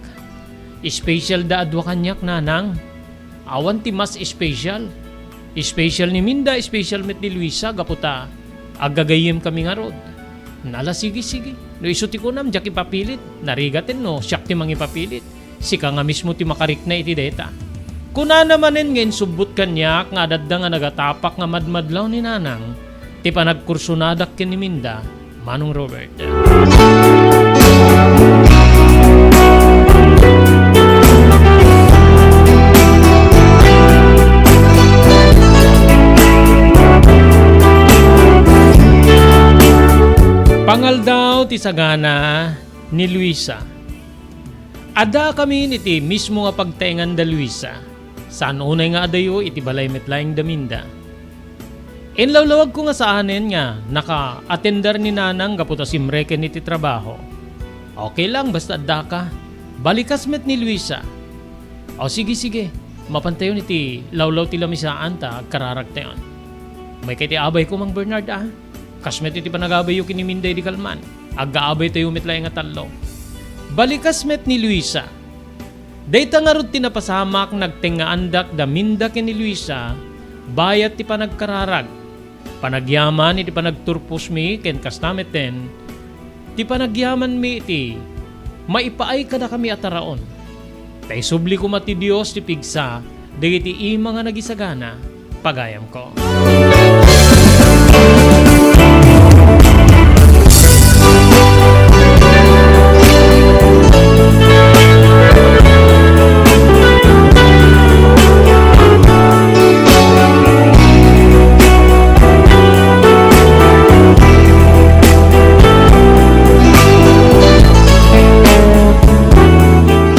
Special da adwa kanyak nanang. Awan ti mas special. Special ni Minda, special met ni Luisa, gaputa. Agagayim kami nga rod. Nala, sige. No isuti ko nam, jak ipapilit. Narigatin no, siyak ti mangipapilit. Sika nga mismo ti makarik na iti deta. Kuna namanin ngayon subot kanyak, nga adadda nga nagatapak nga madmadlaw ni nanang, ti panagkursunadak ken ni Minda, Manong Robert. Pangal daw ti sagana ni Luisa. Ada kami iti mismo nga pagtaengan da Luisa. Saan unay nga adayo iti balay metlaing da Minda. Inlawlawag ko nga saanen nga naka-attendar ni nanang gaputa simreken iti trabaho. Okay lang basta adda ka. Balikas met ni Luisa. O sige. Mapantayon iti lawlaw ti lamisaan ta kararag tayon. May kiti abay ko Mang Bernard Kasmet iti panagabayo kini Minda di kalman. Aggaabay tayo mitlaing nga talo. Balikas met ni Luisa. Dayta nga rod tinapasamak nagtingaandak da minda ken ni Luisa, bayat ti panagkararag. Panagyaman iti panagturpos mi ken kastameten, ti panagyaman mi iti maipaay kada kami ataraon. Tay subli ko mati Dios ti pigsa, dagiti ima nga nagisagana, pagayam ko.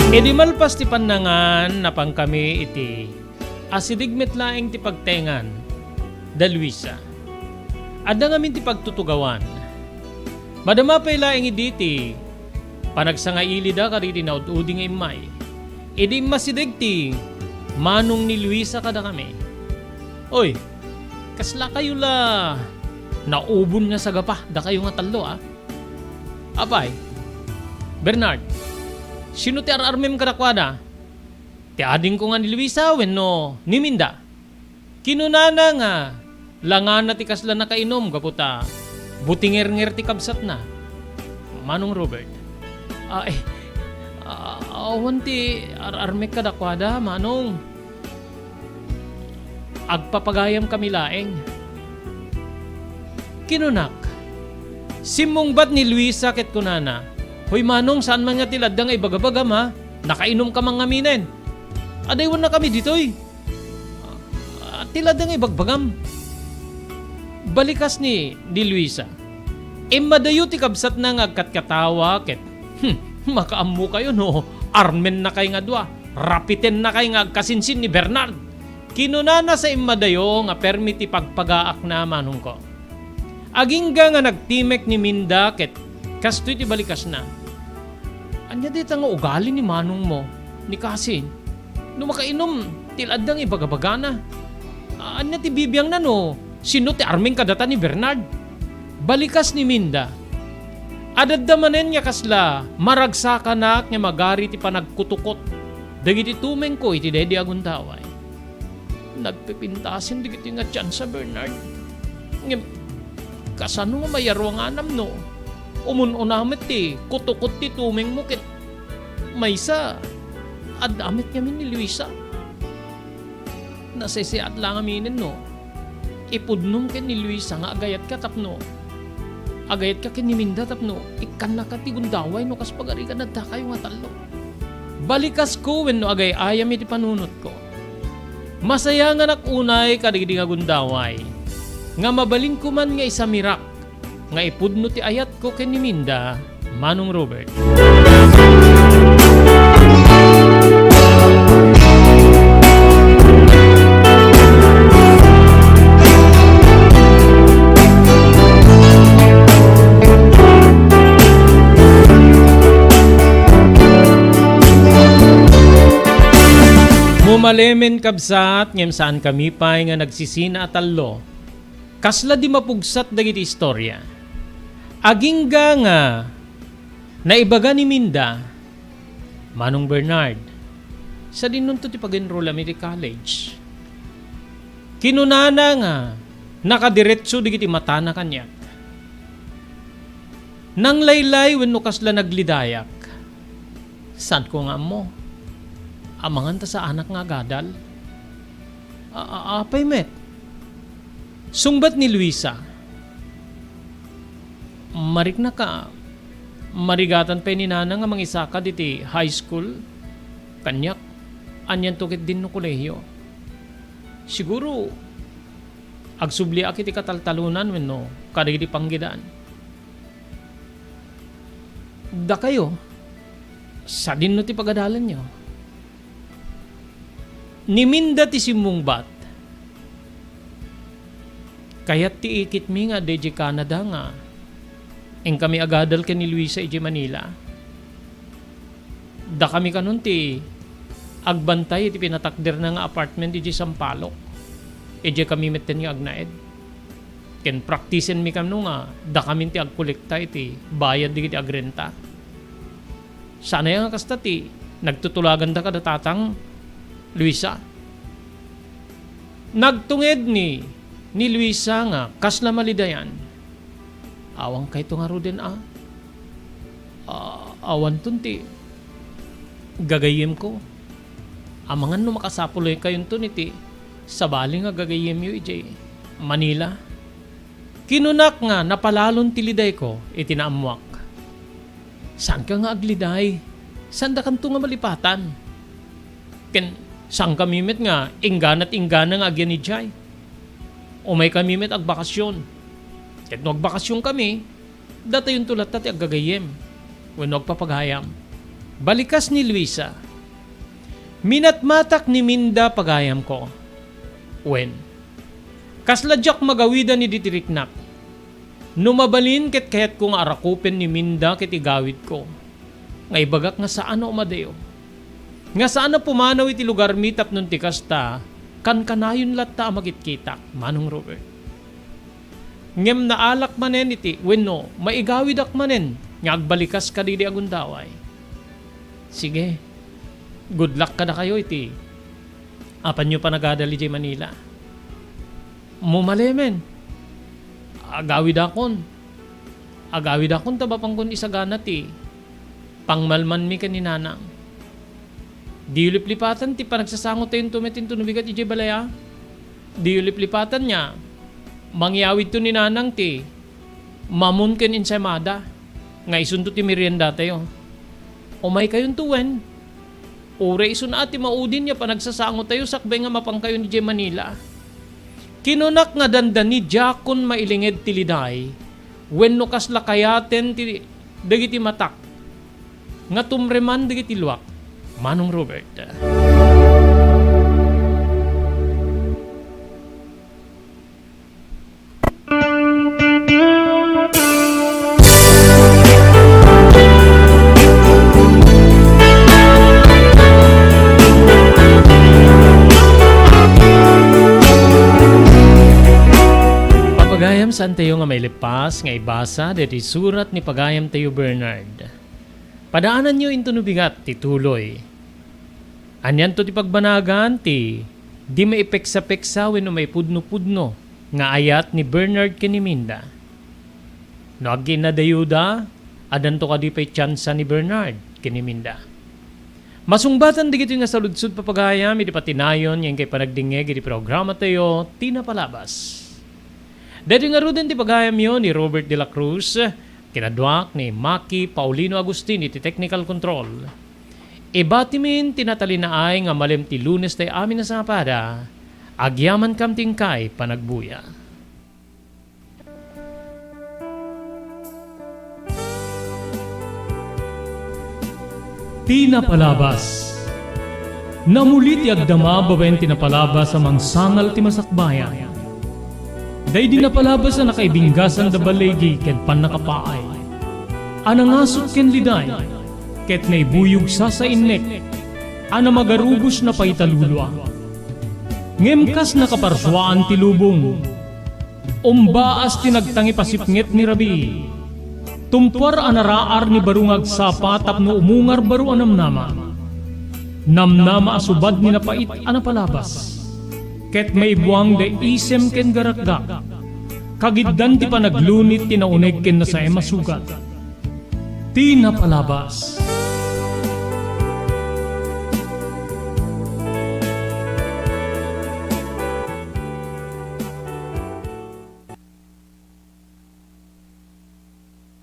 Edi malpas ti panangan na pang kami iti asidigmet laeng ti pagtengan da Luisa. Adda ngamin ti pagtutugawan. Madama pa'y laeng iditi panagsangaili da kariti na ududi nga imay. Edi masidig ti manong ni Luisa kada kami. Oy, kasla kayo la naubon nga sagapa da kayo nga talo Apay, Bernard, sino ti ararmem kadakwada? Ti ading ko nga ni Luisa wenno ni Minda. Kinunana nga langan na ti kasla nakainom kaputa butingir-ngir ti kabsat na. Manong Robert. Awan ti ararmek kadakwada, manong. Agpapagayam kami laeng. Kinunak. Simong bat ni Luisa ket kunana. Hoy manong, saan man nga tilad nga ibagabagam ha? Nakainom ka mga aminin. Adaywan na kami ditoy. Tilad nga ibagbagam. Balikas ni Luisa. Madayo ti kabsat na nga katkatawa ket. Makaammo kayo no. Armen na kay nga dua. Rapiten na kay nga kasinsin ni Bernard. Kinunana sa imadayo nga permiti pagpagaak na manong ko. Agingga nga nagtimek ni Minda ket kastoy ti balikas na. Anya dita nga ugali ni manong mo, ni Kasin. No makainom, tiladang ibagabagana. Anya ti bibiyang na no, sino ti arming kadata ni Bernard. Balikas ni Minda. Adadamanen nga kasla, maragsaka na nga magari ti panagkutukot. Dagiti tumeng ko iti dedi aguntaway. Nagpipintasin digiti nga tiyan sa Bernard. Kasano nga mayaro nga anam no. Umun-unamit ti, kutukot ti tumeng mo kit maysa, adamit kami ni Luisa. Nasisiat lang aminin no, ipudnong ken ni Luisa nga agayat ka tapno. Agayat ka ken ni Minda tapno, ikan na ka ti gundaway no kas pagari ka nadta kayo nga talo. Balikas ko wenno agay ayam iti panunot ko. Masaya nga nakunay kadigdi nga gundaway, nga mabalin ko man nga isamirak, nga ipudno ti ayat ko ken ni Minda, manong Robert. Mumalemen kabsat ngem saan kami pay nga nagsisina atallo. Kasla di mapugsat dagiti istorya. Agingga nga naibaga ni Minda, manong Bernard, sa dinunto ti pag-enroll ami ti college. Kinunana nga nakadiretso digiti mata na kanyak. Nang laylay wenno kasla naglidayak. San ko nga mo? Amangan ta sa anak nga gadal. Apay met. Sungbat ni Luisa. Marik na ka. Marigatan pa ni nana nga mangisaka diti high school. Kanyak. Anyan tukit din no kolehiyo. Siguro agsubli akiti kataltalunan wenno kadagiti panggidaan. Da kayo. Sa din no ti pagadalan nyo. Niminda ti simungbat. Kaya't ti ikit mi nga deje Canada nga. Eng kami agadal ken ni Luisa ije Manila. Da kami kanun ti agbantay iti pinatakder na nga apartment ije Sampaloc. Ije kami metten nga agnaed. Ken praktisen mi kanu nga da kami ti agkolekta iti bayad digiti agrenta. Sana nga kasta ti Nagtutulagan da ka da tatang Luisa. Nagtunged ni Luisa nga kasla malidayan. Awang kay to nga ro din awan tunti. Gagayim ko. Amangan no makasapuloy kayon to niti. Sabali nga gagayim yu ijay. Manila. Kinunak nga napalalon tiliday ko itinaamuak. Saan ka nga agliday? Saan da kanto nga malipatan? Saan kamimit nga inggan at inggana nga agyan ni Jai? O may kamimit ag bakasyon. Ket no agbakasyon kami, data yung tulat tati aggagayem. When agpapaghayam. Balikas ni Luisa. Minatmatak ni Minda paghayam ko. When kasladyak magawida ni ditiriknak. Numabalin ket kaya't kong arakupin ni Minda ket igawid ko. Nga ibagak nga saan o madeo. Nga saan na pumanaw iti lugar mitap nun tikasta, kan kanayon latta magitkitak, Manong Robert. Ngem naalak manen iti, wenno, maigawidak manen, nga agbalikas ka didi agundaway. Sige, good luck ka na kayo iti. Apan nyo pa nagadali di Manila. Mumalemen. Agawid akon tabapang kun isagana ti. Pangmalman mi kaninanang. Di ulip-lipatan ti panagsasangot tayo tumetin tunubigat iti balaya. Di ulip-lipatan niya. Mangyawid to ni nanang ti. Mamun ken insemada. Nga isunto ti merienda tayo. Umay kayon tuwen. Ure isun ati maudin niya panagsasangot tayo sakbay nga mapang kayo ni Manila. Kinunak nga dandan ni Jakon mailinged tiliday. Wenno kasla kayaten ti dagiti matak. Nga tumreman dagiti luwak. Manong Robert. Papagayam saan tayo nga may lipas nga ibasa deti surat ni Pagayam tayo Bernard. Padaanan nyo into nubigat ti tuloy. Anyan to ti pagbanagan ti di maipeksa-peksa wenno may pudno-pudno nga ayat ni Bernard ken ni Minda. No agin na dayuda adan to kadi pay tsansa ni Bernard ken ni Minda. Masungbatan digito nga saludsud papagayam iti patinayon yang kay panagdingeg iti programa tayo tinapalabas. Dito nga ro din ti pagayam yon ni Robert de la Cruz, kinadwak ni Maki Paulino Agustin iti technical control. Ibatimin tinatalinaay nga malem ti Lunes tay amin na sangapada, agyaman kam tingkay panagbuya. Tinapalabas. Namuli ti agdama bawen tinapalabas amang sangal ti masakbayan. Day di napalabas na nakaibinggasan da balegi ken panakapaay. Anangasot ken liday. Ket naibuyog sa innek, ana magarubos na paitalulwa. Ngemkas nakaparswaan ti lubong, umbaas tinagtangi pasipnget ni Rabi. Tumpar anaraar ni barungag sapa tapno umungar baru anamnama. Namnama asubad ni napait anapalabas. Ket maibuang da isem ken garakdak. Kagiddan ti panaglunit tinauneg ken na sa emasugat. Tinapalabas.